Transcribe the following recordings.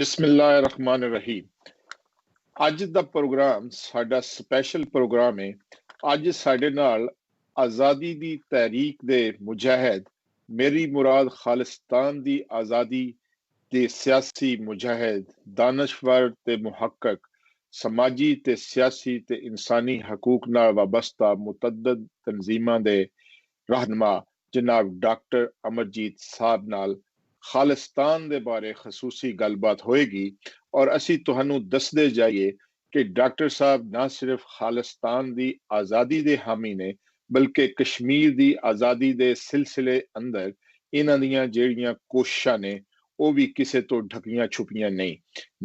बिस्मिल्लाहिर्रहमानिर्रहीम। ਅੱਜ ਦਾ ਪ੍ਰੋਗਰਾਮ ਸਾਡਾ ਸਪੈਸ਼ਲ ਪ੍ਰੋਗਰਾਮ ਹੈ। ਅੱਜ ਸਾਡੇ ਨਾਲ ਆਜ਼ਾਦੀ ਦੀ ਤਹਿਰੀਕ ਦੇ ਮੁਜਾਹਿਦ, ਮੇਰੀ ਮੁਰਾਦ ਖਾਲਿਸਤਾਨ ਦੀ ਆਜ਼ਾਦੀ ਦੇ ਸਿਆਸੀ ਮੁਜਾਹਿਦ, ਦਾਨਸ਼ਵਰ ਤੇ ਮੁਹੱਕਕ, ਸਮਾਜੀ ਤੇ ਸਿਆਸੀ ਤੇ ਇਨਸਾਨੀ ਹਕੂਕ ਨਾਲ ਵਾਬਸਤਾ ਮੁਤੱਦਦ ਤਨਜ਼ੀਮਾਂ ਦੇ ਰਹਿਨੁਮਾ ਜਨਾਬ ਡਾਕਟਰ ਅਮਰਜੀਤ ਸਾਹਿਬ ਨਾਲ ਖਾਲਿਸਤਾਨ ਦੇ ਬਾਰੇ ਖਸੂਸੀ ਗੱਲਬਾਤ ਹੋਏਗੀ। और असी तुहानू दसदे जाइए कि डॉक्टर साहब ना सिर्फ खालिस्तान दी आज़ादी दे हामी ने, बल्कि कश्मीर दी आज़ादी दे सिलसिले अंदर इन्हां दियां जेड़ियां कोशिशां ने वो भी किसे तो ढकियां छुपियां नहीं।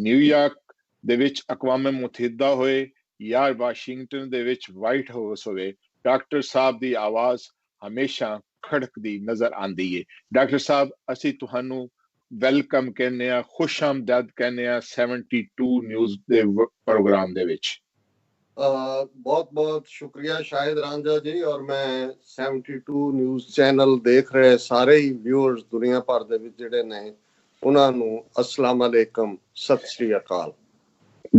न्यूयॉर्क दे विच अक़वाम मुत्तहिदा होए या वाशिंगटन दे विच वाइट हाउस होए, डॉक्टर साहब दी आवाज़ हमेशा खड़कदी नजर आंदी है। डॉक्टर साहब असी तुहानू वेलकम कहने आ, खुश आमदीद कहने आ 72 न्यूज़ दे प्रोग्राम दे विच। बहुत बहुत शुक्रिया शाहिद रांझा जी। और मैं 72 न्यूज़ चैनल देख रहे सारे ही व्यूअर्स दुनिया भर दे विच जिहड़े ने उन्हां नू अस्सलाम अलैकुम, सत श्री अकाल।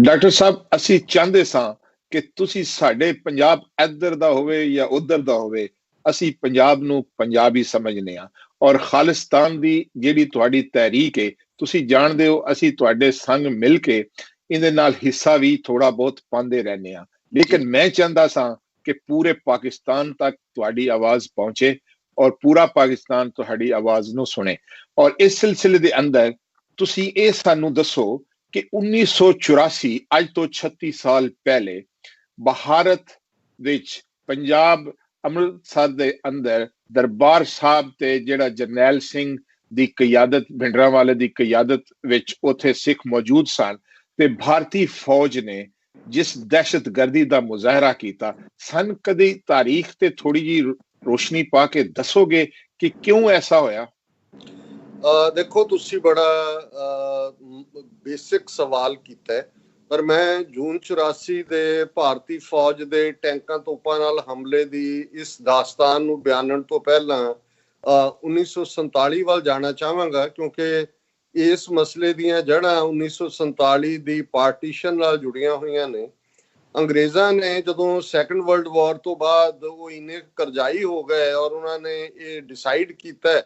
डॉक्टर साहब असी चाहते सां कि तुसी साडे पंजाब इधर दा होवे या उधर दा होवे, असी पंजाब नू पंजाबी समझने आ। और खालिस्तान दी जेड़ी तुहाडी तहरीक है, तुसी जानदे हो असी तुहाडे संग मिल के इहदे नाल हिस्सा भी थोड़ा बहुत पांदे रहने आ। लेकिन मैं चाहता सा कि पूरे पाकिस्तान तक तुहाडी आवाज पहुंचे और पूरा पाकिस्तान तुहाडी आवाज नू सुने। और इस सिलसिले दे अंदर तुसी ये सानू दसो कि 1984 आज तो 36 साल पहले भारत विच पंजाब अमृतसर दे अंदर दरबार साहब ते जेड़ा जरनैल सिंह दी क़यादत, भिंडरांवाले दी क़यादत विच उत्थे सिख मौजूद सन ते भारतीय फौज ने जिस दहशतगर्दी दा मुजाहरा कीता सन, कदी तारीख ते थोड़ी जी रोशनी पा के दसोगे कि क्यों ऐसा होया? देखो तुसी बड़ा बेसिक सवाल कीता है, पर मैं जून 84 ਦੇ ਭਾਰਤੀ ਫੌਜ ਦੇ ਟੈਂਕਾਂ ਤੋਪਾਂ ਨਾਲ ਹਮਲੇ ਦੀ ਇਸ ਦਾਸਤਾਨ ਨੂੰ ਬਿਆਨਣ ਤੋਂ ਪਹਿਲਾਂ 1947 ਵੱਲ ਜਾਣਾ ਚਾਹਾਂਗਾ, ਕਿਉਂਕਿ ਇਸ ਮਸਲੇ ਦੀਆਂ ਜੜ੍ਹਾਂ 1947 ਦੀ ਪਾਰਟੀਸ਼ਨ ਨਾਲ ਜੁੜੀਆਂ ਹੋਈਆਂ ਨੇ। ਅੰਗਰੇਜ਼ਾਂ ਨੇ ਜਦੋਂ ਸੈਕੰਡ ਵਰਲਡ ਵਾਰ ਤੋਂ ਬਾਅਦ ਉਹ ਇੰਨੇ ਕਰਜ਼ਾਈ ਹੋ ਗਏ ਔਰ ਉਹਨਾਂ ਨੇ ਇਹ ਡਿਸਾਈਡ ਕੀਤਾ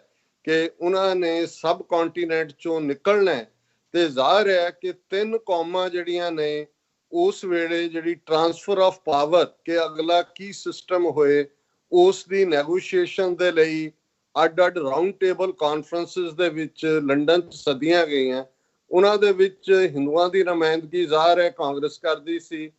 ਕਿ ਉਹਨਾਂ ਨੇ ਸਬ ਕੰਟੀਨੈਂਟ ਚੋਂ ਨਿਕਲਣਾ ਹੈ, ਤੇ ਜ਼ਾਹਰ ਹੈ ਕਿ ਤਿੰਨ ਕੌਮਾਂ ਜਿਹੜੀਆਂ ਨੇ ਉਸ ਵੇਲੇ ਜਿਹੜੀ ਟ੍ਰਾਂਸਫਰ ਆਫ ਪਾਵਰ ਕਿ ਅਗਲਾ ਕੀ ਸਿਸਟਮ ਹੋਏ ਉਸ ਦੀ ਨੈਗੋਸ਼ੀਏਸ਼ਨ ਦੇ ਲਈ ਅੱਡ-ਅੱਡ ਰਾਊਂਡ ਟੇਬਲ ਕਾਨਫਰੰਸਿਸ ਦੇ ਵਿੱਚ ਲੰਡਨ 'ਚ ਸੱਦੀਆਂ ਗਈਆਂ। ਉਹਨਾਂ ਦੇ ਵਿੱਚ ਹਿੰਦੂਆਂ ਦੀ ਨੁਮਾਇੰਦਗੀ ਜ਼ਾਹਰ ਹੈ ਕਾਂਗਰਸ ਕਰਦੀ ਸੀ,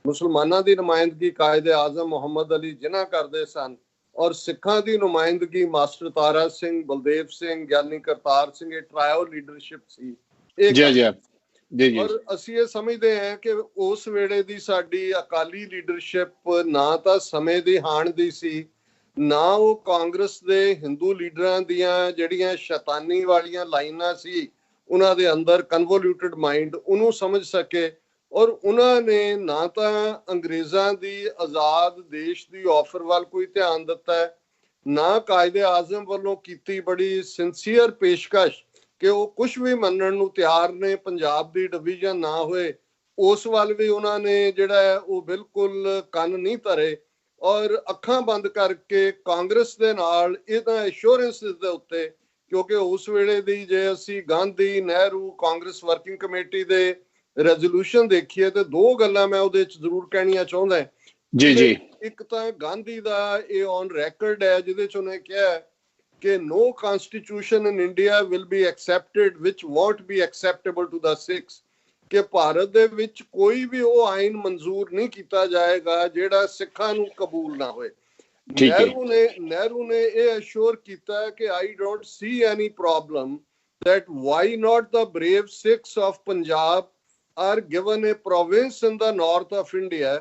ਮੁਸਲਮਾਨਾਂ ਦੀ ਨੁਮਾਇੰਦਗੀ ਕਾਇਦੇ ਆਜ਼ਮ ਮੁਹੰਮਦ ਅਲੀ ਜਿਨਾਹ ਕਰਦੇ ਸਨ, ਔਰ ਸਿੱਖਾਂ ਦੀ ਨੁਮਾਇੰਦਗੀ ਮਾਸਟਰ ਤਾਰਾ ਸਿੰਘ, ਬਲਦੇਵ ਸਿੰਘ, ਗਿਆਨੀ ਕਰਤਾਰ ਸਿੰਘ, ਇਹ ਟਰਾਇਓ ਲੀਡਰਸ਼ਿਪ ਸੀ। ਔਰ ਅਸੀਂ ਇਹ ਸਮਝਦੇ ਹਾਂ ਕਿ ਉਸ ਵੇਲੇ ਦੀ ਸਾਡੀ ਅਕਾਲੀ ਲੀਡਰਸ਼ਿਪ ਨਾ ਤਾਂ ਸਮੇਂ ਦੀ ਹਾਣ ਦੀ ਸੀ, ਨਾ ਉਹ ਕਾਂਗਰਸ ਦੇ ਹਿੰਦੂ ਲੀਡਰਾਂ ਦੀਆਂ ਜਿਹੜੀਆਂ ਸ਼ੈਤਾਨੀ ਵਾਲੀਆਂ ਲਾਈਨਾਂ ਸੀ ਉਹਨਾਂ ਦੇ ਅੰਦਰ ਕਨਵੋਲੂਟਡ ਮਾਈਂਡ ਉਹਨੂੰ ਸਮਝ ਸਕੇ। ਔਰ ਉਹਨਾਂ ਨੇ ਨਾ ਤਾਂ ਅੰਗਰੇਜ਼ਾਂ ਦੀ ਆਜ਼ਾਦ ਦੇਸ਼ ਦੀ ਆਫਰ ਵੱਲ ਕੋਈ ਧਿਆਨ ਦਿੱਤਾ, ਨਾ ਕਾਇਦੇ ਆਜ਼ਮ ਵੱਲੋਂ ਕੀਤੀ ਬੜੀ ਸਿੰਸੀਅਰ ਪੇਸ਼ਕਸ਼ ਕਿ ਉਹ ਕੁਛ ਵੀ ਮੰਨਣ ਨੂੰ ਤਿਆਰ ਨੇ ਪੰਜਾਬ ਦੀ ਡਿਵੀਜ਼ਨ ਨਾ ਹੋਏ, ਉਸ ਵੱਲ ਵੀ ਉਹਨਾਂ ਨੇ ਜਿਹੜਾ ਹੈ ਉਹ ਬਿਲਕੁਲ ਕੰਨ ਨਹੀਂ ਧਰੇ। ਔਰ ਅੱਖਾਂ ਬੰਦ ਕਰਕੇ ਕਾਂਗਰਸ ਦੇ ਨਾਲ ਇਹਨਾਂ ਐਸ਼ੋਰੈਂਸਿਸ ਦੇ ਉੱਤੇ, ਕਿਉਂਕਿ ਉਸ ਵੇਲੇ ਦੀ ਜੇ ਅਸੀਂ ਗਾਂਧੀ, ਨਹਿਰੂ, ਕਾਂਗਰਸ ਵਰਕਿੰਗ ਕਮੇਟੀ ਦੇ ਰੈਜ਼ੋਲੂਸ਼ਨ ਦੇਖੀਏ ਤੇ ਦੋ ਗੱਲਾਂ ਮੈਂ ਉਹਦੇ 'ਚ ਜ਼ਰੂਰ ਕਹਿਣੀਆਂ ਚਾਹੁੰਦਾ ਜੀ। ਇੱਕ ਤਾਂ ਗਾਂਧੀ ਦਾ ਇਹ ਔਨ ਰੈਕਰਡ ਹੈ ਜਿਹਦੇ 'ਚ ਉਹਨੇ ਕਿਹਾ ਕਿ no constitution in India will be accepted which won't be acceptable to the Sikhs, ਕਿ ਭਾਰਤ ਦੇ ਵਿੱਚ ਕੋਈ ਵੀ ਉਹ ਆਇਨ ਮਨਜ਼ੂਰ ਨਹੀਂ ਕੀਤਾ ਜਾਏਗਾ ਜਿਹੜਾ ਸਿੱਖਾਂ ਨੂੰ ਕਬੂਲ ਨਾ ਹੋਏ। ਨਹਿਰੂ ਨੇ ਇਹ ਅਸ਼ੋਰ ਕੀਤਾ ਕਿ I don't see any problem that why not the brave Sikhs of Punjab are given a province in the north of India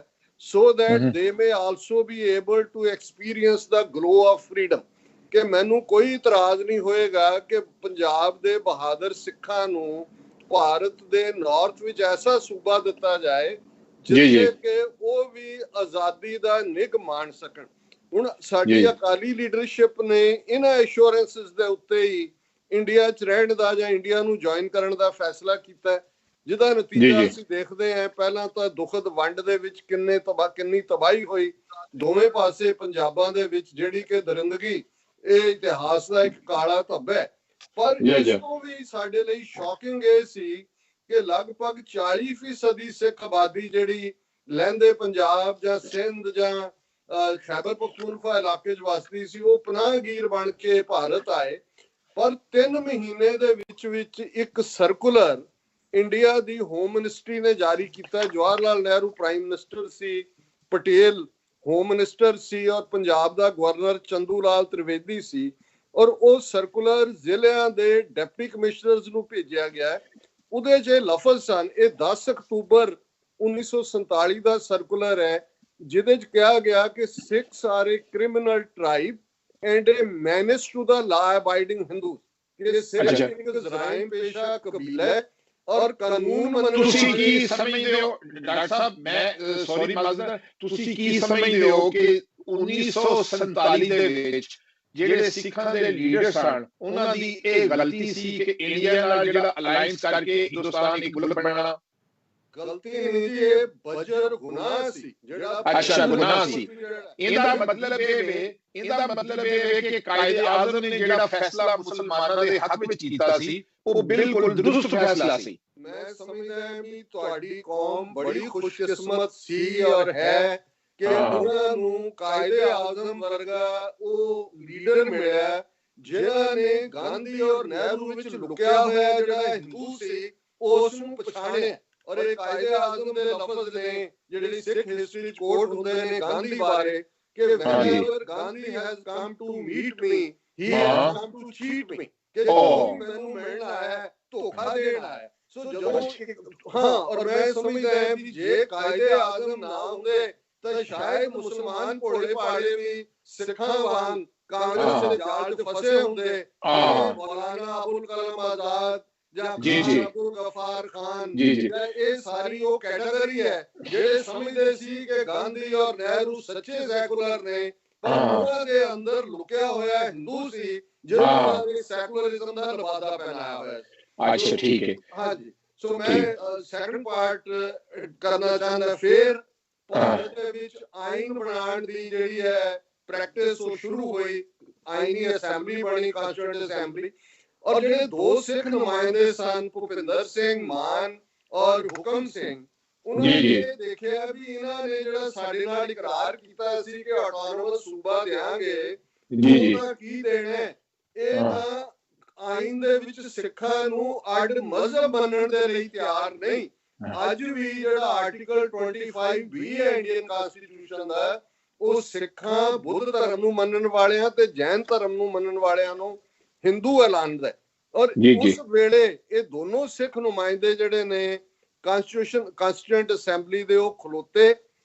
so that they may also be able to experience the glow of freedom। ਕਿ ਮੈਨੂੰ ਕੋਈ ਇਤਰਾਜ਼ ਨਹੀਂ ਹੋਏਗਾ ਕਿ ਪੰਜਾਬ ਦੇ ਬਹਾਦਰ ਸਿੱਖਾਂ ਨੂੰ ਭਾਰਤ ਦੇ ਨਾਰਥ ਵਿੱਚ ਐਸਾ ਸੂਬਾ ਦਿੱਤਾ ਜਾਏ ਜਿੱਥੇ ਕਿ ਉਹ ਵੀ ਆਜ਼ਾਦੀ ਦਾ ਨਿੱਘ ਮਾਣ ਸਕਣ। ਹੁਣ ਸਾਡੀ ਅਕਾਲੀ ਲੀਡਰਸ਼ਿਪ ਨੇ ਇਹਨਾਂ ਐਸ਼ੋਰੈਂਸਿਸ ਦੇ ਉੱਤੇ ਹੀ ਇੰਡੀਆ 'ਚ ਰਹਿਣ ਦਾ ਜਾਂ ਇੰਡੀਆ ਨੂੰ ਜੁਆਇਨ ਕਰਨ ਦਾ ਫੈਸਲਾ ਕੀਤਾ, ਜਿਹਦਾ ਨਤੀਜਾ ਅਸੀਂ ਦੇਖਦੇ ਹਾਂ। ਪਹਿਲਾਂ ਤਾਂ ਦੁਖਦ ਵੰਡ ਦੇ ਵਿੱਚ ਕਿੰਨੀ ਤਬਾਹੀ ਹੋਈ ਦੋਵੇਂ ਪਾਸੇ ਪੰਜਾਬਾਂ ਦੇ ਵਿੱਚ, ਜਿਹੜੀ ਕਿ ਦਰਿੰਦਗੀ ਇਹ ਇਤਿਹਾਸ ਦਾ ਇੱਕ ਕਾਲਾ ਧੱਬਾ ਹੈ। ਪਰ ਇਸ ਤੋਂ ਵੀ ਸਾਡੇ ਲਈ ਸ਼ੌਕਿੰਗ ਇਹ ਸੀ ਕਿ ਲਗਭਗ 40% ਸਿੱਖ ਆਬਾਦੀ ਜਿਹੜੀ ਲਹਿੰਦੇ ਪੰਜਾਬ ਜਾਂ ਸਿੰਧ ਜਾਂ ਖੈਬਰ ਪਖਤੂਨਖਵਾ ਇਲਾਕੇ 'ਚ ਵਸਦੀ ਸੀ, ਉਹ ਪਨਾਹਗੀਰ ਬਣ ਕੇ ਭਾਰਤ ਆਏ। ਪਰ 3 ਮਹੀਨੇ ਦੇ ਵਿੱਚ ਇੱਕ ਸਰਕੂਲਰ ਇੰਡੀਆ ਦੀ ਹੋਮ ਮਿਨਿਸਟਰੀ ਨੇ ਜਾਰੀ ਕੀਤਾ। ਜਵਾਹਰ ਲਾਲ ਨਹਿਰੂ ਪ੍ਰਾਈਮ ਮਿਨਿਸਟਰ ਸੀ, ਪਟੇਲ ਹੋਮ ਮਿਨਿਸਟਰ ਸੀ ਔਰ ਪੰਜਾਬ ਦਾ ਗਵਰਨਰ ਚੰਦੂ ਲਾਲ ਤ੍ਰਿਵੇਦੀ ਸੀ। ਔਰ ਉਹ ਸਰਕੂਲਰ ਜ਼ਿਲ੍ਹਿਆਂ ਦੇ ਡਿਪਟੀ ਕਮਿਸ਼ਨਰਸ ਨੂੰ ਭੇਜਿਆ ਗਿਆ। ਉਹਦੇ 'ਚ ਲਫ਼ਜ਼ ਸਨ, ਇਹ 10 ਅਕਤੂਬਰ 1947 ਦਾ ਸਰਕੂਲਰ ਹੈ, ਜਿਹਦੇ 'ਚ ਕਿਹਾ ਗਿਆ ਕਿ Sikhs are a criminal tribe and a menace to the law abiding Hindu. ਕਿ ਸਿੱਖ ਇੱਕ ਜਰਾਇਮ ਪੇਸ਼ਾ ਕਬੀਲਾ ਹੈ ਔਰ ਕਾਨੂੰਨ ਮੰਨਣ। ਤੁਸੀਂ ਕੀ ਸਮਝਦੇ ਹੋ ਡਾਕਟਰ ਸਾਹਿਬ, ਮੈਂ ਸੌਰੀ ਮਾਜ਼ਰ, ਤੁਸੀਂ ਕੀ ਸਮਝਦੇ ਹੋ ਕਿ 1947 ਦੇ ਵਿੱਚ ਜਿਹੜੇ ਸਿੱਖਾਂ ਦੇ ਲੀਡਰ ਸਨ ਉਹਨਾਂ ਦੀ ਇਹ ਗਲਤੀ ਸੀ ਕਿ ਇੰਡੀਆ ਨਾਲ ਜਿਹੜਾ ਅਲਾਈਅੰਸ ਕਰਕੇ ਹਿੰਦੁਸਤਾਨ ਇੱਕ ਮੁਲਕ ਬਣਾਉਣਾ? ਗਲਤੀ ਨਹੀਂ ਜੀ, ਇਹ ਬਜਰ ਗੁਨਾਹ ਸੀ ਜਿਹੜਾ। ਅੱਛਾ, ਗੁਨਾਹ ਸੀ। ਇਹਦਾ ਮਤਲਬ ਇਹ ਹੈ ਕਿ ਕਾਇਦੇ ਆਜ਼ਮ ਨੇ ਜਿਹੜਾ ਫੈਸਲਾ ਮੁਸਲਮਾਨਾਂ ਦੇ ਹੱਕ ਵਿੱਚ ਕੀਤਾ ਸੀ ਉਹ ਬਿਲਕੁਲ ਦਰੁਸਤ ਫੈਸਲਾ ਸੀ। ਮੈਂ ਸਮਝਦਾ ਹਾਂ ਕਿ ਤੁਹਾਡੀ ਕੌਮ ਬੜੀ ਖੁਸ਼ਕਿਸਮਤ ਸੀ ਔਰ ਹੈ ਕਿ ਉਹਨਾਂ ਨੂੰ ਕਾਇਦੇ ਆਜ਼ਮ ਵਰਗਾ ਉਹ ਲੀਡਰ ਮਿਲਿਆ ਜਿਨ੍ਹਾਂ ਨੇ ਗਾਂਧੀ ਔਰ ਨਹਿਰੂ ਵਿੱਚ ਲੁਕਿਆ ਹੋਇਆ ਜਿਹੜਾ ਹਿੰਦੂ ਸੀ ਉਸ ਨੂੰ ਪਛਾਣਿਆ। ਔਰ ਇਹ ਕਾਇਦੇ ਆਜ਼ਮ ਦੇ ਲਫ਼ਜ਼ ਨੇ ਜਿਹੜੇ ਸਿੱਖ ਹਿਸਟਰੀ ਕੋਟ ਹੁੰਦੇ ਨੇ ਗਾਂਧੀ ਬਾਰੇ ਕਿ whenever Gandhi has come to meet me, he has come to cheat me, ਕਿ ਮੈਨੂੰ ਮਿਲਣ ਆਇਆ, ਧੋਖਾ ਦੇਣ ਆਇਆ। ਸੋ ਜਦੋਂ ਔਰ ਮੈਂ ਸਮਝਦਾ ਹਾਂ ਕਿ ਜੇ ਕਾਇਦੇ ਆਜ਼ਮ ਨਾ ਹੁੰਦੇ ਤਾਂ ਸ਼ਾਇਦ ਮੁਸਲਮਾਨ ਭੋਲੇ ਭਾਲੇ ਵੀ ਸਿੱਖਾਂ ਵਾਂਗ ਕਾਂਗਰਸ ਦੇ ਜਾਲ 'ਚ ਫਸੇ ਹੁੰਦੇ। ਮੌਲਾਨਾ ਅਬੁਲ ਕਲਾਮ ਆਜ਼ਾਦ ਜਾਂ ਅਬਦੁਲ ਗਫਾਰ ਖਾਨ, ਇਹ ਸਾਰੀ ਉਹ ਕੈਟਾਗਰੀ ਹੈ ਜਿਹੜੇ ਸਮਝਦੇ ਸੀ ਕਿ ਗਾਂਧੀ ਔਰ ਨਹਿਰੂ ਸੱਚੇ ਸੈਕੂਲਰ ਨੇ, ਪਰ ਉਹਨਾਂ ਦੇ ਅੰਦਰ ਲੁਕਿਆ ਹੋਇਆ ਹਿੰਦੂ ਸੀ ਜਿਹਨਾਂ ਨੇ ਸੈਕੂਲਰਿਜ਼ਮ ਦਾ ਲਬਾਦਾ ਪਹਿਨਾਇਆ ਹੋਇਆ। ਅੱਛਾ, ਠੀਕ ਹੈ। ਹਾਂਜੀ, ਸੋ ਮੈਂ ਸੈਕੰਡ ਪਾਰਟ ਕਰਨਾ ਚਾਹੁੰਦਾ। ਫਿਰ ਭਾਰਤ ਦੇ ਵਿੱਚ ਆਈਨ ਬਣਾਉਣ ਦੀ ਜਿਹੜੀ ਹੈ ਪ੍ਰੈਕਟਿਸ ਉਹ ਸ਼ੁਰੂ ਹੋਈ। ਆਈਨੀ ਅਸੈਂਬਲੀ ਬਣੀ, ਕਾਂਸਟੀਟਿਊਐਂਟ ਅਸੈਂਬਲੀ। ਔਰ ਜਿਹੜੇ 2 ਸਿੱਖ ਨੁਮਾਇੰਦੇ ਸਨ, ਭੁਪਿੰਦਰ ਸਿੰਘ ਮਾਨ ਔਰ ਹੁਕਮ ਸਿੰਘ, ਉਹਨਾਂ ਨੇ ਇਹ ਦੇਖਿਆ ਵੀ ਇਹਨਾਂ ਨੇ ਜਿਹੜਾ ਸਾਡੇ ਨਾਲ ਇਕਰਾਰ ਕੀਤਾ ਸੀ ਕਿ ਆਟੋਨੋਮਸ ਸੂਬਾ ਦੇਾਂਗੇ, ਉਹਦਾ ਕੀ ਦੇਣਾ? ਇਹ ਤਾਂ ਆਈਨ ਦੇ ਵਿੱਚ ਸਿੱਖਾਂ ਨੂੰ ਅੱਡ ਮਜ਼ਹਬ ਮੰਨਣ ਦੇ ਲਈ ਤਿਆਰ ਨਹੀਂ। ਅੱਜ ਵੀ ਜਿਹੜਾ ਆਰਟੀਕਲ 25B ਹੈ ਇੰਡੀਅਨ ਕਨਸਟੀਟਿਊਸ਼ਨ ਦਾ, ਉਹ ਸਿੱਖਾਂ, ਬੁੱਧ ਧਰਮ ਨੂੰ ਮੰਨਣ ਵਾਲਿਆਂ ਤੇ ਜੈਨ ਧਰਮ ਨੂੰ ਮੰਨਣ ਵਾਲਿਆਂ ਨੂੰ ਹਿੰਦੂ ਐਲਾਨਦਾ। ਔਰ ਉਸ ਵੇਲੇ ਇਹ ਦੋਨੋਂ ਸਿੱਖ ਨੁਮਾਇੰਦੇ ਜਿਹੜੇ ਨੇ ਕਾਂਸਟੀਟਿਊਐਂਟ ਅਸੈਂਬਲੀ ਦੇ, ਉਹ ਖਲੋਤੇ।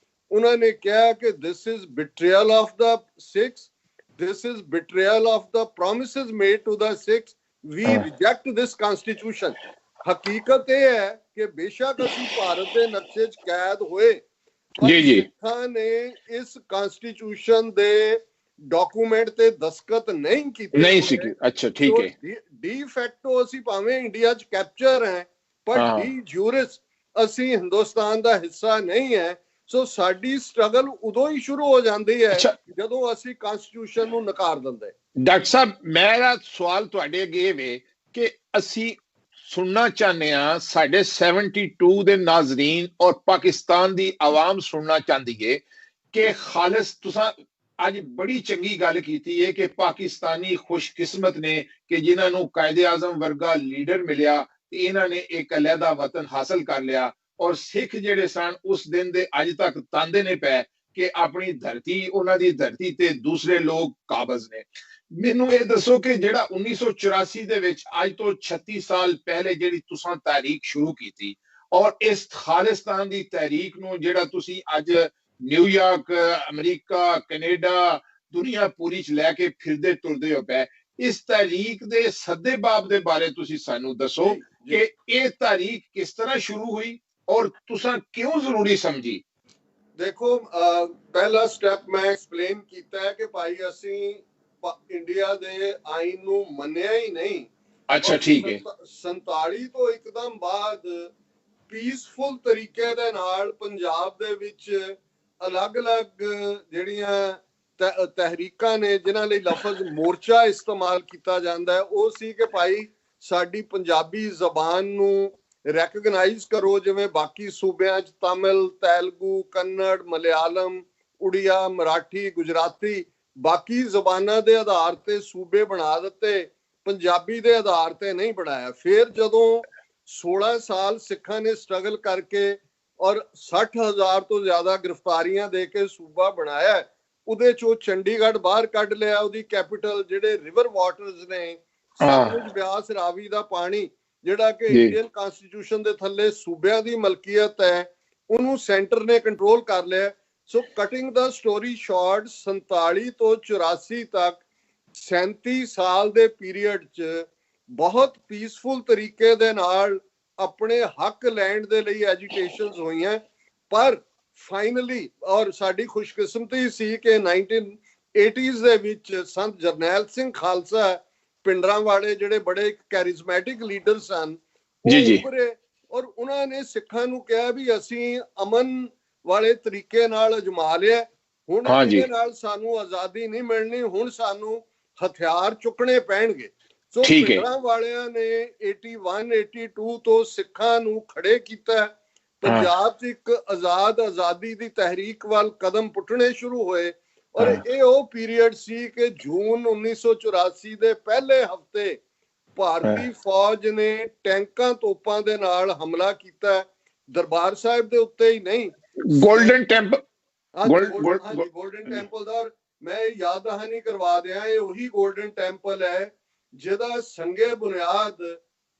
ਉਹਨਾਂ ਨੇ ਕਿਹਾ ਕਿ this is betrayal of the Sikhs, this is betrayal of the promises made to the Sikhs, we reject this constitution. ਹਕੀਕਤ ਇਹ ਹੈ ਕਿ ਬੇਸ਼ੱਕ ਅਸੀਂ ਭਾਰਤ ਦੇ ਨਕਸ਼ੇ 'ਚ ਕੈਦ ਹੋਏ, ਸਿੱਖਾਂ ਨੇ ਇਸ ਕਨਸਟੀਟਿਊਸ਼ਨ ਦੇ ਡਾਕੂਮੈਂਟ ਤੇ ਦਸਤਖਤ ਨਹੀਂ ਕੀਤੇ। ਅੱਛਾ, ਠੀਕ ਹੈ। ਡੀ ਫੈਕਟੋ ਅਸੀਂ ਭਾਵੇਂ ਇੰਡੀਆ 'ਚ ਕੈਪਚਰ ਹੈ, ਪਰ ਡੀ ਜੂਰਿਸ ਅਸੀਂ ਹਿੰਦੁਸਤਾਨ ਦਾ ਹਿੱਸਾ ਨਹੀਂ ਹੈ। ਸੋ ਸਾਡੀ ਸਟਰਗਲ ਉਦੋਂ ਹੀ ਸ਼ੁਰੂ ਹੋ ਜਾਂਦੀ ਹੈ ਜਦੋਂ ਅਸੀਂ ਕਨਸਟੀਟਿਊਸ਼ਨ ਨੂੰ ਨਕਾਰ ਦਿੰਦੇ। ਡਾਕਟਰ ਸਾਹਿਬ, ਮੇਰਾ ਸਵਾਲ ਤੁਹਾਡੇ ਅੱਗੇ ਵੇ ਕਿ ਅਸੀਂ ਸੁਣਨਾ ਚਾਹੁੰਦੇ ਹਾਂ, ਸਾਡੇ 72 ਦੇ ਨਾਜ਼ਰੀਨ ਔਰ ਪਾਕਿਸਤਾਨ ਦੀ ਆਵਾਮ ਸੁਣਨਾ ਚਾਹੁੰਦੀ ਹੈ ਕਿ ਖਾਲਿਸ ਤੁਸੀਂ ਅੱਜ ਬੜੀ ਚੰਗੀ ਗੱਲ ਕੀਤੀ ਹੈ ਕਿ ਪਾਕਿਸਤਾਨੀ ਖੁਸ਼ਕਿਸਮਤ ਨੇ ਕਿ ਜਿਨ੍ਹਾਂ ਨੂੰ ਕਾਇਦੇ ਆਜ਼ਮ ਵਰਗਾ ਲੀਡਰ ਮਿਲਿਆ ਤੇ ਇਹਨਾਂ ਨੇ ਇੱਕ ਅਲੱਗਾ ਵਤਨ ਹਾਸਲ ਕਰ ਲਿਆ। ਔਰ ਸਿੱਖ ਜਿਹੜੇ ਸਨ ਉਸ ਦਿਨ ਦੇ ਅੱਜ ਤੱਕ ਤਾਂਦੇ ਨੇ ਪਏ ਕਿ ਆਪਣੀ ਧਰਤੀ, ਉਹਨਾਂ ਦੀ ਧਰਤੀ ਤੇ ਦੂਸਰੇ ਲੋਕ ਕਾਬਜ਼ ਨੇ। ਮੈਨੂੰ ਇਹ ਦੱਸੋ ਕਿ ਜਿਹੜਾ 1984 ਦੇ ਵਿੱਚ ਅੱਜ ਤੋਂ 36 ਸਾਲ ਪਹਿਲੇ ਜਿਹੜੀ ਤੁਸੀਂ ਤਹਿਰੀਕ ਸ਼ੁਰੂ ਕੀਤੀ ਔਰ ਇਸ ਖਾਲਿਸਤਾਨ ਦੀ ਤਹਿਰੀਕ ਨੂੰ ਜਿਹੜਾ ਤੁਸੀਂ ਅੱਜ ਨਿਊਯਾਰਕ, ਅਮਰੀਕਾ, ਕੈਨੇਡਾ, ਦੁਨੀਆ ਪੂਰੀ 'ਚ ਲੈ ਕੇ ਫਿਰਦੇ ਤੁਰਦੇ ਹੋ ਪਏ, ਇਸ ਤਹਿਰੀਕ ਦੇ ਸੱਦੇ-ਬਾਬ ਦੇ ਬਾਰੇ ਤੁਸੀਂ ਸਾਨੂੰ ਦੱਸੋ ਕਿ ਇਹ ਤਹਿਰੀਕ ਕਿਸ ਤਰ੍ਹਾਂ ਸ਼ੁਰੂ ਹੋਈ ਔਰ ਤੁਸੀਂ ਕਿਉਂ ਜ਼ਰੂਰੀ ਸਮਝੀ? ਦੇਖੋ, ਪਹਿਲਾ ਸਟੈਪ ਮੈਂ ਐਕਸਪਲੇਨ ਕੀਤਾ ਹੈ ਕਿ ਭਾਈ ਅਸੀਂ ਇੰਡੀਆ ਦੇ ਆਈਨ ਨੂੰ ਮੰਨਿਆ ਹੀ ਨਹੀਂ। ਅੱਛਾ ਠੀਕ ਹੈ। 47 ਤੋਂ ਇੱਕਦਮ ਬਾਅਦ ਪੀਸਫੁਲ ਤਰੀਕੇ ਦੇ ਨਾਲ ਪੰਜਾਬ ਦੇ ਵਿੱਚ ਅਲੱਗ-ਅਲੱਗ ਜਿਹੜੀਆਂ ਤਹਿਰੀਕਾਂ ਨੇ, ਜਿਨ੍ਹਾਂ ਲਈ ਲਫ਼ਜ਼ ਮੋਰਚਾ ਇਸਤੇਮਾਲ ਕੀਤਾ ਜਾਂਦਾ ਹੈ, ਉਹ ਸੀ ਕਿ ਭਾਈ ਸਾਡੀ ਪੰਜਾਬੀ ਜ਼ਬਾਨ ਨੂੰ ਰੈਕਗਨਾਈਜ਼ ਕਰੋ, ਜਿਵੇਂ ਬਾਕੀ ਸੂਬਿਆਂ 'ਚ ਤਮਿਲ, ਤੇਲਗੂ, ਕੰਨੜ, ਮਲਿਆਲਮ, ਉੜੀਆ, ਮਰਾਠੀ, ਗੁਜਰਾਤੀ, ਬਾਕੀ ਜ਼ਬਾਨਾਂ ਦੇ ਆਧਾਰ ਤੇ ਸੂਬੇ ਬਣਾ ਦਿੱਤੇ, ਪੰਜਾਬੀ ਦੇ ਆਧਾਰ ਤੇ ਨਹੀਂ ਬਣਾਇਆ। ਫਿਰ ਜਦੋਂ 16 ਸਾਲ ਸਿੱਖਾਂ ਨੇ ਸਟਰਗਲ ਕਰਕੇ ਔਰ 60,000 ਤੋਂ ਜ਼ਿਆਦਾ ਗ੍ਰਿਫਤਾਰੀਆਂ ਦੇ ਕੇ ਸੂਬਾ ਬਣਾਇਆ, ਉਹਦੇ ਚੋਂ ਚੰਡੀਗੜ੍ਹ ਬਾਹਰ ਕੱਢ ਲਿਆ, ਉਹਦੀ ਕੈਪੀਟਲ ਜਿਹੜੇ ਰਿਵਰ ਵਾਟਰਸ ਨੇ, ਸਤਲੁਜ, ਬਿਆਸ, ਰਾਵੀ ਦਾ ਪਾਣੀ ਜਿਹੜਾ ਕਿ ਇੰਡੀਅਨ ਕਨਸਟੀਟਿਊਸ਼ਨ ਦੇ ਥੱਲੇ ਸੂਬਿਆਂ ਦੀ ਮਲਕੀਅਤ ਹੈ, ਉਹਨੂੰ ਸੈਂਟਰ ਨੇ ਕੰਟਰੋਲ ਕਰ ਲਿਆ। ਸੋ ਕਟਿੰਗ ਦਾ ਸਟੋਰੀ ਸ਼ਾਰਟ, 47 ਤੋਂ 84 ਤੱਕ 37 ਸਾਲ ਦੇ ਪੀਰੀਅਡ 'ਚ ਬਹੁਤ ਪੀਸਫੁਲ ਤਰੀਕੇ ਦੇ ਨਾਲ ਆਪਣੇ ਹੱਕ ਲੈਣ ਦੇ ਲਈ ਐਜੀਟੇਸ਼ਨਸ ਹੋਈਆਂ। ਪਰ ਫਾਈਨਲੀ, ਔਰ ਸਾਡੀ ਖੁਸ਼ਕਿਸਮਤੀ ਸੀ ਕਿ 1980s ਦੇ ਵਿੱਚ ਸੰਤ ਜਰਨੈਲ ਸਿੰਘ ਖਾਲਸਾ ਪਿੰਡਰਾਂਵਾਲੇ, ਜਿਹੜੇ ਬੜੇ ਕੈਰਿਜ਼ਮੈਟਿਕ ਲੀਡਰ ਸਨ, ਉਹ ਉੱਭਰੇ ਔਰ ਉਹਨਾਂ ਨੇ ਸਿੱਖਾਂ ਨੂੰ ਕਿਹਾ ਵੀ ਅਸੀਂ ਅਮਨ ਵਾਲੇ ਤਰੀਕੇ ਨਾਲ ਅਜਮਾ ਲਿਆ, ਹੁਣ ਇਹਦੇ ਨਾਲ ਸਾਨੂੰ ਆਜ਼ਾਦੀ ਨਹੀਂ ਮਿਲਣੀ, ਹੁਣ ਸਾਨੂੰ ਹਥਿਆਰ ਚੁੱਕਣੇ ਪੈਣਗੇ। ਸੋ ਪਿੰਡਰਾਂ ਵਾਲਿਆਂ ਨੇ 81, 82 ਤੋਂ ਸਿੱਖਾਂ ਨੂੰ ਖੜੇ ਕੀਤਾ। ਪੰਜਾਬ 'ਚ ਇੱਕ ਆਜ਼ਾਦੀ ਦੀ ਤਹਿਰੀਕ ਵੱਲ ਕਦਮ ਪੁੱਟਣੇ ਸ਼ੁਰੂ ਹੋਏ ਔਰ ਇਹ ਉਹ ਪੀਰੀਅਡ ਸੀ ਕਿ ਜੂਨ 1984 ਦੇ ਪਹਿਲੇ ਹਫਤੇ ਭਾਰਤੀ ਫੌਜ ਨੇ ਟੈਂਕਾਂ ਤੋਪਾਂ ਦੇ ਨਾਲ ਹਮਲਾ ਕੀਤਾ, ਦਰਬਾਰ ਸਾਹਿਬ ਦੇ ਉੱਤੇ ਹੀ ਨਹੀਂ, ਗੋਲਡਨ ਟੈਂਪਲ, ਗੋਲਡਨ ਟੈਂਪਲ ਦਾ। ਮੈਂ ਯਾਦ ਦਹਾਨੀ ਕਰਵਾ ਦਿਆਂ, ਇਹ ਉਹੀ ਗੋਲਡਨ ਟੈਂਪਲ ਹੈ ਜਿਹਦਾ ਸੰਗੇ ਬੁਨਿਆਦ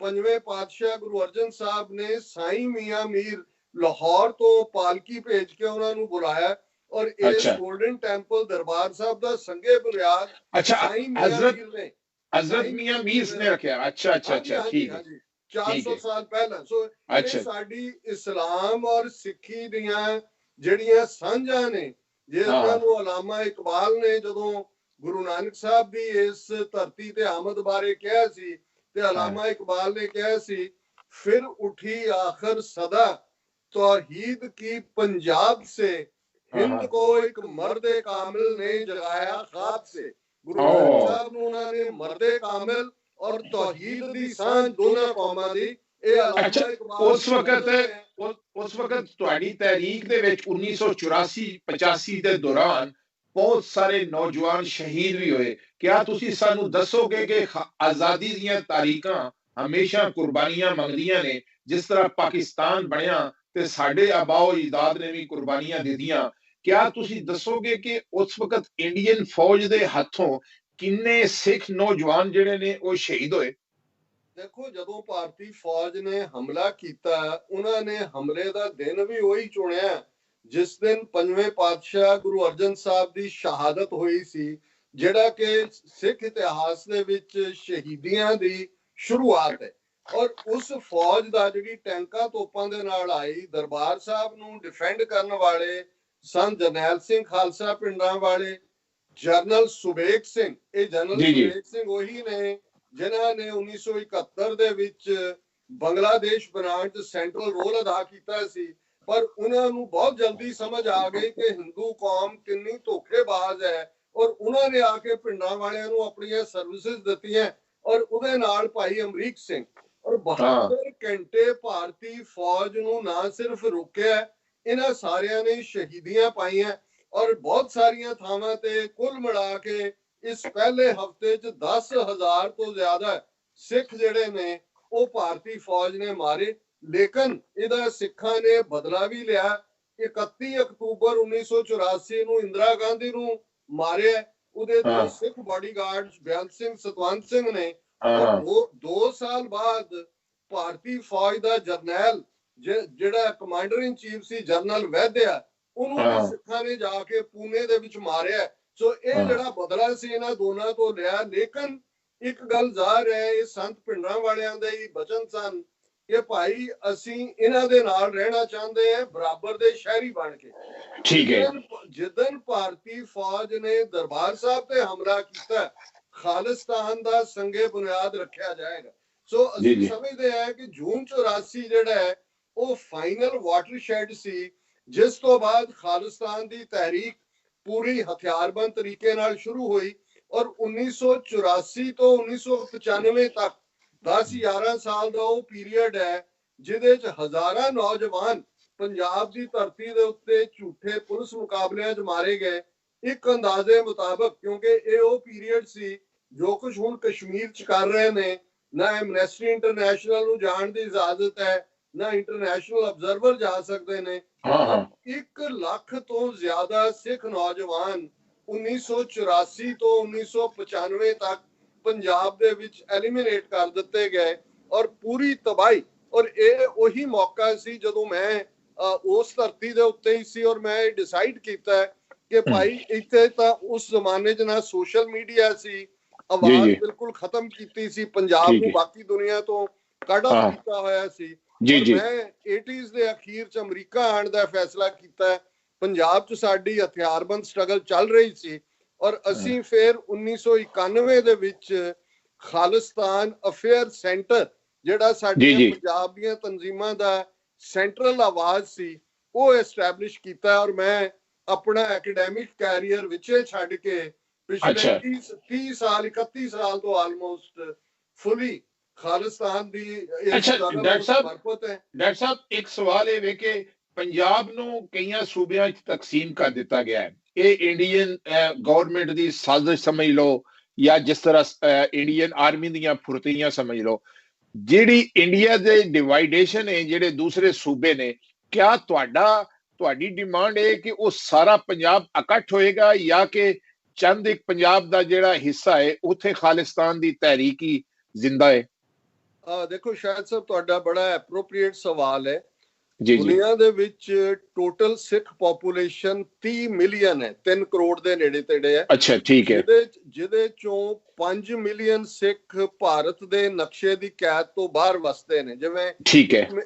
ਪੰਜਵੇਂ ਪਾਤਸ਼ਾਹ ਗੁਰੂ ਅਰਜਨ ਸਾਹਿਬ ਨੇ ਸਾਈਂ ਮੀਆਂ ਮੀਰ ਲਾਹੌਰ ਤੋਂ ਪਾਲਕੀ ਭੇਜ ਕੇ ਉਹਨਾਂ ਨੂੰ ਬੁਲਾਇਆ ਔਰ ਇਸ ਗੋਲਡਨ ਟੈਂਪਲ ਦਰਬਾਰ ਸਾਹਿਬ ਦਾ ਸੰਗੇ ਬੁਨਿਆਦ ਸਾਈਂ ਮੀਆਂ ਮੀਰ ਨੇ ਰੱਖਿਆ। ਅੱਛਾ ਠੀਕ ਹੈ, 400 ਸਾਲ ਪਹਿਲਾਂ। ਸੋ ਇਹ ਸਾਡੀ ਇਸਲਾਮ ਔਰ ਸਿੱਖੀ ਦੀਆਂ ਜਿਹੜੀਆਂ ਸਾਂਝਾਂ ਨੇ, ਜਿਹਨਾਂ ਨੂੰ ਅਲਾਮਾ ਇਕਬਾਲ ਨੇ ਜਦੋਂ ਗੁਰੂ ਨਾਨਕ ਸਾਹਿਬ ਦੀ ਇਸ ਧਰਤੀ ਤੇ ਆਮਦ ਬਾਰੇ ਕਿਹਾ ਸੀ, ਤੇ ਅਲਾਮਾ ਇਕਬਾਲ ਨੇ ਕਿਹਾ ਸੀ, ਫਿਰ ਉਠੀ ਆਖਰ ਸਦਾ तौहीद की पंजाब से, हिंद को एक मर्दे कामिल ने जगाया ख्वाब से। गुरु नानक साहब ਨੂੰ ਉਹਨਾਂ ਨੇ ਮਰਦੇ ਕਾਮਿਲ ਔਰ ਤੌਹੀਦ ਦੀ ਸਾਂਝ ਦੋਨਾਂ ਕੌਮਾਂ ਦੀ, ਇਹ ਅਲਾਮਾ ਇਕਬਾਲ। ਉਸ ਵਕਤ ਤੁਹਾਡੀ ਤਹਿਰੀਕ ਦੇ ਵਿੱਚ 1984-85 ਦੇ ਦੌਰਾਨ ਬਹੁਤ ਸਾਰੇ ਨੌਜਵਾਨ ਸ਼ਹੀਦ ਵੀ ਹੋਏ। ਕਿਆ ਤੁਸੀਂ ਸਾਨੂੰ ਦੱਸੋਗੇ ਕਿ ਆਜ਼ਾਦੀ ਦੀਆਂ ਤਾਰੀਖਾਂ ਹਮੇਸ਼ਾ ਕੁਰਬਾਨੀਆਂ ਮੰਗਦੀਆਂ ਨੇ, ਜਿਸ ਤਰ੍ਹਾਂ ਪਾਕਿਸਤਾਨ ਬਣਿਆ ਤੇ ਸਾਡੇ ਆਬਾਓ ਇਜਦਾਦ ਨੇ ਵੀ ਕੁਰਬਾਨੀਆਂ ਦਿੱਤੀਆਂ। ਕਿਆ ਤੁਸੀਂ ਦੱਸੋਗੇ ਕਿ ਉਸ ਵਕਤ ਇੰਡੀਅਨ ਫੌਜ ਦੇ ਹੱਥੋਂ ਕਿੰਨੇ ਸਿੱਖ ਨੌਜਵਾਨ ਜਿਹੜੇ ਨੇ ਉਹ ਸ਼ਹੀਦ ਹੋਏ? ਦੇਖੋ, ਜਦੋਂ ਭਾਰਤੀ ਫੌਜ ਨੇ ਹਮਲਾ ਕੀਤਾ, ਉਹਨਾਂ ਨੇ ਹਮਲੇ ਦਾ ਦਿਨ ਵੀ ਉਹੀ ਚੁਣਿਆ ਜਿਸ ਦਿਨ ਪੰਜਵੇਂ ਪਾਤਸ਼ਾਹ ਗੁਰੂ ਅਰਜਨ ਸਾਹਿਬ ਦੀ ਸ਼ਹਾਦਤ ਹੋਈ ਸੀ, ਜਿਹੜਾ ਕਿ ਸਿੱਖ ਇਤਿਹਾਸ ਦੇ ਵਿੱਚ ਸ਼ਹੀਦੀਆਂ ਦੀ ਸ਼ੁਰੂਆਤ ਹੈ। ਔਰ ਉਸ ਫੌਜ ਦਾ ਜਿਹੜੀ ਟੈਂਕਾਂ ਤੋਪਾਂ ਦੇ ਨਾਲ ਆਈ, ਦਰਬਾਰ ਸਾਹਿਬ ਨੂੰ ਡਿਫੈਂਡ ਕਰਨ ਵਾਲੇ ਸੰਤ ਜਰਨੈਲ ਸਿੰਘ ਖਾਲਸਾ ਪਿੰਡਾਂ ਵਾਲੇ, ਜਨਰਲ ਸੁਬੇਗ ਸਿੰਘ, ਇਹ ਜਨਰਲ ਸੁਬੇਗ ਸਿੰਘ ਉਹੀ ਨੇ ਜਿਨ੍ਹਾਂ ਨੇ 1971 ਦੇ ਵਿੱਚ ਬੰਗਲਾਦੇਸ਼ ਬਣਾਉਣ 'ਚ ਸੈਂਟਰਲ ਰੋਲ ਅਦਾ ਕੀਤਾ ਸੀ। ਪਰ ਉਹਨਾਂ ਨੂੰ ਬਹੁਤ ਜਲਦੀ ਸਮਝ ਆ ਗਈ ਕਿ ਹਿੰਦੂ ਕੌਮ ਕਿੰਨੀ ਧੋਖੇਬਾਜ਼ ਹੈ ਔਰ ਉਹਨਾਂ ਨੇ ਆ ਕੇ ਪਿੰਡਾਂ ਵਾਲਿਆਂ ਨੂੰ ਆਪਣੀਆਂ ਸਰਵਿਸਿਜ਼ ਦਿੱਤੀਆਂ ਔਰ ਉਹਦੇ ਨਾਲ ਭਾਈ ਅਮਰੀਕ ਸਿੰਘ ਔਰ 72 ਘੰਟੇ ਭਾਰਤੀ ਫੌਜ ਨੂੰ ਨਾ ਸਿਰਫ ਰੋਕਿਆ, ਇਹਨਾਂ ਸਾਰਿਆਂ ਨੇ ਸ਼ਹੀਦੀਆਂ ਪਾਈਆਂ ਔਰ ਬਹੁਤ ਸਾਰੀਆਂ ਥਾਵਾਂ ਤੇ ਕੁੱਲ ਮਿਲਾ ਕੇ ਇਸ ਪਹਿਲੇ ਹਫਤੇ 'ਚ 10,000 ਤੋਂ ਜ਼ਿਆਦਾ ਸਿੱਖ ਜਿਹੜੇ ਨੇ ਉਹ ਭਾਰਤੀ ਫੌਜ ਨੇ ਮਾਰੇ। ਲੇਕਿਨ ਇਹਦਾ ਸਿੱਖਾਂ ਨੇ ਬਦਲਾ ਵੀ ਲਿਆ। 31 ਅਕਤੂਬਰ 1984 ਨੂੰ ਇੰਦਰਾ ਗਾਂਧੀ ਨੂੰ ਮਾਰਿਆ, ਉਹਦੇ ਦੋ ਸਿੱਖ ਬਾਡੀਗਾਰਡ ਬੇਅੰਤ ਸਿੰਘ, ਸਤਵੰਤ ਸਿੰਘ ਨੇ। ਔਰ 2 ਸਾਲ ਬਾਅਦ ਭਾਰਤੀ ਫੌਜ ਦਾ ਜਰਨੈਲ ਜਿਹੜਾ ਕਮਾਂਡਰ ਇਨ ਚੀਫ ਸੀ, ਜਨਰਲ ਵੈਦਿਆ, ਉਹਨੂੰ ਸਿੱਖਾਂ ਨੇ ਜਾ ਕੇ ਪੂਨੇ ਦੇ ਵਿੱਚ ਮਾਰਿਆ। ਸੋ ਇਹ ਜਿਹੜਾ ਬਦਲਾ ਸੀ ਇਹਨਾਂ ਦੋਨਾਂ ਤੋਂ ਲਿਆ। ਲੇਕਿਨ ਇੱਕ ਗੱਲ ਜ਼ਾਹਰ ਹੈ, ਇਹ ਸੰਤ ਪਿੰਡਰਾਂ ਵਾਲਿਆਂ ਦੇ ਹੀ ਬਚਨ ਸਨ ਕਿ ਭਾਈ ਅਸੀਂ ਇਹਨਾਂ ਦੇ ਨਾਲ ਰਹਿਣਾ ਚਾਹੁੰਦੇ ਹਾਂ, ਬਰਾਬਰ ਦੇ ਸ਼ਹਿਰੀ ਬਣ ਕੇ। ਠੀਕ ਹੈ। ਜਿੱਦਨ ਭਾਰਤੀ ਫੌਜ ਨੇ ਦਰਬਾਰ ਸਾਹਿਬ ਤੇ ਹਮਲਾ ਕੀਤਾ, ਖਾਲਿਸਤਾਨ ਦਾ ਸੰਗੇ ਬੁਨਿਆਦ ਰੱਖਿਆ ਜਾਏਗਾ। ਸੋ ਅਸੀਂ ਸਮਝਦੇ ਹਾਂ ਕਿ ਜੂਨ 84 ਜਿਹੜਾ ਹੈ ਉਹ ਫਾਈਨਲ ਵਾਟਰਸ਼ੈਡ ਸੀ, ਜਿਸ ਤੋਂ ਬਾਅਦ ਖਾਲਿਸਤਾਨ ਦੀ ਤਹਿਰੀਕ ਪੂਰੀ ਹਥਿਆਰਬੰਦ ਤਰੀਕੇ ਨਾਲ ਸ਼ੁਰੂ ਹੋਈ ਔਰ 1984 ਤੋਂ 1995 ਤੱਕ 10-11 ਸਾਲ ਦਾ ਉਹ ਪੀਰੀਅਡ ਹੈ ਜਿਹਦੇ ਚ ਹਜ਼ਾਰਾਂ ਨੌਜਵਾਨ ਪੰਜਾਬ ਦੀ ਧਰਤੀ ਦੇ ਉੱਤੇ ਝੂਠੇ ਪੁਲਿਸ ਮੁਕਾਬਲਿਆਂ 'ਚ ਮਾਰੇ ਗਏ। ਇੱਕ ਅੰਦਾਜ਼ੇ ਮੁਤਾਬਕ, ਕਿਉਂਕਿ ਇਹ ਉਹ ਪੀਰੀਅਡ ਸੀ ਜੋ ਕੁਝ ਹੁਣ ਕਸ਼ਮੀਰ 'ਚ ਕਰ ਰਹੇ ਨੇ, ਨਾ ਐਮਨੈਸਟੀ ਇੰਟਰਨੈਸ਼ਨਲ ਨੂੰ ਜਾਣ ਦੀ ਇਜਾਜ਼ਤ ਹੈ, ਨਾ ਇੰਟਰਨੈਸ਼ਨਲ ਅਬਜ਼ਰਵਰ ਜਾ ਸਕਦੇ ਨੇ। 1 ਲੱਖ ਤੋਂ ਜ਼ਿਆਦਾ ਸਿੱਖ ਨੌਜਵਾਨ 1984 ਤੋਂ 1995 ਤੱਕ ਪੰਜਾਬ ਦੇ ਵਿੱਚ ਐਲੀਮੀਨੇਟ ਕਰ ਦਿੱਤੇ ਗਏ ਔਰ ਪੂਰੀ ਤਬਾਹੀ। ਔਰ ਇਹ ਉਹੀ ਮੌਕਾ ਸੀ ਜਦੋਂ ਮੈਂ ਉਸ ਧਰਤੀ ਦੇ ਉੱਤੇ ਹੀ ਸੀ ਔਰ ਮੈਂ ਡਿਸਾਈਡ ਕੀਤਾ ਕਿ ਭਾਈ ਇੱਥੇ ਤਾਂ ਉਸ ਜ਼ਮਾਨੇ 'ਚ ਨਾ ਸੋਸ਼ਲ ਮੀਡੀਆ ਸੀ, ਆਵਾਜ਼ ਬਿਲਕੁਲ ਖਤਮ ਕੀਤੀ ਸੀ, ਪੰਜਾਬ ਨੂੰ ਬਾਕੀ ਦੁਨੀਆ ਤੋਂ ਕੱਢ ਦਿੱਤਾ ਹੋਇਆ ਸੀ। ਮੈਂ 80s ਦੇ ਅਖੀਰ 'ਚ ਅਮਰੀਕਾ ਆਉਣ ਦਾ ਫੈਸਲਾ ਕੀਤਾ। ਪੰਜਾਬ 'ਚ ਸਾਡੀ ਹਥਿਆਰਬੰਦ ਸਟਰਗਲ ਚੱਲ ਰਹੀ ਸੀ ਔਰ ਅਸੀਂ ਫਿਰ 1991 ਦੇ ਵਿੱਚ ਖਾਲਿਸਤਾਨ ਅਫੇਅਰ ਸੈਂਟਰ, ਜਿਹੜਾ ਸਾਡੇ ਪੰਜਾਬ ਦੀਆਂ ਤਨਜ਼ੀਮਾਂ ਦਾ ਸੈਂਟਰਲ ਆਵਾਜ਼ ਸੀ, ਉਹ ਐਸਟੈਬਲਿਸ਼ ਕੀਤਾ। ਔਰ ਮੈਂ ਆਪਣਾ ਐਕੈਡੈਮਿਕ ਕੈਰੀਅਰ ਵਿੱਚੇ ਛੱਡ ਕੇ ਪਿਛਲੇ 30 ਸਾਲ 31 ਸਾਲ ਤੋਂ ਆਲਮੋਸਟ ਫੁੱਲੀ ਖਾਲਿਸਤਾਨ ਦੀ ਡਾਕਟਰ ਸਾਹਿਬ ਇੱਕ ਸਵਾਲ ਇਹ ਵੇ ਕਿ ਪੰਜਾਬ ਨੂੰ ਕਈਆਂ ਸੂਬਿਆਂ 'ਚ ਤਕਸੀਮ ਕਰ ਦਿੱਤਾ ਗਿਆ ਹੈ। ਇਹ ਇੰਡੀਅਨ ਗਵਰਨਮੈਂਟ ਦੀ ਸਾਜ਼ਿਸ਼ ਸਮਝ ਲਓ ਜਾਂ ਜਿਸ ਤਰ੍ਹਾਂ ਇੰਡੀਅਨ ਆਰਮੀ ਦੀਆਂ ਫੁਰਤੀਆਂ ਸਮਝ ਲਓ। ਜਿਹੜੀ ਇੰਡੀਆ ਦੇ ਡਿਵਾਈਡੇਸ਼ਨ ਹੈ, ਜਿਹੜੇ ਦੂਸਰੇ ਸੂਬੇ ਨੇ, ਕਿਆ ਤੁਹਾਡੀ ਡਿਮਾਂਡ ਹੈ ਕਿ ਉਹ ਸਾਰਾ ਪੰਜਾਬ ਇਕੱਠ ਹੋਏਗਾ ਜਾਂ ਕਿ ਚੰਦ ਇੱਕ ਪੰਜਾਬ ਦਾ ਜਿਹੜਾ ਹਿੱਸਾ ਹੈ ਉੱਥੇ ਖਾਲਿਸਤਾਨ ਦੀ ਤਹਿਰੀਕ ਹੀ ਜ਼ਿੰਦਾ ਹੈ? ਦੇਖੋ ਸ਼ਾਇਦ ਸਾਹਿਬ ਤੁਹਾਡਾ ਬੜਾ ਐਪਰੋਪ੍ਰੀਏਟ ਸਵਾਲ ਹੈ। ਦੁਨੀਆ ਦੇ ਵਿੱਚ ਟੋਟਲ ਸਿੱਖ ਪੋਪੂਲੇਸ਼ਨ 30 ਮਿਲੀਅਨ ਹੈ, 3 ਕਰੋੜ ਦੇ ਨੇੜੇ ਤੇੜੇ ਹੈ। ਅੱਛਾ, ਠੀਕ ਹੈ। ਜਿਹਦੇ ਚੋਂ 5 ਮਿਲੀਅਨ ਸਿੱਖ ਭਾਰਤ ਦੇ ਨਕਸ਼ੇ ਦੀ ਕੈਦ ਤੋਂ ਬਾਹਰ ਵਸਦੇ ਨੇ। ਜਿਵੇਂ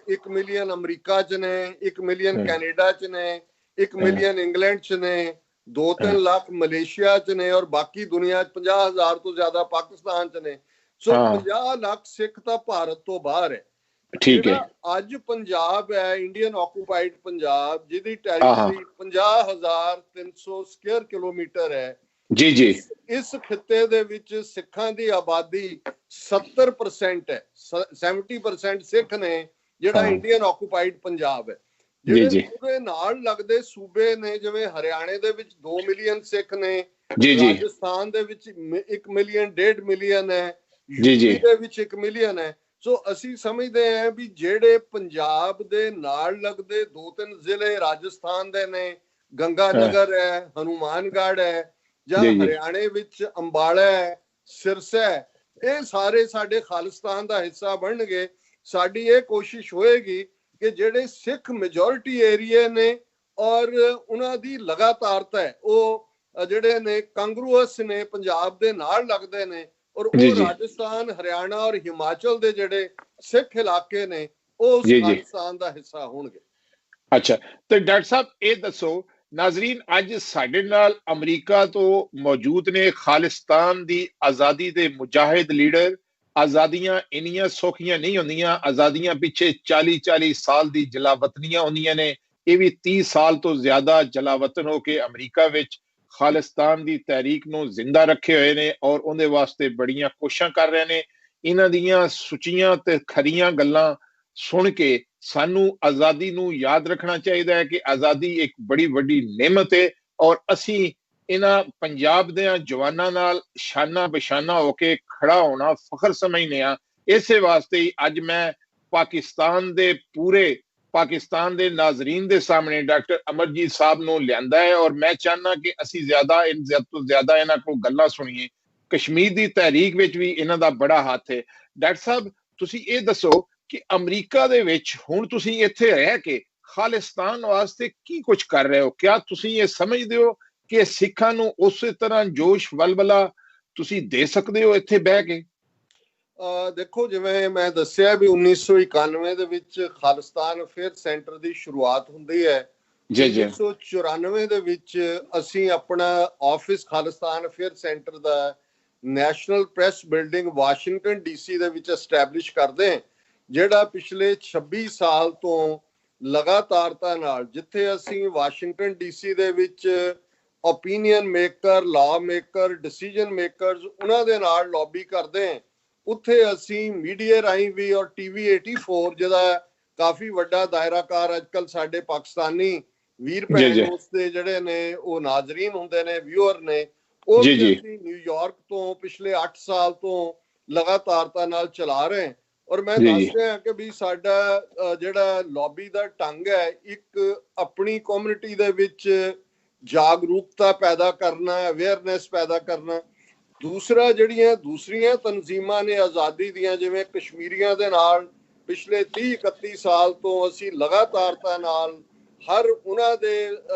1 ਮਿਲੀਅਨ ਅਮਰੀਕਾ 'ਚ ਨੇ, 1 ਮਿਲੀਅਨ ਕੈਨੇਡਾ 'ਚ ਨੇ, 1 ਮਿਲੀਅਨ ਇੰਗਲੈਂਡ 'ਚ ਨੇ, 2-3 ਲੱਖ ਮਲੇਸ਼ੀਆ 'ਚ ਨੇ ਔਰ ਬਾਕੀ ਦੁਨੀਆ 'ਚ 50,000 ਤੋਂ ਜ਼ਿਆਦਾ ਪਾਕਿਸਤਾਨ 'ਚ ਨੇ। ਸੋ 50 ਲੱਖ ਸਿੱਖ ਤਾਂ ਭਾਰਤ ਤੋਂ ਬਾਹਰ ਹੈ। ਠੀਕ ਹੈ। ਅੱਜ ਪੰਜਾਬ ਹੈ, ਇੰਡੀਅਨ ਆਕੂਪਾਈਡ ਪੰਜਾਬ, ਜਿਹਦੀ ਟੈਰੀਟਰੀ 50,300 ਸਕੁਅਰ ਕਿਲੋਮੀਟਰ ਹੈ। ਇਸ ਖਿੱਤੇ ਦੇ ਵਿੱਚ ਸਿੱਖਾਂ ਦੀ ਆਬਾਦੀ 70% ਹੈ। 70% ਸਿੱਖ ਨੇ, ਜਿਹੜਾ ਇੰਡੀਅਨ ਆਕੂਪਾਈਡ ਪੰਜਾਬ ਹੈ। ਜਿਹੜੇ ਉਹਦੇ ਨਾਲ ਲੱਗਦੇ ਸੂਬੇ ਨੇ, ਜਿਵੇਂ ਹਰਿਆਣੇ ਦੇ ਵਿੱਚ 2 ਮਿਲੀਅਨ ਸਿੱਖ ਨੇ, ਰਾਜਸਥਾਨ ਦੇ ਵਿੱਚ 1 ਮਿਲੀਅਨ 1.5 ਮਿਲੀਅਨ ਹੈ, ਯੂਪੀ ਦੇ ਵਿੱਚ 1 ਮਿਲੀਅਨ ਹੈ। ਸੋ ਅਸੀਂ ਸਮਝਦੇ ਹਾਂ ਵੀ ਜਿਹੜੇ ਪੰਜਾਬ ਦੇ ਨਾਲ ਲੱਗਦੇ 2-3 ਜ਼ਿਲ੍ਹੇ ਰਾਜਸਥਾਨ ਦੇ ਨੇ, ਗੰਗਾ ਨਗਰ ਹੈ, ਹਨੂਮਾਨਗੜ੍ਹ ਹੈ, ਜਾਂ ਹਰਿਆਣੇ ਵਿੱਚ ਅੰਬਾਲਾ ਹੈ, ਸਿਰਸਾ ਹੈ, ਇਹ ਸਾਰੇ ਸਾਡੇ ਖਾਲਿਸਤਾਨ ਦਾ ਹਿੱਸਾ ਬਣਨਗੇ। ਸਾਡੀ ਇਹ ਕੋਸ਼ਿਸ਼ ਹੋਏਗੀ ਕਿ ਜਿਹੜੇ ਸਿੱਖ ਮੈਜੋਰਿਟੀ ਏਰੀਏ ਨੇ ਔਰ ਉਹਨਾਂ ਦੀ ਲਗਾਤਾਰਤਾ ਹੈ, ਉਹ ਜਿਹੜੇ ਨੇ ਕੰਗਰੂਅਸ ਨੇ, ਪੰਜਾਬ ਦੇ ਨਾਲ ਲੱਗਦੇ ਨੇ ਔਰ ਉਹ ਰਾਜਸਥਾਨ, ਹਰਿਆਣਾ ਔਰ ਹਿਮਾਚਲ ਦੇ ਜਿਹੜੇ ਸਿੱਖ ਇਲਾਕੇ ਨੇ ਉਹ ਉਸ ਖਾਲਿਸਤਾਨ ਦਾ ਹਿੱਸਾ ਹੋਣਗੇ। ਅੱਛਾ, ਤੇ ਡਾਕਟਰ ਸਾਹਿਬ ਇਹ ਦੱਸੋ, ਨਾਜ਼ਰੀਨ ਅੱਜ ਸਾਡੇ ਨਾਲ ਅਮਰੀਕਾ ਤੋਂ ਮੌਜੂਦ ਨੇ ਖਾਲਿਸਤਾਨ ਦੀ ਆਜ਼ਾਦੀ ਦੇ ਮੁਜਾਹਿਦ ਲੀਡਰ। ਆਜ਼ਾਦੀਆਂ ਇੰਨੀਆਂ ਸੌਖੀਆਂ ਨਹੀਂ ਹੁੰਦੀਆਂ, ਆਜ਼ਾਦੀਆਂ ਪਿੱਛੇ 40-40 ਸਾਲ ਦੀ ਜਲਾਵਤਨੀਆਂ ਹੁੰਦੀਆਂ ਨੇ। ਇਹ ਵੀ 30 ਸਾਲ ਤੋਂ ਜ਼ਿਆਦਾ ਜਲਾਵਤਨ ਹੋ ਕੇ ਅਮਰੀਕਾ ਵਿੱਚ ਖਾਲਿਸਤਾਨ ਦੀ ਤਹਿਰੀਕ ਨੂੰ ਜ਼ਿੰਦਾ ਰੱਖੇ ਹੋਏ ਨੇ ਔਰ ਉਹਦੇ ਵਾਸਤੇ ਬੜੀਆਂ ਕੋਸ਼ਿਸ਼ਾਂ ਕਰ ਰਹੇ ਨੇ। ਇਹਨਾਂ ਦੀਆਂ ਸੁੱਚੀਆਂ ਤੇ ਖਰੀਆਂ ਗੱਲਾਂ ਸੁਣ ਕੇ ਸਾਨੂੰ ਆਜ਼ਾਦੀ ਨੂੰ ਯਾਦ ਰੱਖਣਾ ਚਾਹੀਦਾ ਹੈ ਕਿ ਆਜ਼ਾਦੀ ਇੱਕ ਬੜੀ ਵੱਡੀ ਨਿਮਤ ਹੈ ਔਰ ਅਸੀਂ ਇਹਨਾਂ ਪੰਜਾਬ ਦੇ ਜਵਾਨਾਂ ਨਾਲ ਸ਼ਾਨਾ ਬਸ਼ਾਨਾ ਹੋ ਕੇ ਖੜਾ ਹੋਣਾ ਫਖਰ ਸਮਝਦੇ ਹਾਂ। ਇਸੇ ਵਾਸਤੇ ਹੀ ਅੱਜ ਮੈਂ ਪਾਕਿਸਤਾਨ ਦੇ ਨਾਜ਼ਰੀਨ ਦੇ ਸਾਹਮਣੇ ਡਾਕਟਰ ਅਮਰਜੀਤ ਸਾਹਿਬ ਨੂੰ ਲਿਆਂਦਾ ਹੈ ਔਰ ਮੈਂ ਚਾਹੁੰਦਾ ਕਿ ਅਸੀਂ ਜ਼ਿਆਦਾ ਤੋਂ ਜ਼ਿਆਦਾ ਇਹਨਾਂ ਕੋਲ ਗੱਲਾਂ ਸੁਣੀਏ। ਕਸ਼ਮੀਰ ਦੀ ਤਹਿਰੀਕ ਵਿੱਚ ਵੀ ਇਹਨਾਂ ਦਾ ਬੜਾ ਹੱਥ ਹੈ। ਡਾਕਟਰ ਸਾਹਿਬ ਤੁਸੀਂ ਇਹ ਦੱਸੋ ਕਿ ਅਮਰੀਕਾ ਦੇ ਵਿੱਚ ਹੁਣ ਤੁਸੀਂ ਇੱਥੇ ਰਹਿ ਕੇ ਖਾਲਿਸਤਾਨ ਵਾਸਤੇ ਕੀ ਕੁਝ ਕਰ ਰਹੇ ਹੋ? ਕਿਆ ਤੁਸੀਂ ਇਹ ਸਮਝਦੇ ਹੋ ਕਿ ਸਿੱਖਾਂ ਨੂੰ ਉਸੇ ਤਰ੍ਹਾਂ ਜੋਸ਼ ਵਲਵਲਾ ਤੁਸੀਂ ਦੇ ਸਕਦੇ ਹੋ ਇੱਥੇ ਬਹਿ ਕੇ? ਦੇਖੋ, ਜਿਵੇਂ ਮੈਂ ਦੱਸਿਆ ਵੀ 1991 ਦੇ ਵਿੱਚ ਖਾਲਿਸਤਾਨ ਅਫੇਅਰ ਸੈਂਟਰ ਦੀ ਸ਼ੁਰੂਆਤ ਹੁੰਦੀ ਹੈ। 1994 ਦੇ ਵਿੱਚ ਅਸੀਂ ਆਪਣਾ ਆਫਿਸ ਖਾਲਿਸਤਾਨ ਅਫੇਅਰ ਸੈਂਟਰ ਦਾ National Press Building Washington DC ਦੇ ਵਿੱਚ ਐਸਟੈਬਲਿਸ਼ ਕਰਦੇ ਹਾਂ, ਜਿਹੜਾ ਪਿਛਲੇ 26 ਸਾਲ ਤੋਂ ਲਗਾਤਾਰਤਾ ਨਾਲ, ਜਿੱਥੇ ਅਸੀਂ ਵਾਸ਼ਿੰਗਟਨ ਡੀਸੀ ਦੇ ਵਿੱਚ ਓਪੀਨੀਅਨ ਮੇਕਰ, ਲਾ ਮੇਕਰ, ਡਿਸੀਜਨ ਮੇਕਰਸ ਉਹਨਾਂ ਦੇ ਨਾਲ ਲੌਬੀ ਕਰਦੇ ਹਾਂ, ਉੱਥੇ ਅਸੀਂ ਮੀਡੀਆ ਰਾਹੀਂ ਵੀ ਔਰ ਟੀਵੀ 84 ਜਿਹਦਾ ਕਾਫੀ ਵੱਡਾ ਦਾਇਰਾਕਾਰ ਅੱਜਕੱਲ ਸਾਡੇ ਪਾਕਿਸਤਾਨੀ ਵੀਰ ਭੈਣ ਉਸਦੇ ਜਿਹੜੇ ਨੇ ਉਹ ਨਾਜ਼ਰੀਨ ਹੁੰਦੇ ਨੇ, ਵਿਊਅਰ ਨੇ, ਉਹ ਅਸੀਂ ਨਿਊਯਾਰਕ ਤੋਂ ਪਿਛਲੇ 8 ਸਾਲ ਤੋਂ ਲਗਾਤਾਰਤਾ ਨਾਲ ਚਲਾ ਰਹੇ। ਔਰ ਮੈਂ ਦੱਸ ਰਿਹਾ ਕਿ ਵੀ ਸਾਡਾ ਜਿਹੜਾ ਲੌਬੀ ਦਾ ਢੰਗ ਹੈ, ਇੱਕ ਆਪਣੀ ਕਮਿਊਨਿਟੀ ਦੇ ਵਿੱਚ ਜਾਗਰੂਕਤਾ ਪੈਦਾ ਕਰਨਾ, ਅਵੇਅਰਨੈਸ ਪੈਦਾ ਕਰਨਾ। ਦੂਸਰਾ, ਜਿਹੜੀਆਂ ਦੂਸਰੀਆਂ ਤਨਜ਼ੀਮਾਂ ਨੇ ਆਜ਼ਾਦੀ ਦੀਆਂ, ਜਿਵੇਂ ਕਸ਼ਮੀਰੀਆਂ ਦੇ ਨਾਲ ਪਿਛਲੇ 30-31 ਸਾਲ ਤੋਂ ਅਸੀਂ ਲਗਾਤਾਰਤਾ ਨਾਲ ਹਰ ਉਹਨਾਂ ਦੇ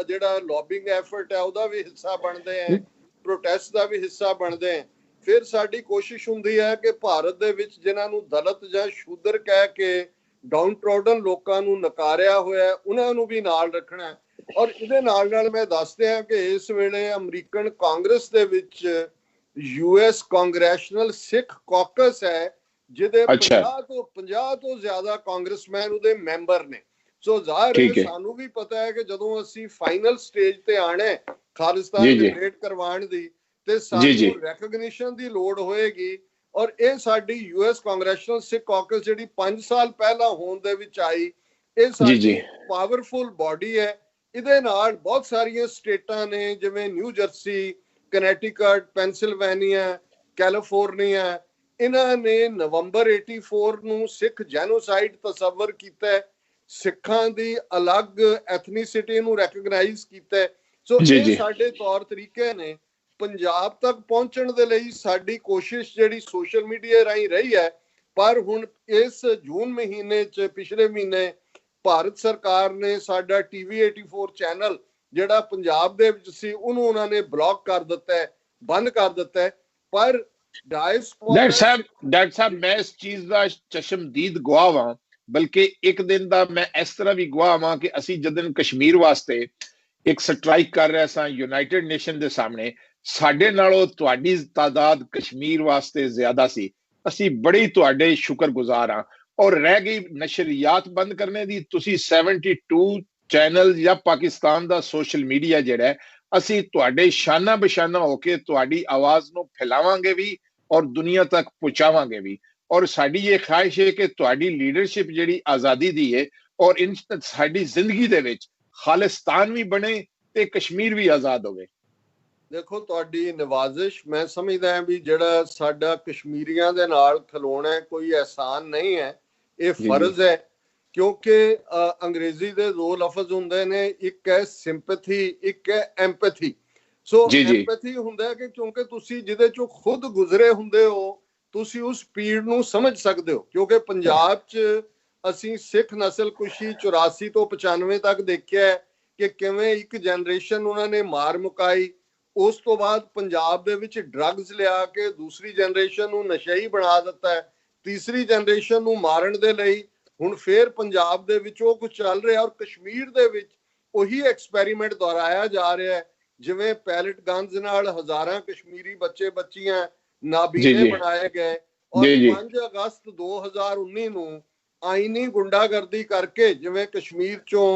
ਜਿਹੜਾ ਲੌਬਿੰਗ ਐਫਰਟ ਹੈ ਉਹਦਾ ਵੀ ਹਿੱਸਾ ਬਣਦੇ ਹੈ, ਪ੍ਰੋਟੈਸਟ ਦਾ ਵੀ ਹਿੱਸਾ ਬਣਦੇ ਹੈ। ਫਿਰ ਸਾਡੀ ਕੋਸ਼ਿਸ਼ ਹੁੰਦੀ ਹੈ ਕਿ ਭਾਰਤ ਦੇ ਵਿੱਚ ਜਿਨ੍ਹਾਂ ਨੂੰ ਦਲਿਤ ਜਾਂ ਸ਼ੂਦਰ ਕਹਿ ਕੇ ਡਾਊਨ ਟ੍ਰੋਡਨ ਲੋਕਾਂ ਨੂੰ ਨਕਾਰਿਆ ਹੋਇਆ, ਉਹਨਾਂ ਨੂੰ ਵੀ ਨਾਲ ਰੱਖਣਾ। ਔਰ ਇਹਦੇ ਨਾਲ ਨਾਲ ਮੈਂ ਦੱਸਦੇ ਹਾਂ ਕਿ ਇਸ ਵੇਲੇ ਅਮਰੀਕਨ ਕਾਂਗਰਸ ਦੇ ਵਿੱਚ US ਕਾਂਗਰੈਸ਼ਨਲ ਸਿੱਖ ਕਾਕਸ ਹੈ, ਜਿਹਦੇ 50 ਤੋਂ ਜ਼ਿਆਦਾ ਕਾਂਗਰਸਮੈਨ ਉਹਦੇ ਮੈਂਬਰ ਨੇ। ਸੋ ਜ਼ਾਹਿਰ ਹੈ ਸਾਨੂੰ ਵੀ ਪਤਾ ਹੈ ਕਿ ਜਦੋਂ ਅਸੀਂ ਫਾਈਨਲ ਸਟੇਜ ਤੇ ਆਣੇ ਖਾਲਿਸਤਾਨ ਲਿਬਰੇਟ ਕਰਵਾਉਣ ਦੀ, ਤੇ ਸਾਨੂੰ ਰੈਕਗਨੀਸ਼ਨ ਦੀ ਲੋੜ ਹੋਏਗੀ। ਔਰ ਇਹ ਸਾਡੀ US ਕਾਂਗਰੈਸ਼ਨਲ ਸਿੱਖ ਕਾਕਸ ਜਿਹੜੀ 5 ਸਾਲ ਪਹਿਲਾਂ ਹੋਂਦ ਦੇ ਵਿੱਚ ਆਈ, ਇਹ ਸਾਡੀ ਪਾਵਰਫੁਲ ਬਾਡੀ ਹੈ। ਇਹਦੇ ਨਾਲ ਬਹੁਤ ਸਾਰੀਆਂ ਸਟੇਟਾਂ ਨੇ, ਜਿਵੇਂ ਨਿਊ ਜਰਸੀ, ਕਨੈਟੀਕਟ, ਪੈਨਸਿਲਵੇਨੀਆ, ਕੈਲੀਫੋਰਨੀਆ, ਇਹਨਾਂ ਨੇ ਨਵੰਬਰ 84 ਨੂੰ ਸਿੱਖ ਜੈਨੋਸਾਈਡ ਤਸੱਵਰ ਕੀਤਾ, ਸਿੱਖਾਂ ਦੀ ਅਲੱਗ ਐਥਨੀਸਿਟੀ ਨੂੰ ਰੈਕਗਨਾਈਜ਼ ਕੀਤਾ। ਸੋ ਇਹ ਸਾਡੇ ਤੌਰ ਤਰੀਕੇ ਨੇ। ਪੰਜਾਬ ਤੱਕ ਪਹੁੰਚਣ ਦੇ ਲਈ ਸਾਡੀ ਕੋਸ਼ਿਸ਼ ਜਿਹੜੀ ਸੋਸ਼ਲ ਮੀਡੀਆ ਰਾਹੀਂ ਰਹੀ ਹੈ, ਪਰ ਹੁਣ ਇਸ ਜੂਨ ਮਹੀਨੇ 'ਚ, ਪਿਛਲੇ ਮਹੀਨੇ, ਭਾਰਤ ਸਰਕਾਰ ਨੇ ਸਾਡਾ TV 84 ਚੈਨਲ ਜਿਹੜਾ ਪੰਜਾਬ ਦੇ ਵਿੱਚ ਸੀ ਉਹਨੂੰ ਉਹਨਾਂ ਨੇ ਬਲੌਕ ਕਰ ਦਿੱਤਾ ਹੈ, ਬੰਦ ਕਰ ਦਿੱਤਾ ਹੈ। ਪਰ ਡਾਕਟਰ ਸਾਹਿਬ ਮੈਂ ਇਸ ਚੀਜ਼ ਦਾ ਚਸ਼ਮਦੀਦ ਗਵਾਹ ਹਾਂ, ਬਲਕਿ ਇੱਕ ਦਿਨ ਦਾ ਮੈਂ ਇਸ ਤਰ੍ਹਾਂ ਵੀ ਗਵਾਹ ਹਾਂ ਕਿ ਅਸੀਂ ਜਦੋਂ ਕਸ਼ਮੀਰ ਵਾਸਤੇ ਇੱਕ ਸਟ੍ਰਾਈਕ ਕਰ ਰਹੇ ਸਾਂ ਯੂਨਾਈਟਿਡ ਨੇਸ਼ਨ ਦੇ ਸਾਹਮਣੇ, ਸਾਡੇ ਨਾਲੋਂ ਤੁਹਾਡੀ ਤਾਦਾਦ ਕਸ਼ਮੀਰ ਵਾਸਤੇ ਜ਼ਿਆਦਾ ਸੀ। ਅਸੀਂ ਬੜੀ ਤੁਹਾਡੇ ਸ਼ੁਕਰਗੁਜ਼ਾਰ ਹਾਂ। ਔਰ ਰਹਿ ਗਈ ਨਸ਼ਰੀਆਤ ਬੰਦ ਕਰਨੇ ਦੀ, ਤੁਸੀਂ 72 ਚੈਨਲ ਜਾਂ ਪਾਕਿਸਤਾਨ ਦਾ ਸੋਸ਼ਲ ਮੀਡੀਆ ਜਿਹੜਾ, ਅਸੀਂ ਤੁਹਾਡੇ ਸ਼ਾਨਾ ਬਸ਼ਾਨਾ ਹੋ ਕੇ ਤੁਹਾਡੀ ਆਵਾਜ਼ ਨੂੰ ਫੈਲਾਵਾਂਗੇ ਵੀ ਔਰ ਦੁਨੀਆ ਤੱਕ ਪਹੁੰਚਾਵਾਂਗੇ ਵੀ। ਔਰ ਸਾਡੀ ਇਹ ਖਾਹਿਸ਼ ਹੈ ਕਿ ਤੁਹਾਡੀ ਲੀਡਰਸ਼ਿਪ ਜਿਹੜੀ ਆਜ਼ਾਦੀ ਦੀ ਹੈ, ਔਰ ਸਾਡੀ ਜ਼ਿੰਦਗੀ ਦੇ ਵਿੱਚ ਖਾਲਿਸਤਾਨ ਵੀ ਬਣੇ ਤੇ ਕਸ਼ਮੀਰ ਵੀ ਆਜ਼ਾਦ ਹੋਵੇ। ਦੇਖੋ, ਤੁਹਾਡੀ ਨਿਵਾਜ਼ਿਸ਼ ਮੈਂ ਸਮਝਦਾ ਹਾਂ ਵੀ ਜਿਹੜਾ ਸਾਡਾ ਕਸ਼ਮੀਰੀਆਂ ਦੇ ਨਾਲ ਖਲੋਣਾ ਕੋਈ ਅਹਿਸਾਨ ਨਹੀਂ ਹੈ, ਇਹ ਫਰਜ਼ ਹੈ। ਕਿਉਂਕਿ ਅੰਗਰੇਜ਼ੀ ਦੇ ਦੋ ਲਫ਼ਜ਼ ਹੁੰਦੇ ਨੇ, ਇੱਕ ਹੈ ਸਿੰਪੈਥੀ, ਇੱਕ ਹੈ ਐਮਪੈਥੀ। ਸੋ ਐਮਪੈਥੀ ਹੁੰਦਾ ਕਿ ਕਿਉਂਕਿ ਤੁਸੀਂ ਜਿਹਦੇ ਚੋਂ ਖੁਦ ਗੁਜ਼ਰੇ ਹੁੰਦੇ ਹੋ, ਤੁਸੀਂ ਉਸ ਪੀੜ ਨੂੰ ਸਮਝ ਸਕਦੇ ਹੋ। ਕਿਉਂਕਿ ਪੰਜਾਬ 'ਚ ਅਸੀਂ ਸਿੱਖ ਨਸਲਕੁਸ਼ੀ 84 ਤੋਂ 95 ਤੱਕ ਦੇਖਿਆ ਕਿ ਕਿਵੇਂ ਇੱਕ ਜਨਰੇਸ਼ਨ ਉਹਨਾਂ ਨੇ ਮਾਰ ਮੁਕਾਈ। ਉਸ ਤੋਂ ਬਾਅਦ ਪੰਜਾਬ ਦੇ ਵਿੱਚ ਡਰੱਗਸ ਲਿਆ ਕੇ ਦੂਸਰੀ ਜਨਰੇਸ਼ਨ ਨੂੰ ਨਸ਼ਈ ਬਣਾ ਦਿੱਤਾ ਹੈ। ਤੀਸਰੀ ਜਨਰੇਸ਼ਨ ਨੂੰ ਮਾਰਨ ਦੇ ਲਈ ਹੁਣ ਫੇਰ ਪੰਜਾਬ ਦੇ ਵਿੱਚ ਉਹ ਕੁਝ ਚੱਲ ਰਿਹਾ। ਔਰ ਕਸ਼ਮੀਰ ਦੇ ਵਿੱਚ ਉਹੀ ਐਕਸਪੈਰੀਮੈਂਟ ਦੁਹਰਾਇਆ ਜਾ ਰਿਹਾ ਹੈ, ਜਿਵੇਂ ਪੈਲਟ ਗਨਸ ਨਾਲ ਹਜ਼ਾਰਾਂ ਕਸ਼ਮੀਰੀ ਬੱਚੇ ਬੱਚੀਆਂ ਨਾਬੀਨੇ ਬਣਾਏ ਗਏ। ਔਰ 5 ਅਗਸਤ 2019 ਨੂੰ ਆਈਨੀ ਗੁੰਡਾਗਰਦੀ ਕਰਕੇ, ਜਿਵੇਂ ਕਸ਼ਮੀਰ ਚੋਂ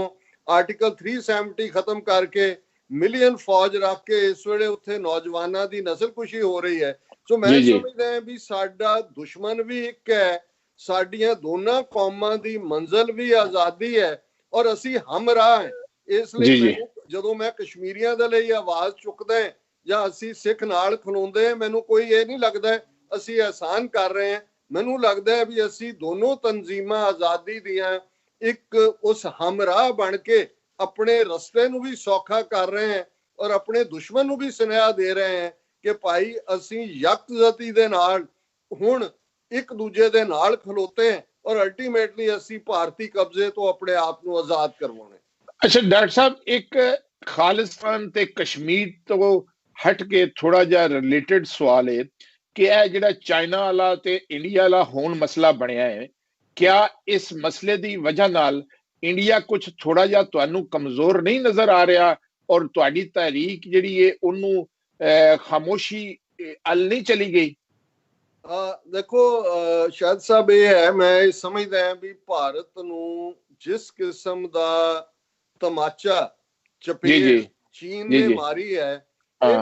ਆਰਟੀਕਲ 370 ਖਤਮ ਕਰਕੇ ਮਿਲੀਅਨ ਫੌਜ ਰੱਖ ਕੇ ਇਸ ਵੇਲੇ ਉੱਥੇ ਨੌਜਵਾਨਾਂ ਦੀ ਨਸਲਕੁਸ਼ੀ ਹੋ ਰਹੀ ਹੈ। ਸੋ ਮੈਂ ਸਮਝਦਾ ਵੀ ਸਾਡਾ ਦੁਸ਼ਮਣ ਵੀ ਇੱਕ ਹੈ, ਸਾਡੀਆਂ ਦੋਨਾਂ ਕੌਮਾਂ ਦੀ ਮੰਜ਼ਿਲ ਵੀ ਆਜ਼ਾਦੀ ਹੈ ਔਰ ਅਸੀਂ ਹਮਰਾਹ ਹੈ। ਇਸ ਲਈ ਜਦੋਂ ਮੈਂ ਕਸ਼ਮੀਰੀਆਂ ਦੇ ਲਈ ਆਵਾਜ਼ ਚੁੱਕਦਾ ਜਾਂ ਅਸੀਂ ਸਿੱਖ ਨਾਲ ਖਲੋਂਦੇ, ਮੈਨੂੰ ਕੋਈ ਇਹ ਨਹੀਂ ਲੱਗਦਾ ਅਸੀਂ ਅਹਿਸਾਨ ਕਰ ਰਹੇ ਹਾਂ। ਮੈਨੂੰ ਲੱਗਦਾ ਹੈ ਵੀ ਅਸੀਂ ਦੋਨੋਂ ਤਨਜ਼ੀਮਾਂ ਆਜ਼ਾਦੀ ਦੀਆਂ ਇੱਕ ਉਸ ਹਮਰਾਹ ਬਣ ਕੇ ਆਪਣੇ ਰਸਤੇ ਨੂੰ ਵੀ ਸੌਖਾ ਕਰ ਰਹੇ ਹਾਂ ਔਰ ਆਪਣੇ ਦੁਸ਼ਮਣ ਨੂੰ ਵੀ ਸੁਨੇਹਾ ਦੇ ਰਹੇ ਹਾਂ ਕਿ ਭਾਈ ਅਸੀਂ ਯਕਜਹਤੀ ਦੇ ਨਾਲ ਹੁਣ ਇੱਕ ਦੂਜੇ ਦੇ ਨਾਲ ਖਲੋਤੇ ਹਾਂ ਔਰ ਅਲਟੀਮੇਟਲੀ ਅਸੀਂ ਭਾਰਤੀ ਕਬਜ਼ੇ ਤੋਂ ਆਪਣੇ ਆਪ ਨੂੰ ਆਜ਼ਾਦ ਕਰਵਾਉਣਾ। ਅੱਛਾ ਡਾਕਟਰ ਸਾਹਿਬ, ਇੱਕ ਖਾਲਿਸਤਾਨ ਤੇ ਕਸ਼ਮੀਰ ਤੋਂ ਹਟ ਕੇ ਥੋੜਾ ਜਿਹਾ ਰਿਲੇਟਡ ਸਵਾਲ ਹੈ ਕਿ ਇਹ ਜਿਹੜਾ ਚਾਈਨਾ ਵਾਲਾ ਤੇ ਇੰਡੀਆ ਵਾਲਾ ਹੁਣ ਮਸਲਾ ਬਣਿਆ ਹੈ, ਕਿਆ ਇਸ ਮਸਲੇ ਦੀ ਵਜ੍ਹਾ ਨਾਲ ਇੰਡੀਆ ਕੁਝ ਥੋੜਾ ਜਿਹਾ ਤੁਹਾਨੂੰ ਕਮਜ਼ੋਰ ਨਹੀਂ ਨਜ਼ਰ ਆ ਰਿਹਾ ਔਰ ਤੁਹਾਡੀ ਤਹਿਰੀਕ ਜਿਹੜੀ ਹੈ ਉਹਨੂੰ ਖਾਮੋਸ਼ੀ हल नहीं चली गई? देखो शायद साहब ये है, मैं समझदा है भी भारत ਨੂੰ जिस किस्म ਦਾ तमाचा चपेट चीन ने मारी है, ये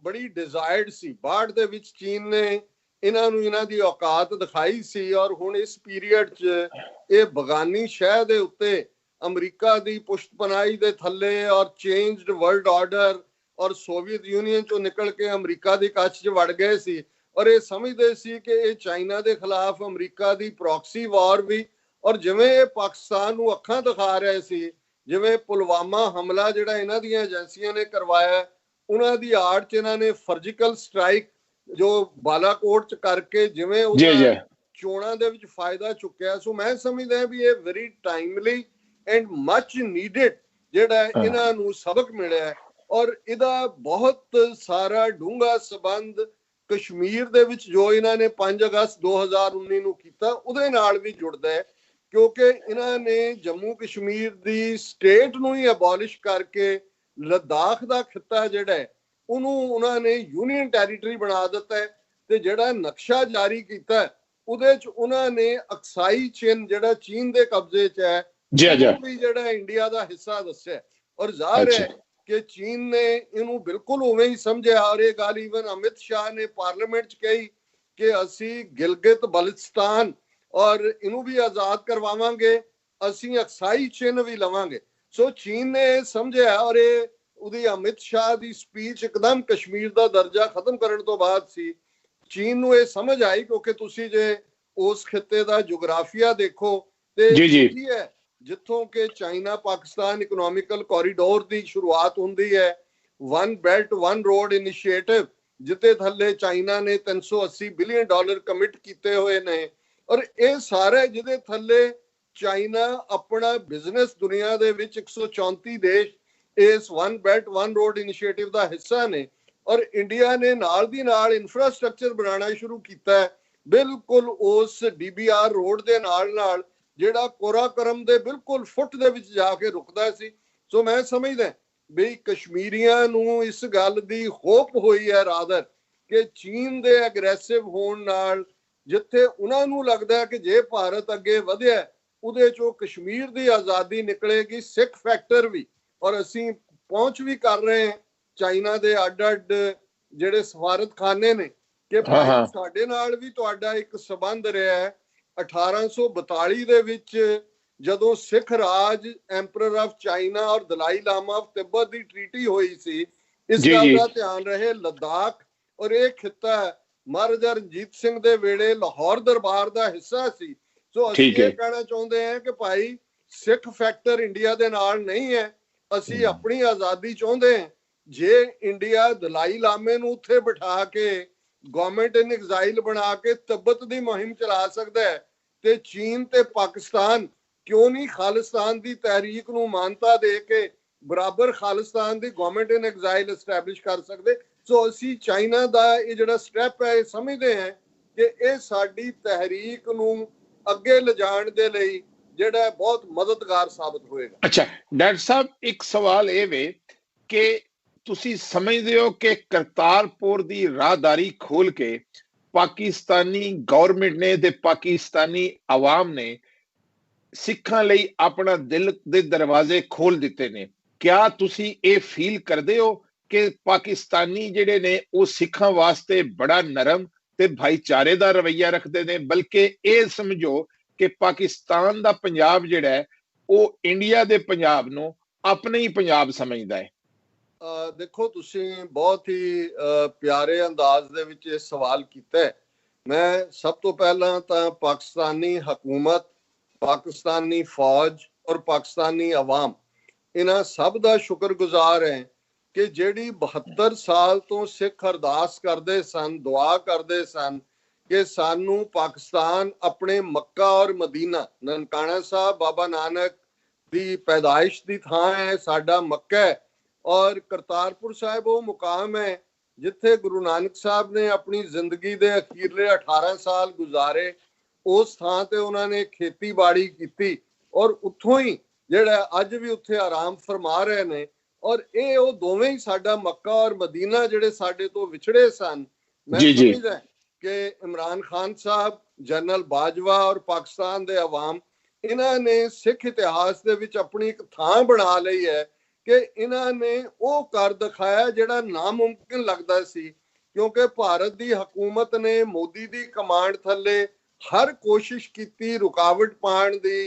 बड़ी डिजायर्ड सी। बाढ़ ਦੇ ਵਿੱਚ ਚੀਨ ਨੇ ਇਹਨਾਂ ਦੀ ਔਕਾਤ ਦਿਖਾਈ ਸੀ, ਔਰ ਹੁਣ ਇਸ ਪੀਰੀਅਡ 'ਚ ਇਹ ਬਗਾਨੀ ਸ਼ਹਿ ਦੇ ਉੱਤੇ ਅਮਰੀਕਾ ਦੀ ਪੁਸ਼ਤਪਨਾਹੀ ਦੇ ਥੱਲੇ ਔਰ ਚੇਂਜਡ ਵਰਲਡ ਆਰਡਰ ਔਰ ਸੋਵੀਅਤ ਯੂਨੀਅਨ 'ਚੋਂ ਨਿਕਲ ਕੇ ਅਮਰੀਕਾ ਦੀ ਕੱਛ 'ਚ ਵੜ ਗਏ ਸੀ, ਔਰ ਇਹ ਸਮਝਦੇ ਸੀ ਕਿ ਇਹ ਚਾਈਨਾ ਦੇ ਖਿਲਾਫ ਅਮਰੀਕਾ ਦੀ ਪ੍ਰੌਕਸੀ ਵਾਰ ਵੀ, ਔਰ ਜਿਵੇਂ ਇਹ ਪਾਕਿਸਤਾਨ ਨੂੰ ਅੱਖਾਂ ਦਿਖਾ ਰਹੇ ਸੀ, ਜਿਵੇਂ ਪੁਲਵਾਮਾ ਹਮਲਾ ਜਿਹੜਾ ਇਹਨਾਂ ਦੀਆਂ ਏਜੰਸੀਆਂ ਨੇ ਕਰਵਾਇਆ, ਉਹਨਾਂ ਦੀ ਆੜ 'ਚ ਇਹਨਾਂ ਨੇ ਸਰਜੀਕਲ ਸਟ੍ਰਾਈਕ ਜੋ ਬਾਲਾਕੋਟ 'ਚ ਕਰਕੇ ਜਿਵੇਂ ਉਹਨਾਂ ਚੋਣਾਂ ਦੇ ਵਿੱਚ ਫਾਇਦਾ ਚੁੱਕਿਆ। ਸੋ ਮੈਂ ਸਮਝਦਾ ਵੀ ਇਹ very timely and much needed ਜਿਹੜਾ ਇਹਨਾਂ ਨੂੰ ਸਬਕ ਮਿਲਿਆ, ਔਰ ਇਹਦਾ ਬਹੁਤ ਸਾਰਾ ਡੂੰਘਾ ਸੰਬੰਧ ਕਸ਼ਮੀਰ ਦੇ ਵਿੱਚ ਜੋ ਇਹਨਾਂ ਨੇ 5 ਅਗਸਤ 2019 ਨੂੰ ਕੀਤਾ ਉਹਦੇ ਨਾਲ ਵੀ ਜੁੜਦਾ ਹੈ, ਕਿਉਂਕਿ ਇਹਨਾਂ ਨੇ ਜੰਮੂ ਕਸ਼ਮੀਰ ਦੀ ਸਟੇਟ ਨੂੰ ਹੀ ਅਬੋਲਿਸ਼ ਕਰਕੇ ਲੱਦਾਖ ਦਾ ਖਿੱਤਾ ਜਿਹੜਾ ਹੈ ਉਹਨੂੰ ਉਹਨਾਂ ਨੇ ਯੂਨੀਅਨ ਟੈਰੀਟਰੀ ਬਣਾ ਦਿੱਤਾ ਹੈ, ਤੇ ਜਿਹੜਾ ਨਕਸ਼ਾ ਜਾਰੀ ਕੀਤਾ ਉਹਦੇ 'ਚ ਉਹਨਾਂ ਨੇ ਅਕਸਾਈ ਚਿੰਨ ਜਿਹੜਾ ਚੀਨ ਦੇ ਕਬਜ਼ੇ 'ਚ ਹੈ ਵੀ ਜਿਹੜਾ ਇੰਡੀਆ ਦਾ ਹਿੱਸਾ ਦੱਸਿਆ, ਔਰ ਜ਼ਾਹਿਰ ਹੈ ਕਿ ਚੀਨ ਨੇ ਇਹਨੂੰ ਬਿਲਕੁਲ ਉਵੇਂ ਹੀ ਸਮਝਿਆ। ਔਰ ਇਹ ਗੱਲ ਈਵਨ ਅਮਿਤ ਸ਼ਾਹ ਨੇ ਪਾਰਲੀਮੈਂਟ 'ਚ ਕਹੀ ਕਿ ਅਸੀਂ ਗਿਲਗਿਤ ਬਲਟਿਸਤਾਨ ਔਰ ਇਹਨੂੰ ਵੀ ਆਜ਼ਾਦ ਕਰਵਾਵਾਂਗੇ, ਅਸੀਂ ਅਕਸਾਈ ਚਿੰਨ ਵੀ ਲਵਾਂਗੇ। ਸੋ ਚੀਨ ਨੇ ਇਹ ਸਮਝਿਆ, ਔਰ ਇਹ ਉਹਦੀ ਅਮਿਤ ਸ਼ਾਹ ਦੀ ਸਪੀਚ ਇੱਕਦਮ ਕਸ਼ਮੀਰ ਦਾ ਦਰਜਾ ਖਤਮ ਕਰਨ ਤੋਂ ਬਾਅਦ ਸੀ। ਚੀਨ ਨੂੰ ਇਹ ਸਮਝ ਆਈ, ਕਿਉਂਕਿ ਤੁਸੀਂ ਜੇ ਉਸ ਖਿੱਤੇ ਦਾ ਜੋਗਰਾਫੀਆ ਦੇਖੋ ਤੇ ਇਹੀ ਹੈ ਜਿੱਥੋਂ ਕਿ ਚਾਈਨਾ ਪਾਕਿਸਤਾਨ ਇਕਨੋਮਿਕਲ ਕੋਰੀਡੋਰ ਦੀ ਸ਼ੁਰੂਆਤ ਹੁੰਦੀ ਹੈ, one Belt One Road initiative, ਜਿੱਤੇ ਥੱਲੇ ਚਾਈਨਾ ਨੇ $380 ਬਿਲੀਅਨ ਕਮਿਟ ਕੀਤੇ ਹੋਏ ਨੇ, ਔਰ ਇਹ ਸਾਰੇ ਜਿਹਦੇ ਥੱਲੇ ਚਾਈਨਾ ਆਪਣਾ ਬਿਜ਼ਨਸ ਦੁਨੀਆ ਦੇ ਵਿੱਚ 134 ਦੇਸ਼ ਇਸ One Belt One Road Initiative ਦਾ ਹਿੱਸਾ ਨੇ, ਔਰ ਇੰਡੀਆ ਨੇ ਨਾਲ ਦੀ ਨਾਲ ਇਨਫਰਾਸਟ੍ਰਕਚਰ ਬਣਾਉਣਾ ਸ਼ੁਰੂ ਕੀਤਾ ਹੈ ਬਿਲਕੁਲ ਉਸ DBR ਰੋਡ ਦੇ ਨਾਲ ਜਿਹੜਾ ਕੋਰਾਕਰਮ ਦੇ ਬਿਲਕੁਲ ਫੁੱਟ ਦੇ ਵਿੱਚ ਜਾ ਕੇ ਰੁਕਦਾ ਸੀ। ਸੋ ਮੈਂ ਸਮਝਦਾ ਵੀ ਕਸ਼ਮੀਰੀਆਂ ਨੂੰ ਇਸ ਗੱਲ ਦੀ ਹੋਪ ਹੋਈ ਹੈ ਰਾਦਰ ਕਿ ਚੀਨ ਦੇ ਐਗਰੈਸਿਵ ਹੋਣ ਨਾਲ ਜਿੱਥੇ ਉਹਨਾਂ ਨੂੰ ਲੱਗਦਾ ਕਿ ਜੇ ਭਾਰਤ ਅੱਗੇ ਵਧਿਆ ਉਹਦੇ ਚੋਂ ਕਸ਼ਮੀਰ ਦੀ ਆਜ਼ਾਦੀ ਨਿਕਲੇਗੀ, ਸਿੱਖ ਫੈਕਟਰ ਵੀ, ਔਰ ਅਸੀਂ ਪਹੁੰਚ ਵੀ ਕਰ ਰਹੇ ਹਾਂ ਚਾਈਨਾ ਦੇ ਅੱਡ-ਅੱਡ ਜਿਹੜੇ ਸਫਾਰਤਖਾਨੇ ਨੇ ਕਿ ਭਾਈ ਸਾਡੇ ਨਾਲ ਵੀ ਤੁਹਾਡਾ ਇੱਕ ਸਬੰਧ ਰਿਹਾ ਹੈ। 1842 ਦੇ ਵਿੱਚ ਜਦੋਂ ਸਿੱਖ ਰਾਜ ਐਂਪਰਰ ਆਫ ਚਾਈਨਾ ਔਰ ਦਲਾਈ ਲਾਮਾ ਆਫ ਤਿੱਬਤ ਦੀ ਟ੍ਰੀਟੀ ਹੋਈ ਸੀ, ਇਸ ਗੱਲ ਦਾ ਧਿਆਨ ਰਹੇ ਲੱਦਾਖ ਔਰ ਇਹ ਖਿੱਤਾ ਮਹਾਰਾਜਾ ਰਣਜੀਤ ਸਿੰਘ ਦੇ ਵੇਲੇ ਲਾਹੌਰ ਦਰਬਾਰ ਦਾ ਹਿੱਸਾ ਸੀ। ਸੋ ਅਸੀਂ ਇਹ ਕਹਿਣਾ ਚਾਹੁੰਦੇ ਹਾਂ ਕਿ ਭਾਈ ਸਿੱਖ ਫੈਕਟਰ ਇੰਡੀਆ ਦੇ ਨਾਲ ਨਹੀਂ ਹੈ, ਅਸੀਂ ਆਪਣੀ ਆਜ਼ਾਦੀ ਚਾਹੁੰਦੇ ਹਾਂ। ਜੇ ਇੰਡੀਆ ਦਲਾਈ ਲਾਮੇ ਨੂੰ ਉੱਥੇ ਬਿਠਾ ਕੇ ਗਵਰਨਮੈਂਟ ਇਨ ਐਗਜ਼ਾਈਲ ਬਣਾ ਕੇ ਤਿੱਬਤ ਦੀ ਮੁਹਿੰਮ ਚਲਾ ਸਕਦਾ ਹੈ, ਤੇ ਚੀਨ ਤੇ ਪਾਕਿਸਤਾਨ ਕਿਉਂ ਨਹੀਂ ਖਾਲਿਸਤਾਨ ਦੀ ਤਹਿਰੀਕ ਨੂੰ ਮਾਨਤਾ ਦੇ ਕੇ ਬਰਾਬਰ ਖਾਲਿਸਤਾਨ ਦੀ ਗਵਰਨਮੈਂਟ ਇਨ ਐਗਜ਼ਾਈਲ ਐਸਟੈਬਲਿਸ਼ ਕਰ ਸਕਦੇ। ਸੋ ਅਸੀਂ ਚਾਈਨਾ ਦਾ ਇਹ ਜਿਹੜਾ ਸਟੈਪ ਹੈ ਇਹ ਸਮਝਦੇ ਹਾਂ ਕਿ ਇਹ ਸਾਡੀ ਤਹਿਰੀਕ ਨੂੰ ਅੱਗੇ ਲਿਜਾਣ ਦੇ ਲਈ ਜਿਹੜਾ ਬਹੁਤ ਮਦਦਗਾਰ ਸਾਬਤ ਹੋਏਗਾ। ਅੱਛਾ ਡਾਕਟਰ ਸਾਹਿਬ, ਇੱਕ ਸਵਾਲ ਇਹ ਵੇ ਕਿ ਤੁਸੀਂ ਸਮਝਦੇ ਹੋ ਕਿ ਕਰਤਾਰਪੁਰ ਦੀ ਰਾਹਦਾਰੀ ਖੋਲ ਕੇ ਪਾਕਿਸਤਾਨੀ ਗਵਰਨਮੈਂਟ ਨੇ ਤੇ ਪਾਕਿਸਤਾਨੀ ਆਵਾਮ ਨੇ ਸਿੱਖਾਂ ਲਈ ਆਪਣਾ ਦਿਲ ਦੇ ਦਰਵਾਜ਼ੇ ਖੋਲ ਦਿੱਤੇ ਨੇ? ਕਿਆ ਤੁਸੀਂ ਇਹ ਫੀਲ ਕਰਦੇ ਹੋ ਕਿ ਪਾਕਿਸਤਾਨੀ ਜਿਹੜੇ ਨੇ ਉਹ ਸਿੱਖਾਂ ਵਾਸਤੇ ਬੜਾ ਨਰਮ ਤੇ ਭਾਈਚਾਰੇ ਦਾ ਰਵੱਈਆ ਰੱਖਦੇ ਨੇ, ਬਲਕਿ ਇਹ ਸਮਝੋ ਕਿ ਪਾਕਿਸਤਾਨ ਦਾ ਪੰਜਾਬ ਜਿਹੜਾ ਹੈ ਉਹ ਇੰਡੀਆ ਦੇ ਪੰਜਾਬ ਨੂੰ ਆਪਣੇ ਹੀ ਪੰਜਾਬ ਸਮਝਦਾ ਹੈ? ਦੇਖੋ ਤੁਸੀਂ ਬਹੁਤ ਹੀ ਪਿਆਰੇ ਅੰਦਾਜ਼ ਦੇ ਵਿੱਚ ਇਹ ਸਵਾਲ ਕੀਤਾ ਹੈ। ਮੈਂ ਸਭ ਤੋਂ ਪਹਿਲਾਂ ਤਾਂ ਪਾਕਿਸਤਾਨੀ ਹਕੂਮਤ, ਪਾਕਿਸਤਾਨੀ ਫੌਜ ਔਰ ਪਾਕਿਸਤਾਨੀ ਆਵਾਮ ਇਹਨਾਂ ਸਭ ਦਾ ਸ਼ੁਕਰਗੁਜ਼ਾਰ ਹੈ ਕਿ ਜਿਹੜੀ 72 ਸਾਲ ਤੋਂ ਸਿੱਖ ਅਰਦਾਸ ਕਰਦੇ ਸਨ, ਦੁਆ ਕਰਦੇ ਸਨ ਕਿ ਸਾਨੂੰ ਪਾਕਿਸਤਾਨ ਆਪਣੇ ਮੱਕਾ ਔਰ ਮਦੀਨਾ, ਨਨਕਾਣਾ ਸਾਹਿਬ ਬਾਬਾ ਨਾਨਕ ਦੀ ਪੈਦਾਇਸ਼ ਦੀ ਥਾਂ ਹੈ, ਸਾਡਾ ਮੱਕਾ ਹੈ, ਔਰ ਕਰਤਾਰਪੁਰ ਸਾਹਿਬ ਉਹ ਮੁਕਾਮ ਹੈ ਜਿੱਥੇ ਗੁਰੂ ਨਾਨਕ ਸਾਹਿਬ ਨੇ ਆਪਣੀ ਜ਼ਿੰਦਗੀ ਦੇ ਅਖੀਰਲੇ 18 ਸਾਲ ਗੁਜ਼ਾਰੇ। ਉਸ ਥਾਂ ਤੇ ਉਹਨਾਂ ਨੇ ਖੇਤੀਬਾੜੀ ਕੀਤੀ ਔਰ ਉੱਥੋਂ ਹੀ ਜਿਹੜਾ ਅੱਜ ਵੀ ਉੱਥੇ ਆਰਾਮ ਫਰਮਾ ਰਹੇ ਨੇ। ਔਰ ਇਹ ਉਹ ਦੋਵੇਂ ਹੀ ਸਾਡਾ ਮੱਕਾ ਔਰ ਮਦੀਨਾ ਜਿਹੜੇ ਸਾਡੇ ਤੋਂ ਵਿਛੜੇ ਸਨ, मैं समझदा कि इमरान खान साहब, जनरल बाजवा और पाकिस्तान दे अवाम, इन्हां ने सिख इतिहास दे विच अपनी एक थां बना लई है कि इन्हां ने वो कर दिखाया जिहड़ा नामुमकिन लगदा सी, क्योंकि भारत दी हुकूमत ने मोदी दी कमांड थल्ले हर कोशिश की रुकावट पाण दी,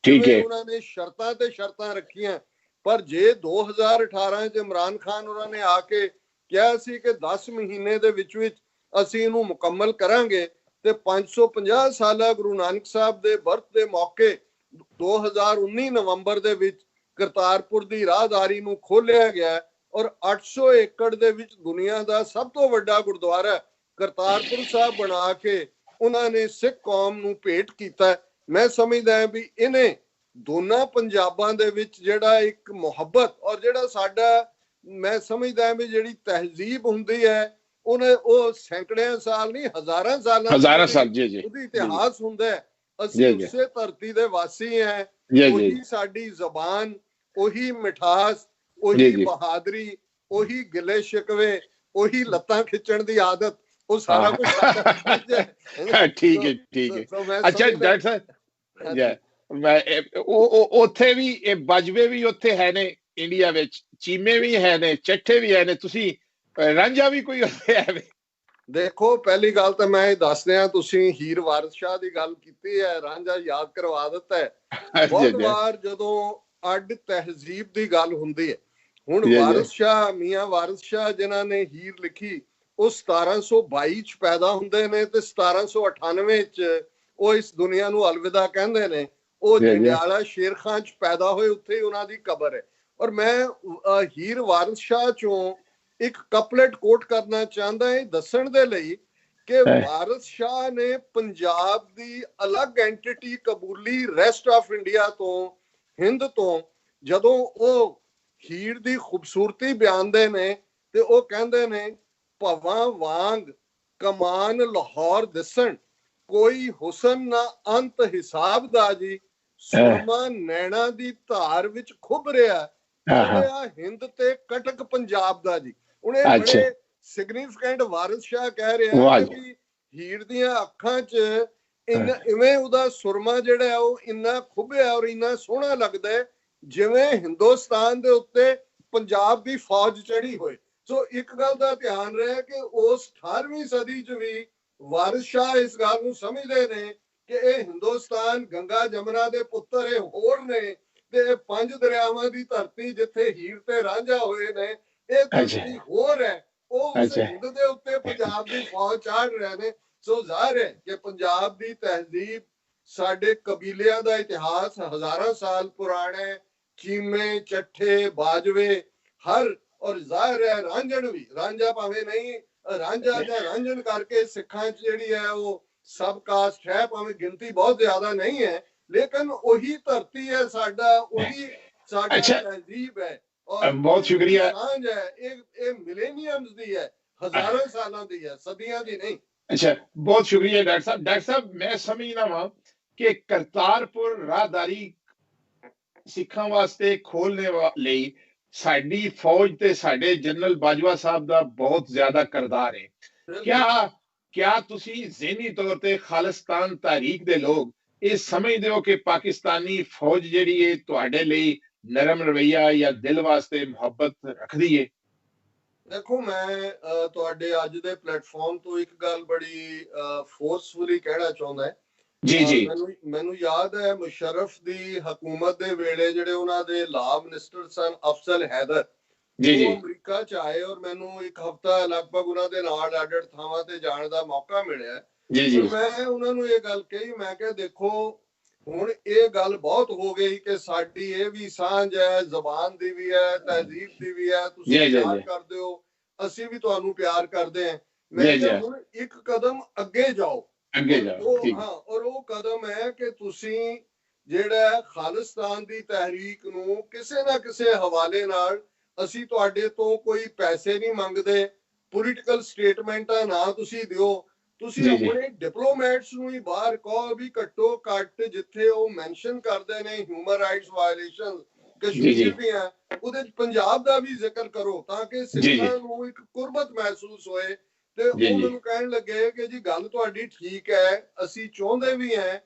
जिवें उन्हां ने शर्तां ते शर्तां रखियां। पर जे 2018 च इमरान खान होरां ने आके ਕਿਹਾ ਸੀ ਕਿ 10 ਮਹੀਨੇ ਦੇ ਵਿੱਚ ਅਸੀਂ ਇਹਨੂੰ ਮੁਕੰਮਲ ਕਰਾਂਗੇ, ਤੇ 550 ਸਾਲਾ ਗੁਰੂ ਨਾਨਕ ਸਾਹਿਬ ਦੇ ਬਰਥ ਦੇ ਮੌਕੇ 2019 ਨਵੰਬਰ ਦੇ ਵਿੱਚ ਕਰਤਾਰਪੁਰ ਦੀ ਰਾਹਦਾਰੀ ਨੂੰ ਖੋਲਿਆ ਗਿਆ ਔਰ 800 ਏਕੜ ਦੇ ਵਿੱਚ ਦੁਨੀਆ ਦਾ ਸਭ ਤੋਂ ਵੱਡਾ ਗੁਰਦੁਆਰਾ ਕਰਤਾਰਪੁਰ ਸਾਹਿਬ ਬਣਾ ਕੇ ਉਹਨਾਂ ਨੇ ਸਿੱਖ ਕੌਮ ਨੂੰ ਭੇਟ ਕੀਤਾ। ਮੈਂ ਸਮਝਦਾ ਹਾਂ ਵੀ ਇਹਨੇ ਦੋਨਾਂ ਪੰਜਾਬਾਂ ਦੇ ਵਿੱਚ ਜਿਹੜਾ ਇੱਕ ਮੁਹੱਬਤ ਔਰ ਜਿਹੜਾ ਸਾਡਾ, ਮੈਂ ਸਮਝਦਾ ਵੀ ਜਿਹੜੀ ਤਹਿਜ਼ੀਬ ਹੁੰਦੀ ਹੈ ਉਹ ਸੈਂਕੜਿਆਂ ਸਾਲ ਨਹੀਂ, ਹਜ਼ਾਰਾਂ ਸਾਲ ਉਹਦੀ ਇਤਿਹਾਸ ਹੁੰਦਾ ਹੈ। ਅਸੀਂ ਉਸੇ ਧਰਤੀ ਦੇ ਵਾਸੀ ਹਾਂ। ਉਹੀ ਸਾਡੀ ਜ਼ਬਾਨ, ਉਹੀ ਮਿਠਾਸ, ਉਹੀ ਬਹਾਦਰੀ, ਉਹੀ ਗਿਲੇ ਸ਼ਿਕਵੇ, ਉਹੀ ਲੱਤਾਂ ਖਿੱਚਣ ਦੀ ਆਦਤ, ਉਹ ਸਾਰਾ ਕੁਝ ਠੀਕ ਹੈ, ਠੀਕ ਹੈ। ਅੱਛਾ ਡਾਕਟਰ ਸਾਹਿਬ, ਮੈਂ ਉੱਥੇ ਵੀ ਇਹ ਬਾਜਵੇ ਵੀ ਉੱਥੇ ਹੈ ਨੇ ਇੰਡੀਆ ਵਿੱਚ, ਚੀਮੇ ਵੀ ਹੈ ਨੇ, ਚੱਠੇ ਵੀ ਹੈ ਨੇ, ਤੁਸੀਂ ਰਾਂਝਾ ਵੀ ਕੋਈ ਉੱਥੇ ਹੈ? ਦੇਖੋ, ਪਹਿਲੀ ਗੱਲ ਤਾਂ ਮੈਂ ਇਹ ਦੱਸ ਦਿਆਂ, ਤੁਸੀਂ ਹੀਰ ਵਾਰਿਸ ਸ਼ਾਹ ਦੀ ਗੱਲ ਕੀਤੀ ਹੈ, ਰਾਂਝਾ ਯਾਦ ਕਰਵਾ ਦਿੱਤਾ ਹੈ। ਬਹੁਤ ਵਾਰ ਜਦੋਂ ਅੱਡ ਤਹਿਜ਼ੀਬ ਦੀ ਗੱਲ ਹੁੰਦੀ ਹੈ, ਹੁਣ ਵਾਰਿਸ ਸ਼ਾਹ, ਮੀਆਂ ਵਾਰਿਸ ਸ਼ਾਹ ਜਿਨ੍ਹਾਂ ਨੇ ਹੀਰ ਲਿਖੀ, ਉਹ 1722 ਚ ਪੈਦਾ ਹੁੰਦੇ ਨੇ ਤੇ 1798 ਚ ਉਹ ਇਸ ਦੁਨੀਆ ਨੂੰ ਅਲਵਿਦਾ ਕਹਿੰਦੇ ਨੇ। ਉਹ ਜੰਡਿਆਲਾ ਸ਼ੇਰ ਖਾਨ ਚ ਪੈਦਾ ਹੋਏ, ਉੱਥੇ ਹੀ ਉਹਨਾਂ ਦੀ ਕਬਰ ਹੈ। ਔਰ ਮੈਂ ਹੀਰ ਵਾਰਿਸ ਸ਼ਾਹ ਚੋਂ ਇੱਕ ਕਪਲੇਟ ਕੋਟ ਕਰਨਾ ਚਾਹੁੰਦਾ ਹਾਂ, ਦੱਸਣ ਦੇ ਲਈ ਕਿ ਵਾਰਿਸ ਸ਼ਾਹ ਨੇ ਪੰਜਾਬ ਦੀ ਅਲੱਗ ਐਂਟੀਟੀ ਕਬੂਲੀ ਰੈਸਟ ਆਫ ਇੰਡੀਆ ਤੋਂ, ਹਿੰਦ ਤੋਂ। ਜਦੋਂ ਉਹ ਹੀਰ ਦੀ ਖੂਬਸੂਰਤੀ ਬਿਆਨਦੇ ਨੇ ਤੇ ਉਹ ਕਹਿੰਦੇ ਨੇ, ਭਵਾਂ ਵਾਂਗ ਕਮਾਨ ਲਾਹੌਰ ਦਿਸਣ, ਕੋਈ ਹੁਸਨ ਨਾ ਅੰਤ ਹਿਸਾਬ ਦਾ ਜੀ, ਸੁਰਮਾ ਨੈਣਾ ਦੀ ਧਾਰ ਵਿੱਚ ਖੁੱਭ ਰਿਹਾ, ਹਿੰਦ ਤੇ ਕਟਕ ਪੰਜਾਬ ਦਾ ਜੀ। ਹੁਣ ਇਹ ਬੜੇ ਸਿਗਨੀਫੀਕੈਂਟ ਵਾਰਿਸ ਸ਼ਾਹ ਕਹਿ ਰਿਹਾ ਕਿ ਹੀਰ ਦੀਆਂ ਅੱਖਾਂ 'ਚ ਇਵੇਂ ਉਹਦਾ ਸੁਰਮਾ ਜਿਹੜਾ ਉਹ ਇੰਨਾ ਖੁੱਭਿਆ ਔਰ ਇੰਨਾ ਸੋਹਣਾ ਲੱਗਦਾ ਜਿਵੇਂ ਹਿੰਦੁਸਤਾਨ ਦੇ ਉੱਤੇ ਪੰਜਾਬ ਦੀ ਫੌਜ ਚੜੀ ਹੋਏ। ਸੋ ਇੱਕ ਗੱਲ ਦਾ ਧਿਆਨ ਰਹੇ ਕਿ ਉਸ 18ਵੀਂ ਸਦੀ 'ਚ ਵੀ ਵਾਰਿਸ ਸ਼ਾਹ ਇਸ ਗੱਲ ਨੂੰ ਸਮਝਦੇ ਨੇ ਕਿ ਇਹ ਹਿੰਦੁਸਤਾਨ ਗੰਗਾ ਜਮਨਾ ਦੇ ਪੁੱਤਰ ਇਹ ਹੋਰ ਨੇ, ਤੇ 5 ਦਰਿਆਵਾਂ ਦੀ ਧਰਤੀ ਜਿੱਥੇ ਹੀਰ ਤੇ ਰਾਂਝਾ ਹੋਏ ਨੇ, ਇਹ ਧਰਤੀ ਹੋਰ ਹੈ। ਉਹ ਉਸ ਹਿੰਦ ਦੇ ਉੱਤੇ ਪੰਜਾਬ ਦੀ ਫੌਜ ਚਾੜ ਰਹੇ ਨੇ। ਸੋ ਜ਼ਾਹਿਰ ਹੈ ਕਿ ਪੰਜਾਬ ਦੀ ਤਹਿਜ਼ੀਬ, ਸਾਡੇ ਕਬੀਲਿਆਂ ਦਾ ਇਤਿਹਾਸ ਹਜ਼ਾਰਾਂ ਸਾਲ ਪੁਰਾਣਾ ਹੈ। ਚੀਮੇ, ਚੱਠੇ, ਬਾਜਵੇ ਹਰ, ਔਰ ਜ਼ਾਹਿਰ ਹੈ ਰਾਂਝਣ ਵੀ, ਰਾਂਝਾ ਭਾਵੇਂ ਨਹੀਂ, ਰਾਂਝਾ ਜਾਂ ਰਾਂਝਣ ਕਰਕੇ ਸਿੱਖਾਂ 'ਚ ਜਿਹੜੀ ਹੈ ਉਹ ਸਬ ਕਾਸਟ ਹੈ, ਭਾਵੇਂ ਗਿਣਤੀ ਬਹੁਤ ਜ਼ਿਆਦਾ ਨਹੀਂ ਹੈ, ਲੇਕਿਨ ਉਹੀ ਧਰਤੀ ਹੈ ਸਾਡਾ, ਉਹੀ ਸਾਡਾ ਤਹਿਜ਼ੀਬ ਹੈ। ਬਹੁਤ ਸ਼ੁਕਰੀਆ। ਸਾਂਝ ਹੈ ਇਹ ਮਿਲੇਨੀਅਮਸ ਦੀ ਹੈ, ਹਜ਼ਾਰਾਂ ਸਾਲਾਂ ਦੀ ਹੈ, ਸਦੀਆਂ ਦੀ ਨਹੀਂ। ਅੱਛਾ, ਬਹੁਤ ਸ਼ੁਕਰੀਆ ਡਾਕਟਰ ਸਾਹਿਬ। ਡਾਕਟਰ ਸਾਹਿਬ, ਮੈਂ ਸਮਝਦਾ ਵਾਂ ਕਿ ਕਰਤਾਰਪੁਰ ਰਾਹਦਾਰੀ ਸਿੱਖਾਂ ਵਾਸਤੇ ਖੋਲ੍ਹਣੇ ਲਈ ਸਾਡੀ ਫੌਜ ਤੇ ਸਾਡੇ ਜਨਰਲ ਬਾਜਵਾ ਸਾਹਿਬ ਦਾ ਬਹੁਤ ਜ਼ਿਆਦਾ ਕਿਰਦਾਰ ਹੈ। ਕਿਆ ਤੁਸੀਂ ਜ਼ਿਹਨੀ ਤੌਰ ਤੇ ਖਾਲਿਸਤਾਨ ਤਹਿਰੀਕ ਦੇ ਲੋਕ ਇਹ ਸਮਝਦੇ ਹੋ ਕਿ ਪਾਕਿਸਤਾਨੀ ਫੌਜ ਜਿਹੜੀ ਹੈ ਤੁਹਾਡੇ ਲਈ ਨਰਮ ਰਵੱਈਆ ਜਾਂ ਦਿਲ ਵਾਸਤੇ ਮੁਹੱਬਤ ਰੱਖਦੀ ਹੈ? ਦੇਖੋ, ਮੈਂ ਤੁਹਾਡੇ ਅੱਜ ਦੇ ਪਲੇਟਫਾਰਮ ਤੋਂ ਇੱਕ ਗੱਲ ਬੜੀ ਫੋਰਸਫੁਲੀ ਕਹਿਣਾ ਚਾਹੁੰਦਾ ਹੈ। ਜੀ। ਮੈਨੂੰ ਯਾਦ ਹੈ ਮੁਸ਼ਰਫ ਦੀ ਹਕੂਮਤ ਦੇ ਵੇਲੇ ਜਿਹੜੇ ਉਹਨਾਂ ਦੇ ਲਾ ਮਿਨਿਸਟਰ ਸਨ ਅਫਜ਼ਲ ਹੈਦਰ, ਉਹ ਅਮਰੀਕਾ ਚ ਆਏ ਔਰ ਮੈਨੂੰ ਇੱਕ ਹਫ਼ਤਾ ਲਗਭਗ ਉਹਨਾਂ ਦੇ ਨਾਲ ਅੱਡ-ਅੱਡ ਥਾਵਾਂ ਤੇ ਜਾਣ ਦਾ ਮੌਕਾ ਮਿਲਿਆ। ਮੈਂ ਉਹਨਾਂ ਨੂੰ ਇਹ ਗੱਲ ਕਹੀ, ਮੈਂ ਕਿਹਾ ਦੇਖੋ, ਹੁਣ ਇਹ ਗੱਲ ਬਹੁਤ ਹੋ ਗਈ ਕਿ ਸਾਡੀ ਇਹ ਵੀ ਸਾਂਝ ਹੈ, ਜ਼ਬਾਨ ਦੀ ਵੀ ਹੈ, ਤਹਿਜ਼ੀਬ ਦੀ ਵੀ ਹੈ, ਤੁਸੀਂ ਪਿਆਰ ਕਰਦੇ ਹੋ, ਅਸੀਂ ਵੀ ਤੁਹਾਨੂੰ ਪਿਆਰ ਕਰਦੇ ਹਾਂ। ਮੈਂ ਕਿਹਾ ਹੁਣ ਇੱਕ ਕਦਮ ਅੱਗੇ ਜਾਓ। ਹਾਂ, ਔਰ ਉਹ ਕਦਮ ਹੈ ਕਿ ਤੁਸੀਂ ਜਿਹੜਾ ਖਾਲਿਸਤਾਨ ਦੀ ਤਹਿਰੀਕ ਨੂੰ ਕਿਸੇ ਨਾ ਕਿਸੇ ਹਵਾਲੇ ਨਾਲ, ਅਸੀਂ ਤੁਹਾਡੇ ਤੋਂ ਕੋਈ ਪੈਸੇ ਨਹੀਂ ਮੰਗਦੇ, ਪੋਲੀਟੀਕਲ ਸਟੇਟਮੈਂਟਾਂ ਨਾ ਤੁਸੀਂ ਦਿਓ, ਤੁਸੀਂ ਆਪਣੇ ਡਿਪਲੋਮੈਟਸ ਨੂੰ ਹੀ ਬਾਹਰ ਕਹੋ ਵੀ ਘੱਟੋ ਘੱਟ ਜਿੱਥੇ ਉਹ ਮੈਂਸ਼ਨ ਕਰਦੇ ਨੇ ਹਿਊਮਨ ਰਾਈਟਸ ਵਾਇਲੇਸ਼ਨ ਕਸ਼ਮੀਰ ਦੀਆਂ, ਉਹਦੇ ਚ ਪੰਜਾਬ ਦਾ ਵੀ ਜ਼ਿਕਰ ਕਰੋ ਤਾਂ ਕਿ ਸਿੱਖਾਂ ਨੂੰ ਇੱਕ ਕੁਰਬਤ ਮਹਿਸੂਸ ਹੋਏ ਤੇ ਉਹ ਮੈਨੂੰ ਕਹਿਣ ਲੱਗੇ ਕਿ ਜੀ ਗੱਲ ਤੁਹਾਡੀ ਠੀਕ ਹੈ, ਅਸੀਂ ਚਾਹੁੰਦੇ ਵੀ ਹੈ,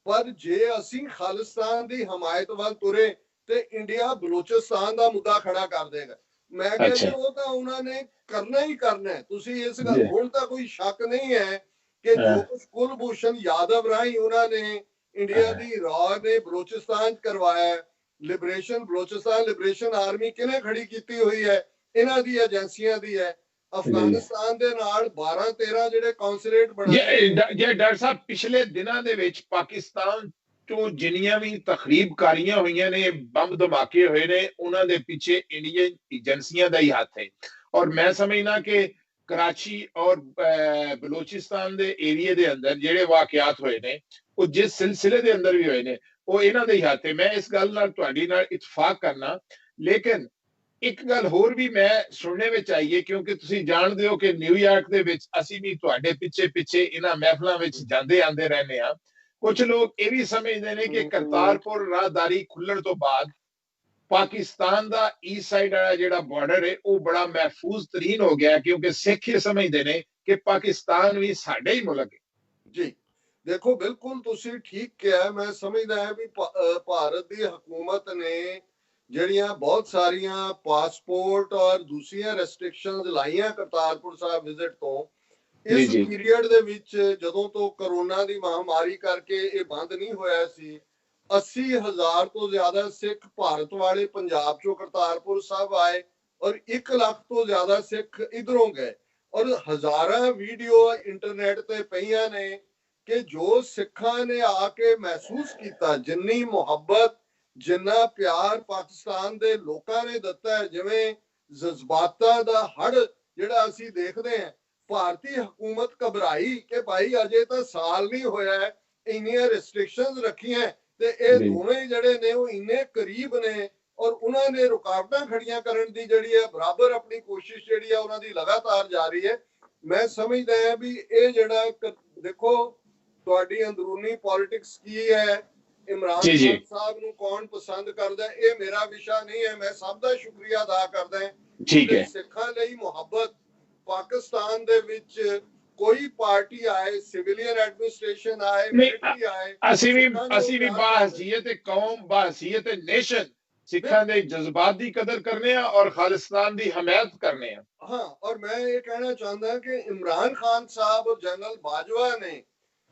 ਪਰ ਜੇ ਅਸੀਂ ਖਾਲਿਸਤਾਨ ਦੀ ਹਮਾਇਤ ਵੱਲ ਤੁਰੇ ਤੇ ਇੰਡੀਆ ਬਲੋਚਿਸਤਾਨ ਦਾ ਮੁੱਦਾ ਖੜਾ ਕਰ ਦੇਗਾ। ਮੈਂ ਕਿਹਾ ਜੀ ਉਹ ਤਾਂ ਉਹਨਾਂ ਨੇ ਕਰਨਾ ਹੀ ਕਰਨਾ ਹੈ, ਤੁਸੀਂ ਇਸ ਗੱਲ ਹੁਣ ਤਾਂ ਕੋਈ ਸ਼ੱਕ ਨਹੀਂ ਹੈ ਕਿ ਜੋ ਕੁਝ ਕੁਲਭੂਸ਼ਣ ਯਾਦਵ ਰਾਹੀਂ ਉਹਨਾਂ ਨੇ ਇੰਡੀਆ ਦੀ ਰਾਹ ਨੇ ਬਲੋਚਿਸਤਾਨ ਕਰਵਾਇਆ, ਲਿਬਰੇਸ਼ਨ ਬਲੋਚਿਸਤਾਨ ਲਿਬਰੇਸ਼ਨ ਆਰਮੀ ਕਿਹਨੇ ਖੜੀ ਕੀਤੀ ਹੋਈ ਹੈ, ਇਹਨਾਂ ਦੀ ਏਜੰਸੀਆਂ ਦੀ ਹੈ। ਅਫਗਾਨਿਸਤਾਨ ਦੇ ਨਾਲ 12-13 ਜਿਹੜੇ ਕੌਂਸੂਲੇਟ ਬਣਾਏ। ਜੇ ਡਾਕਟਰ ਸਾਹਿਬ ਪਿਛਲੇ ਦਿਨਾਂ ਦੇ ਵਿੱਚ ਪਾਕਿਸਤਾਨ ਤੋਂ ਜਿੰਨੀਆਂ ਵੀ ਤਖਰੀਬਕਾਰੀਆਂ ਹੋਈਆਂ ਨੇ, ਬੰਬ ਧਮਾਕੇ ਹੋਏ ਨੇ, ਉਹਨਾਂ ਦੇ ਪਿੱਛੇ ਇੰਡੀਅਨ ਏਜੰਸੀਆਂ ਦਾ ਹੀ ਹੱਥ ਹੈ। ਔਰ ਮੈਂ ਸਮਝਦਾ ਕਿ ਕਰਾਚੀ ਔਰ ਬਲੋਚਿਸਤਾਨ ਦੇ ਏਰੀਏ ਦੇ ਅੰਦਰ ਜਿਹੜੇ ਵਾਕਿਆਤ ਹੋਏ ਨੇ, ਉਹ ਜਿਸ ਸਿਲਸਿਲੇ ਦੇ ਅੰਦਰ ਵੀ ਹੋਏ ਨੇ, ਉਹ ਇਹਨਾਂ ਦੇ ਹੀ ਹੱਥ ਹੈ। ਮੈਂ ਇਸ ਗੱਲ ਨਾਲ ਤੁਹਾਡੀ ਨਾਲ ਇਤਫਾਕ ਕਰਨਾ। ਲੇਕਿਨ ਇੱਕ ਗੱਲ ਹੋਰ ਵੀ ਮੈਂ ਸੁਣਨੇ ਵਿੱਚ ਆਈ ਹੈ, ਕਿਉਂਕਿ ਤੁਸੀਂ ਜਾਣਦੇ ਹੋ ਕਿ ਨਿਊਯਾਰਕ ਦੇ ਵਿੱਚ ਅਸੀਂ ਵੀ ਤੁਹਾਡੇ ਪਿੱਛੇ ਪਿੱਛੇ ਇਹਨਾਂ ਮਹਿਫਲਾਂ ਵਿੱਚ ਜਾਂਦੇ ਆਂਦੇ ਰਹਿੰਦੇ ਹਾਂ। ਕੁਝ ਲੋਕ ਇਹ ਵੀ ਸਮਝਦੇ ਨੇ ਕਿ ਕਰਤਾਰਪੁਰ ਰਾਹਦਾਰੀ ਖੁੱਲਣ ਤੋਂ ਬਾਅਦ ਪਾਕਿਸਤਾਨ ਦਾ ਈਸਟ ਸਾਈਡ ਵਾਲਾ ਜਿਹੜਾ ਬਾਰਡਰ ਹੈ ਉਹ ਬੜਾ ਮਹਿਫੂਜ਼ ਤਰੀਨ ਹੋ ਗਿਆ, ਕਿਉਂਕਿ ਸਿੱਖ ਇਹ ਸਮਝਦੇ ਨੇ ਕਿ ਪਾਕਿਸਤਾਨ ਵੀ ਸਾਡੇ ਹੀ ਮੁਲਕ ਹੈ। ਜੀ ਦੇਖੋ, ਬਿਲਕੁਲ ਤੁਸੀਂ ਠੀਕ ਕਿਹਾ। ਮੈਂ ਸਮਝਦਾ ਹਾਂ ਵੀ ਭਾਰਤ ਦੀ ਹਕੂਮਤ ਨੇ ਜਿਹੜੀਆਂ ਬਹੁਤ ਸਾਰੀਆਂ ਪਾਸਪੋਰਟ ਔਰ ਦੂਸਰੀਆਂ ਰੈਸਟ੍ਰਿਕਸ਼ਨਸ ਲਾਈਆਂ ਕਰਤਾਰਪੁਰ ਸਾਹਿਬ ਵਿਜ਼ਿਟ ਤੋਂ, ਇਸ ਪੀਰੀਅਡ ਦੇ ਵਿੱਚ ਜਦੋਂ ਤੋਂ ਕਰੋਨਾ ਦੀ ਮਹਾਮਾਰੀ ਕਰਕੇ ਇਹ ਬੰਦ ਨਹੀਂ ਹੋਇਆ ਸੀ, 80,000 ਤੋਂ ਜ਼ਿਆਦਾ ਸਿੱਖ ਭਾਰਤ ਵਾਲੇ ਪੰਜਾਬ ਚੋਂ ਕਰਤਾਰਪੁਰ ਸਾਹਿਬ ਆਏ ਔਰ 1 ਲੱਖ ਤੋਂ ਜ਼ਿਆਦਾ ਸਿੱਖ ਇਧਰੋਂ ਗਏ। ਔਰ ਹਜ਼ਾਰਾਂ ਵੀਡੀਓ ਇੰਟਰਨੈਟ ਤੇ ਪਈਆਂ ਨੇ ਕਿ ਜੋ ਸਿੱਖਾਂ ਨੇ ਆ ਕੇ ਮਹਿਸੂਸ ਕੀਤਾ, ਜਿੰਨੀ ਮੁਹੱਬਤ ਜਿੰਨਾ ਪਿਆਰ ਪਾਕਿਸਤਾਨ ਦੇ ਲੋਕਾਂ ਨੇ ਦਿੱਤਾ ਹੈ, ਜਿਵੇਂ ਜਜ਼ਬਾਤਾਂ ਦਾ ਹੜ੍ਹ ਜਿਹੜਾ ਅਸੀਂ ਦੇਖਦੇ ਹਾਂ। ਭਾਰਤੀ ਹਕੂਮਤ ਘਬਰਾਈ ਕਿ ਭਾਈ ਅਜੇ ਤਾਂ ਸਾਲ ਨਹੀਂ ਹੋਇਆ, ਇੰਨੀਆਂ ਰੈਸਟ੍ਰਿਕਸ਼ਨਸ ਰੱਖੀਆਂ ਤੇ ਇਹ ਦੋਵੇਂ ਜਿਹੜੇ ਨੇ ਉਹ ਇੰਨੇ ਕਰੀਬ ਨੇ ਔਰ ਉਹਨਾਂ ਨੇ ਰੁਕਾਵਟਾਂ ਖੜੀਆਂ ਕਰਨ ਦੀ ਜਿਹੜੀ ਹੈ ਬਰਾਬਰ ਆਪਣੀ ਕੋਸ਼ਿਸ਼ ਜਿਹੜੀ ਹੈ ਉਹਨਾਂ ਦੀ ਲਗਾਤਾਰ ਜਾਰੀ ਹੈ। ਮੈਂ ਸਮਝਦਾ ਹਾਂ ਵੀ ਇਹ ਜਿਹੜਾ ਦੇਖੋ ਤੁਹਾਡੀ ਅੰਦਰੂਨੀ ਪੋਲਿਟਿਕਸ ਕੀ ਹੈ, ਇਮਰਾਨ ਖਾਨ ਸਾਹਿਬ ਨੂੰ ਕੌਣ ਪਸੰਦ ਕਰਦਾ, ਇਹ ਮੇਰਾ ਵਿਸ਼ਾ ਨਹੀਂ ਹੈ। ਮੈਂ ਸਭ ਦਾ ਸ਼ੁਕਰੀਆ ਅਦਾ ਕਰਦਾ ਹਾਂ। ਸਿੱਖਾਂ ਲਈ ਮੁਹੱਬਤ, ਪਾਕਿਸਤਾਨ ਦੇ ਵਿੱਚ ਕੋਈ ਪਾਰਟੀ ਆਏ, ਸਿਵਿਲੀਅਨ ਐਡਮਿਨਿਸਟ੍ਰੇਸ਼ਨ ਆਏ, ਮਿਲਟਰੀ ਆਏ, ਅਸੀਂ ਵੀ ਬਾਹਸੀਅਤ ਕੌਮ, ਬਾਹਸੀਅਤ ਨੇਸ਼ਨ ਸਿੱਖਾਂ ਦੇ ਜਜ਼ਬਾਤ ਦੀ ਕਦਰ ਕਰਨੇ ਆ ਔਰ ਖਾਲਿਸਤਾਨ ਦੀ ਹਮਾਇਤ ਕਰਨੇ ਆ। ਹਾਂ, ਔਰ ਮੈਂ ਇਹ ਕਹਿਣਾ ਚਾਹੁੰਦਾ ਕਿ ਇਮਰਾਨ ਖਾਨ ਸਾਹਿਬ ਔਰ ਜਨਰਲ ਬਾਜਵਾ ਨੇ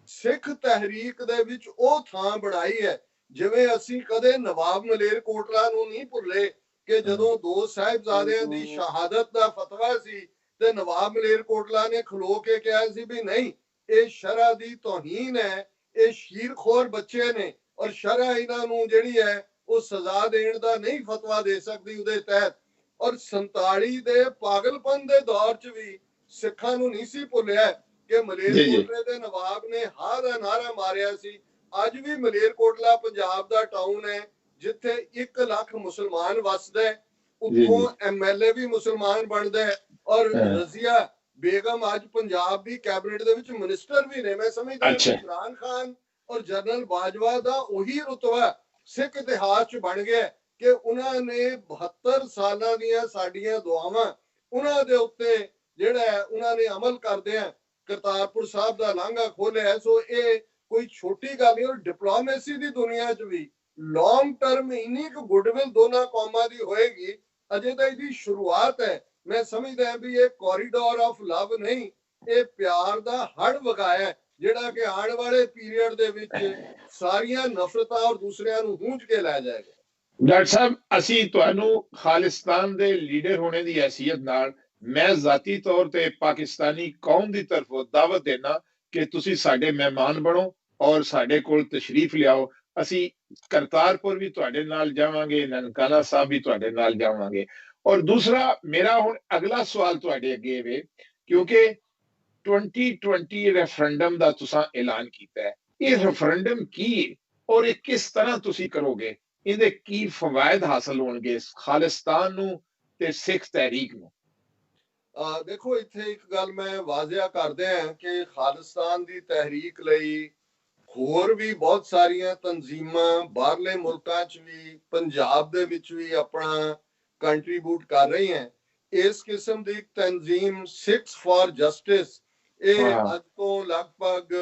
ਸਿੱਖ ਤਹਿਰੀਕ ਦੇ ਵਿੱਚ ਉਹ ਥਾਂ ਬਣਾਈ ਹੈ, ਜਿਵੇਂ ਅਸੀਂ ਕਦੇ ਨਵਾਬ ਮਲੇਰਕੋਟਲਾ ਨੂੰ ਨਹੀਂ ਭੁੱਲੇ ਕਿ ਜਦੋਂ 2 ਸਾਹਿਬਜ਼ਾਦਿਆਂ ਦੀ ਸ਼ਹਾਦਤ ਦਾ ਫਤਵਾ ਸੀ ਤੇ ਨਵਾਬ ਮਲੇਰਕੋਟਲਾ ਨੇ ਖਲੋ ਕੇ ਕਿਹਾ ਸੀ ਵੀ ਨਹੀਂ, ਇਹ ਸ਼ਰਅ ਦੀ ਤੋਹੀਨ ਹੈ, ਇਹ ਸ਼ੀਰਖੋਰ ਬੱਚੇ ਨੇ ਔਰ ਸ਼ਰਅ ਇਹਨਾਂ ਨੂੰ ਜਿਹੜੀ ਹੈ ਉਹ ਸਜ਼ਾ ਦੇਣ ਦਾ ਨਹੀਂ ਫਤਵਾ ਦੇ ਸਕਦੀ ਉਹਦੇ ਤਹਿਤ। ਔਰ 47 ਦੇ ਪਾਗਲਪਨ ਦੇ ਦੌਰ 'ਚ ਵੀ ਸਿੱਖਾਂ ਨੂੰ ਨਹੀਂ ਸੀ ਭੁੱਲਿਆ ਕਿ ਮਲੇਰਕੋਟਲੇ ਦੇ ਨਵਾਬ ਨੇ ਹਾਂ ਦਾ ਨਾਰਾ ਮਾਰਿਆ ਸੀ। ਅੱਜ ਵੀ ਮਲੇਰਕੋਟਲਾ ਪੰਜਾਬ ਦਾ ਟਾਊਨ ਹੈ ਜਿੱਥੇ 1 ਲੱਖ ਮੁਸਲਮਾਨ ਵਸਦੇ, ਉੱਥੋਂ MLA ਵੀ ਮੁਸਲਮਾਨ ਬਣਦੇ ਔਰ ਰਜ਼ੀਆ ਬੇਗਮ ਅੱਜ ਪੰਜਾਬ ਦੀ ਕੈਬਨਿਟ ਦੇ ਵਿੱਚ ਮਿਨਿਸਟਰ ਵੀ ਨੇ। ਮੈਂ ਸਮਝਦਾ ਇਮਰਾਨ ਖਾਨ ਔਰ ਜਨਰਲ ਬਾਜਵਾ ਦਾ ਉਹੀ ਰੁਤਬਾ ਸਿੱਖ ਇਤਿਹਾਸ 'ਚ ਬਣ ਗਿਆ ਕਿ ਉਹਨਾਂ ਨੇ 72 ਸਾਲਾਂ ਦੀਆਂ ਸਾਡੀਆਂ ਦੁਆਵਾਂ ਉਹਨਾਂ ਦੇ ਉੱਤੇ ਜਿਹੜਾ ਉਹਨਾਂ ਨੇ ਅਮਲ ਕਰਦੇ ਆ ਕਰਤਾਰਪੁਰ ਸਾਹਿਬ ਦਾ ਲਾਂਘਾ ਖੋਲਿਆ। ਸੋ ਇਹ ਕੋਈ ਛੋਟੀ ਗੱਲ ਨਹੀਂ। ਔਰ ਡਿਪਲੋਮੇਸੀ ਦੀ ਦੁਨੀਆ 'ਚ ਵੀ ਲੌਂਗ ਟਰਮ ਇੰਨੀ ਕੁ ਗੁੱਡਵਿਲ ਦੋਨਾਂ ਕੌਮਾਂ ਦੀ ਹੋਏਗੀ, ਅਜੇ ਤਾਂ ਇਹਦੀ ਸ਼ੁਰੂਆਤ ਹੈ। ਮੈਂ ਸਮਝਦਾ ਵੀ ਇਹ ਕੋਰੀਡੋਰ ਆਫ ਲਵ ਨਹੀਂ, ਇਹ ਪਿਆਰ ਦਾ ਹੜ੍ਹ ਵਗਾਇਆ ਜਿਹੜਾ ਕਿ ਆਉਣ ਵਾਲੇ ਪੀਰੀਅਡ ਦੇ ਵਿੱਚ ਸਾਰੀਆਂ ਨਫ਼ਰਤਾਂ ਔਰ ਦੂਸਰਿਆਂ ਨੂੰ ਹੂੰਝ ਕੇ ਲੈ ਜਾਏਗਾ। ਡਾਕਟਰ ਸਾਹਿਬ, ਅਸੀਂ ਤੁਹਾਨੂੰ ਖਾਲਿਸਤਾਨ ਦੇ ਲੀਡਰ ਹੋਣੇ ਦੀ ਹੈਸੀਅਤ ਨਾਲ ਮੈਂ ਜ਼ਾਤੀ ਤੌਰ ਤੇ ਪਾਕਿਸਤਾਨੀ ਕੌਮ ਦੀ ਤਰਫੋਂ ਦਾਵਤ ਦੇਣਾ ਕਿ ਤੁਸੀਂ ਸਾਡੇ ਮਹਿਮਾਨ ਬਣੋ ਔਰ ਸਾਡੇ ਕੋਲ ਤਸ਼ਰੀਫ ਲਿਆਓ। ਅਸੀਂ ਕਰਤਾਰਪੁਰ ਵੀ ਤੁਹਾਡੇ ਨਾਲ ਜਾਵਾਂਗੇ, ਨਨਕਾਣਾ ਸਾਹਿਬ ਵੀ ਤੁਹਾਡੇ ਨਾਲ ਜਾਵਾਂਗੇ। ਔਰ ਦੂਸਰਾ ਮੇਰਾ ਹੁਣ ਅਗਲਾ ਸਵਾਲ ਤੁਹਾਡੇ ਅੱਗੇ ਵੇ, ਕਿਉਂਕਿ 2020 ਰੈਫਰੈਂਡਮ ਦਾ ਤੁਸੀਂ ਐਲਾਨ ਕੀਤਾ ਹੈ, ਇਹ ਰੈਫਰੈਂਡਮ ਕੀ ਹੈ ਔਰ ਇਹ ਕਿਸ ਤਰ੍ਹਾਂ ਤੁਸੀਂ ਕਰੋਗੇ, ਇਹਦੇ ਕੀ ਫਵਾਇਦ ਹਾਸਲ ਹੋਣਗੇ ਖਾਲਿਸਤਾਨ ਨੂੰ ਤੇ ਸਿੱਖ ਤਹਿਰੀਕ ਨੂੰ? ਦੇਖੋ, ਇੱਥੇ ਇੱਕ ਗੱਲ ਮੈਂ ਵਾਜ਼ਿਆ ਕਰਦਾ ਹਾਂ ਕਿ ਖਾਲਿਸਤਾਨ ਦੀ ਤਹਿਰੀਕ ਲਈ ਹੋਰ ਵੀ ਬਹੁਤ ਸਾਰੀਆਂ ਤਨਜ਼ੀਮਾਂ ਬਾਹਰਲੇ ਮੁਲਕਾਂ 'ਚ ਵੀ ਪੰਜਾਬ ਦੇ ਵਿੱਚ ਵੀ ਆਪਣਾ ਕੰਟਰੀਬਿਊਟ ਕਰ ਰਹੀ ਹੈ। ਇਸ ਕਿਸਮ ਦੀ ਤਨਜ਼ੀਮ ਸਿੱਖਸ ਫॉर ਜਸਟਿਸ ਇਹ ਅੱਜ ਤੋਂ ਲਗਭਗ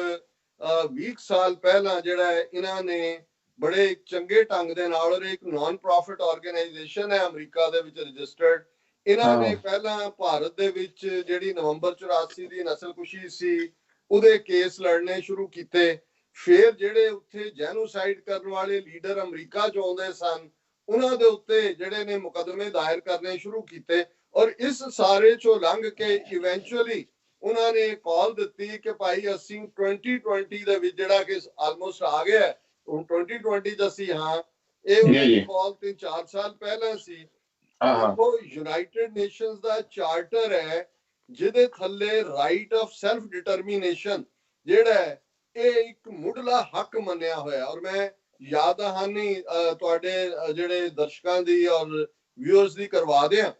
20 ਸਾਲ ਪਹਿਲਾਂ ਜਿਹੜਾ ਹੈ ਇਹਨਾਂ ਨੇ ਬੜੇ ਚੰਗੇ ਢੰਗ ਦੇ ਨਾਲ, ਔਰ ਇੱਕ ਨਾਨ ਪ੍ਰੋਫਿਟ ਆਰਗੇਨਾਈਜੇਸ਼ਨ ਹੈ ਅਮਰੀਕਾ ਦੇ ਵਿੱਚ ਰਜਿਸਟਰਡ, ਇਹਨਾਂ ਨੇ ਪਹਿਲਾਂ ਭਾਰਤ ਦੇ ਵਿੱਚ ਜਿਹੜੀ ਨਵੰਬਰ 84 ਦੀ ਨਸਲਕੁਸ਼ੀ ਸੀ ਉਹਦੇ ਕੇਸ ਲੜਨੇ ਸ਼ੁਰੂ ਕੀਤੇ। ਫਿਰ ਜਿਹੜੇ ਉੱਥੇ ਜੈਨੋਸਾਈਡ ਕਰਨ ਵਾਲੇ ਲੀਡਰ ਅਮਰੀਕਾ ਚ ਆਉਂਦੇ ਸਨ ਉਹਨਾਂ ਦੇ ਉੱਤੇ ਜਿਹੜੇ ਨੇ ਮੁਕੱਦਮੇ ਦਾਇਰ ਕਰਨੇ ਸ਼ੁਰੂ ਕੀਤੇ। ਔਰ ਇਸ ਸਾਰੇ ਚੋਂ ਲੰਘ ਕੇ ਇਵੈਂਚੁਅਲੀ ਉਹਨਾਂ ਨੇ ਕਾਲ ਦਿੱਤੀ ਕਿ ਭਾਈ ਅਸੀਂ 2020 ਦੇ ਵਿੱਚ ਜਿਹੜਾ ਕਿ ਆਲਮੋਸਟ ਆ ਗਿਆ ਹੁਣ 2020 ਚ ਅਸੀਂ ਹਾਂ, ਇਹ ਉਹਨਾਂ ਕਾਲ 3-4 ਸਾਲ ਪਹਿਲਾਂ ਸੀ। ਉਹ ਯੂਨਾਈਟਿਡ ਨੇਸ਼ਨਸ ਦਾ ਚਾਰਟਰ ਹੈ ਜਿਹਦੇ ਥੱਲੇ ਰਾਈਟ ਆਫ ਸੈਲਫ ਡਿਟਰਮੀਨੇਸ਼ਨ ਜਿਹੜਾ ਹੈ ਇਹ ਇੱਕ ਮੁੱਢਲਾ ਹੱਕ ਮੰਨਿਆ ਹੋਇਆ। ਔਰ ਮੈਂ ਯਾਦ ਦਹਾਨੀ ਤੁਹਾਡੇ ਜਿਹੜੇ ਦਰਸ਼ਕਾਂ ਦੀ ਔਰ ਵਿਊਅਰਸ ਦੀ ਕਰਵਾ ਦਿਆਂ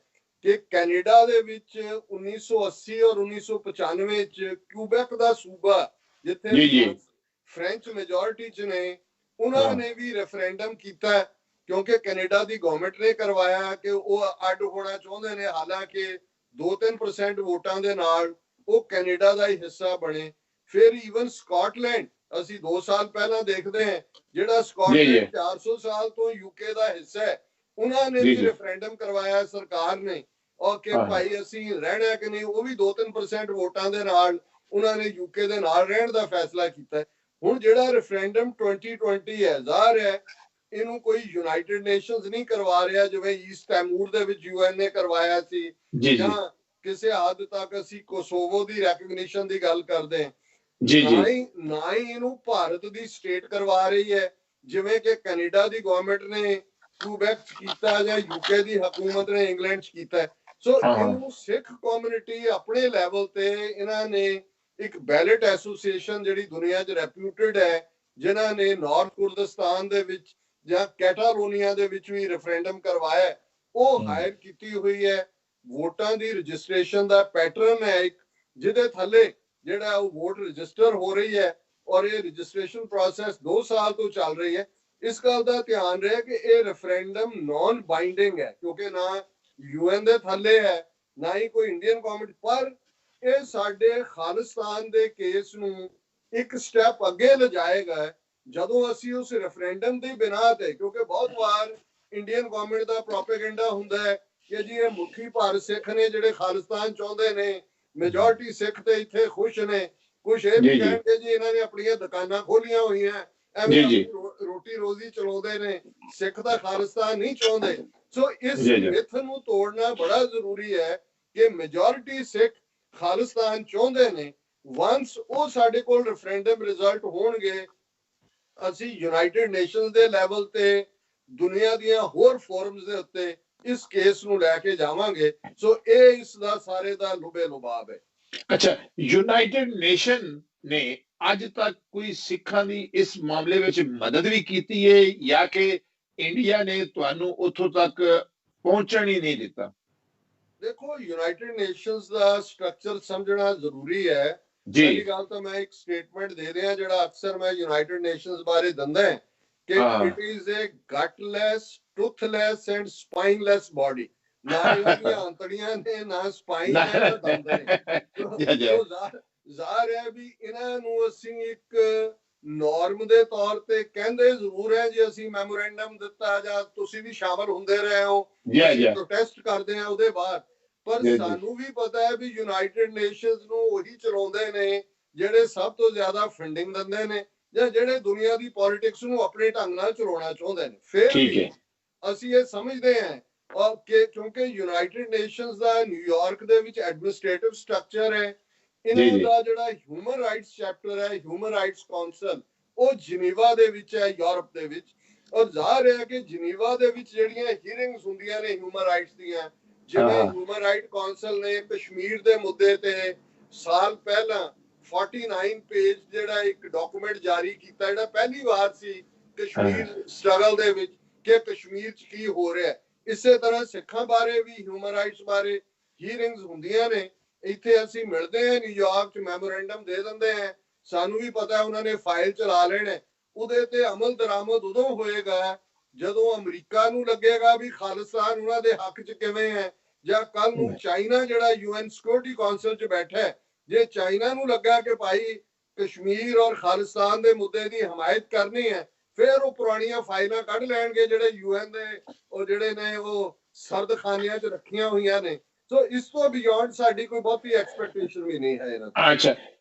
ਕਿ ਕੈਨੇਡਾ ਦੇ ਵਿੱਚ 1980 ਔਰ 1995 ਚ ਕਿਊਬੈਕ ਦਾ ਸੂਬਾ ਜਿੱਥੇ ਫ੍ਰੈਂਚ ਮੈਜੋਰਿਟੀ ਚ ਨੇ ਉਹਨਾਂ ਨੇ ਵੀ ਰੈਫਰੈਂਡਮ ਕੀਤਾ ਕਿਉਂਕਿ ਕੈਨੇਡਾ ਦੀ ਗਵਰਨਮੈਂਟ ਨੇ ਕਰਵਾਇਆ ਕਿ ਉਹ ਅੱਡ ਹੋਣਾ ਚਾਹੁੰਦੇ ਨੇ, ਹਾਲਾਂਕਿ 2-3% ਵੋਟਾਂ ਦੇ ਨਾਲ ਉਹ ਕੈਨੇਡਾ ਦਾ ਹੀ ਹਿੱਸਾ ਬਣੇ। ਫਿਰ ਈਵਨ ਸਕਾਟਲੈਂਡ ਅਸੀਂ 2 ਸਾਲ ਪਹਿਲਾਂ ਦੇਖਦੇ ਹਾਂ ਜਿਹੜਾ ਸਕਾਟਲੈਂਡ 400 ਸਾਲ ਤੋਂ ਯੂਕੇ ਦਾ ਹਿੱਸਾ ਹੈ, ਉਹਨਾਂ ਨੇ ਵੀ ਰੈਫਰੈਂਡਮ ਕਰਵਾਇਆ ਸਰਕਾਰ ਨੇ ਔਰ ਕਿ ਭਾਈ ਅਸੀਂ ਰਹਿਣਾ ਕਿ ਨਹੀਂ, ਉਹ ਵੀ 2-3% ਵੋਟਾਂ ਦੇ ਨਾਲ ਉਹਨਾਂ ਨੇ ਯੂਕੇ ਦੇ ਨਾਲ ਰਹਿਣ ਦਾ ਫੈਸਲਾ ਕੀਤਾ। ਹੁਣ ਜਿਹੜਾ ਰੈਫਰੈਂਡਮ 2020 ਹੈ ਜ਼ਾਹਰ ਹੈ ਇਹਨੂੰ ਕੋਈ ਯੂਨਾਈਟਿਡ ਨੇਸ਼ਨਸ ਨਹੀਂ ਕਰਵਾ ਰਿਹਾ ਜਿਵੇਂ ਈਸਟ ਟੈਮੂਰ ਦੇ ਵਿੱਚ UN ਨੇ ਕਰਵਾਇਆ ਸੀ, ਜਾਂ ਕਿਸੇ ਹੱਦ ਤੱਕ ਅਸੀਂ ਕੋਸੋਵੋ ਦੀ ਰੈਕਗਨੀਸ਼ਨ ਦੀ ਗੱਲ ਕਰਦੇ ਹਾਂ, ਨਾ ਹੀ ਇਹਨੂੰ ਭਾਰਤ ਦੀ ਸਟੇਟ ਕਰਵਾ ਰਹੀ ਹੈ ਜਿਵੇਂ ਕਿ ਕੈਨੇਡਾ ਦੀ ਗਵਰਨਮੈਂਟ ਨੇ ਕਿਊਬੈਕ ਚ ਕੀਤਾ ਜਾਂ ਯੂਕੇ ਦੀ ਹਕੂਮਤ ਨੇ ਇੰਗਲੈਂਡ ਚ ਕੀਤਾ। ਸੋ ਇਹਨੂੰ ਸਿੱਖ ਕਮਿਊਨਿਟੀ ਆਪਣੇ ਲੈਵਲ ਤੇ ਇਹਨਾਂ ਨੇ ਇੱਕ ਬੈਲਟ ਐਸੋਸੀਏਸ਼ਨ ਜਿਹੜੀ ਦੁਨੀਆ 'ਚ ਰੈਪਿਊਟਡ ਹੈ, ਜਿਨ੍ਹਾਂ ਨੇ ਨਾਰਥ ਕੁਰਦਿਸਤਾਨ ਦੇ ਵਿੱਚ ਜਾਂ ਕੈਟਾਲੋਨੀਆ ਦੇ ਵਿੱਚ ਵੀ ਰੈਫਰੈਂਡਮ ਕਰਵਾਇਆ, ਉਹ ਹਾਇਰ ਕੀਤੀ ਹੋਈ ਹੈ। ਵੋਟਾਂ ਦੀ ਰਜਿਸਟ੍ਰੇਸ਼ਨ ਦਾ ਪੈਟਰਨ ਹੈ ਇੱਕ ਜਿਹਦੇ ਥੱਲੇ ਜਿਹੜਾ ਉਹ ਵੋਟ ਰਜਿਸਟਰ ਹੋ ਰਹੀ ਹੈ ਔਰ ਇਹ ਰਜਿਸਟ੍ਰੇਸ਼ਨ ਪ੍ਰੋਸੈਸ 2 ਸਾਲ ਤੋਂ ਚੱਲ ਰਹੀ ਹੈ। ਇਸ ਗੱਲ ਦਾ ਧਿਆਨ ਰਹੇ ਕਿ ਇਹ ਰੈਫਰੈਂਡਮ ਨਾਨ ਬਾਈਂਡਿੰਗ ਹੈ ਕਿਉਂਕਿ ਨਾ UN ਦੇ ਥੱਲੇ ਹੈ ਨਾ ਹੀ ਕੋਈ ਇੰਡੀਅਨ ਗਵਰਨਮੈਂਟ, ਪਰ ਇਹ ਸਾਡੇ ਖਾਲਿਸਤਾਨ ਦੇ ਕੇਸ ਨੂੰ ਇੱਕ ਸਟੈਪ ਅੱਗੇ ਲਿਜਾਏਗਾ ਜਦੋਂ ਅਸੀਂ ਉਸ ਰੈਫਰੈਂਡਮ ਦੀ ਬਿਨਾਂ ਤੇ, ਕਿਉਂਕਿ ਬਹੁਤ ਵਾਰ ਇੰਡੀਅਨ ਗਵਰਨਮੈਂਟ ਦਾ ਪ੍ਰੋਪੇਗੈਂਡਾ ਹੁੰਦਾ ਹੈ ਕਿ ਜੀ ਇਹ ਮੁੱਖੀ ਭਾਰਤ ਸਿੱਖ ਨੇ ਜਿਹੜੇ ਖਾਲਿਸਤਾਨ ਚਾਹੁੰਦੇ ਨੇ, ਮੈਜੋਰਿਟੀ ਸਿੱਖ ਤੇ ਇੱਥੇ ਖੁਸ਼ ਨੇ, ਕੁਛ ਇਹ ਵੀ ਕਹਿਣਗੇ ਜੀ ਇਹਨਾਂ ਨੇ ਆਪਣੀਆਂ ਦੁਕਾਨਾਂ ਖੋਲੀਆਂ ਹੋਈਆਂ ਐਵੇਂ ਰੋਟੀ ਰੋਜ਼ੀ ਚਲਾਉਂਦੇ ਨੇ, ਸਿੱਖ ਦਾ ਖਾਲਿਸਤਾਨ ਨਹੀਂ ਚਾਹੁੰਦੇ। ਸੋ ਇਸ ਮਿਥ ਨੂੰ ਤੋੜਨਾ ਬੜਾ ਜ਼ਰੂਰੀ ਹੈ ਕਿ ਮੈਜੋਰਿਟੀ ਸਿੱਖ ਖਾਲਿਸਤਾਨ ਚਾਹੁੰਦੇ ਨੇ। ਵਾਂਸ ਉਹ ਸਾਡੇ ਕੋਲ ਰੈਫਰੈਂਡਮ ਰਿਜ਼ਲਟ ਹੋਣਗੇ ਅਸੀਂ ਯੂਨਾਈਟਿਡ ਨੇਸ਼ਨਸ ਦੇ ਲੈਵਲ ਤੇ ਦੁਨੀਆ ਦੀਆਂ ਹੋਰ ਫੋਰਮਸ ਦੇ ਉੱਤੇ ਇਸ ਕੇਸ ਨੂੰ ਲੈ ਕੇ ਜਾਵਾਂਗੇ। ਸੋ ਇਹ ਇਸ ਦਾ ਸਾਰੇ ਦਾ ਲੁਬੇ ਲੁਬਾਬ ਹੈ। ਅੱਛਾ, ਯੂਨਾਈਟਿਡ ਨੇਸ਼ਨ ਨੇ ਅੱਜ ਤੱਕ ਕੋਈ ਸਿੱਖਾਂ ਦੀ ਇਸ ਮਾਮਲੇ ਵਿੱਚ ਮਦਦ ਵੀ ਕੀਤੀ ਹੈ ਜਾਂ ਕਿ ਇੰਡੀਆ ਨੇ ਤੁਹਾਨੂੰ ਉੱਥੋਂ ਤੱਕ ਪਹੁੰਚਣ ਹੀ ਨਹੀਂ ਦਿੱਤਾ? ਦੇਖੋ, ਯੂਨਾਈਟਿਡ ਨੇਸ਼ਨਸ ਦਾ ਸਟਰਕਚਰ ਸਮਝਣਾ ਜ਼ਰੂਰੀ ਹੈ। ਪਹਿਲੀ ਗੱਲ ਤਾਂ ਮੈਂ ਇੱਕ ਸਟੇਟਮੈਂਟ ਦੇ ਰਿਹਾ ਜਿਹੜਾ ਅਕਸਰ ਮੈਂ ਯੂਨਾਈਟਿਡ ਨੇਸ਼ਨਸ ਬਾਰੇ ਦਿੰਦਾ ਹੈ ਕਿ it is a gutless, toothless and spineless body. ਨਾ ਇਹਦੀਆਂ ਅੰਤੜੀਆਂ ਨੇ, ਨਾ ਸਪਾਈਨ ਹੈ, ਨਾ ਦੰਦ ਨੇ। ਜ਼ਾਹਰ ਹੈ ਵੀ ਇਹਨਾਂ ਨੂੰ ਅਸੀਂ ਇੱਕ ਨੋਰਮ ਦੇ ਤੌਰ ਤੇ ਕਹਿੰਦੇ ਜ਼ਰੂਰ ਹੈ ਜੀ ਅਸੀਂ ਮੈਮੋਰੈਂਡਮ ਦਿੱਤਾ ਜਾਂ ਤੁਸੀਂ ਵੀ ਸ਼ਾਮਲ ਹੁੰਦੇ ਰਹੇ ਹੋ, ਪ੍ਰੋਟੈਸਟ ਕਰਦੇ ਆ ਉਹਦੇ ਬਾਅਦ, ਪਰ ਸਾਨੂੰ ਵੀ ਪਤਾ ਹੈ ਵੀ ਯੂਨਾਈਟਿਡ ਨੇਸ਼ਨਸ ਨੂੰ ਉਹੀ ਚਲਾਉਂਦੇ ਨੇ ਜਿਹੜੇ ਸਭ ਤੋਂ ਜ਼ਿਆਦਾ ਫੰਡਿੰਗ ਦਿੰਦੇ ਨੇ ਜਾਂ ਜਿਹੜੇ ਦੁਨੀਆ ਦੀ ਪੋਲਿਟਿਕਸ ਨੂੰ ਆਪਣੇ ਢੰਗ ਨਾਲ ਚਲਾਉਣਾ ਚਾਹੁੰਦੇ ਨੇ। ਫਿਰ ਵੀ ਅਸੀਂ ਇਹ ਸਮਝਦੇ ਹਾਂ ਕਿ ਕਿਉਂਕਿ ਯੂਨਾਈਟਿਡ ਨੇਸ਼ਨਸ ਦਾ ਨਿਊਯਾਰਕ ਦੇ ਵਿੱਚ ਐਡਮਿਨਿਸਟ੍ਰੇਟਿਵ ਸਟਰਕਚਰ ਹੈ, ਇਹਨਾਂ ਦਾ ਜਿਹੜਾ ਹਿਊਮਨ ਰਾਈਟਸ ਚੈਪਟਰ ਹੈ, ਹਿਊਮਨ ਰਾਈਟਸ ਕਾਉਂਸਲ, ਉਹ ਜਨੀਵਾ ਦੇ ਵਿੱਚ ਹੈ, ਯੂਰਪ ਦੇ ਵਿੱਚ। ਔਰ ਜ਼ਾਹਰ ਹੈ ਕਿ ਜਨੀਵਾ ਦੇ ਵਿੱਚ ਜਿਹੜੀਆਂ ਹੀਅਰਿੰਗਸ ਹੁੰਦੀਆਂ ਨੇ ਹਿਊਮਨ ਰਾਈਟਸ ਦੀਆਂ, ਜਿਵੇਂ ਹਿਊਮਨ ਰਾਈਟ ਕਾਉਂਸਲ ਨੇ ਕਸ਼ਮੀਰ ਦੇ ਮੁੱਦੇ ਤੇ ਸਾਲ ਪਹਿਲਾਂ 49 ਪੇਜ ਜਿਹੜਾ ਇੱਕ ਡਾਕੂਮੈਂਟ ਜਾਰੀ ਕੀਤਾ, ਜਿਹੜਾ ਪਹਿਲੀ ਵਾਰ ਸੀ ਕਸ਼ਮੀਰ ਸਟਰਗਲ ਦੇ ਵਿੱਚ ਕਿ ਕਸ਼ਮੀਰ 'ਚ ਕੀ ਹੋ ਰਿਹਾ। ਇਸੇ ਤਰ੍ਹਾਂ ਸਿੱਖਾਂ ਬਾਰੇ ਵੀ ਹਿਊਮਨ ਰਾਈਟਸ ਬਾਰੇ ਹੀਅਰਿੰਗਸ ਹੁੰਦੀਆਂ ਨੇ। ਇੱਥੇ ਅਸੀਂ ਮਿਲਦੇ ਹਾਂ ਨਿਊਯਾਰਕ 'ਚ, ਮੈਮੋਰੈਂਡਮ ਦੇ ਦਿੰਦੇ ਹਾਂ, ਸਾਨੂੰ ਵੀ ਪਤਾ ਉਹਨਾਂ ਨੇ ਫਾਈਲ ਚਲਾ ਲੈਣੇ। ਉਹਦੇ ਤੇ ਅਮਲ ਦਰਾਮਦ ਉਦੋਂ ਹੋਏਗਾ ਜਦੋਂ ਅਮਰੀਕਾ ਨੂੰ ਲੱਗੇਗਾ ਵੀ ਖਾਲਿਸਤਾਨ ਉਹਨਾਂ ਦੇ ਹੱਕ 'ਚ ਕਿਵੇਂ ਹੈ, ਜਾਂ ਕੱਲ ਨੂੰ ਚਾਈਨਾ ਜਿਹੜਾ UN ਸਿਕਿਉਰਿਟੀ ਕਾਉਂਸਲ 'ਚ ਬੈਠਾ ਹੈ, ਜੇ ਚਾਈਨਾ ਨੂੰ ਲੱਗਾ ਕਿ ਭਾਈ ਕਸ਼ਮੀਰ ਔਰ ਖਾਲਿਸਤਾਨ ਦੇ ਮੁੱਦੇ ਦੀ ਹਮਾਇਤ ਕਰਨੀ ਹੈ, ਫਿਰ ਉਹ ਪੁਰਾਣੀਆਂ ਫਾਈਲਾਂ ਕੱਢ ਲੈਣਗੇ ਜਿਹੜੇ UN ਦੇ ਉਹ ਜਿਹੜੇ ਨੇ ਉਹ ਸਰਦਖਾਨਿਆਂ 'ਚ ਰੱਖੀਆਂ ਹੋਈਆਂ ਨੇ। ਸੋ ਇਸ ਤੋਂ ਬਿਯੋਂਡ ਸਾਡੀ ਕੋਈ ਬਹੁਤੀ ਐਕਸਪੈਕਟੇਸ਼ਨ ਵੀ ਨਹੀਂ ਹੈ ਇਹਨਾਂ ਤੋਂ। ਅੱਛਾ,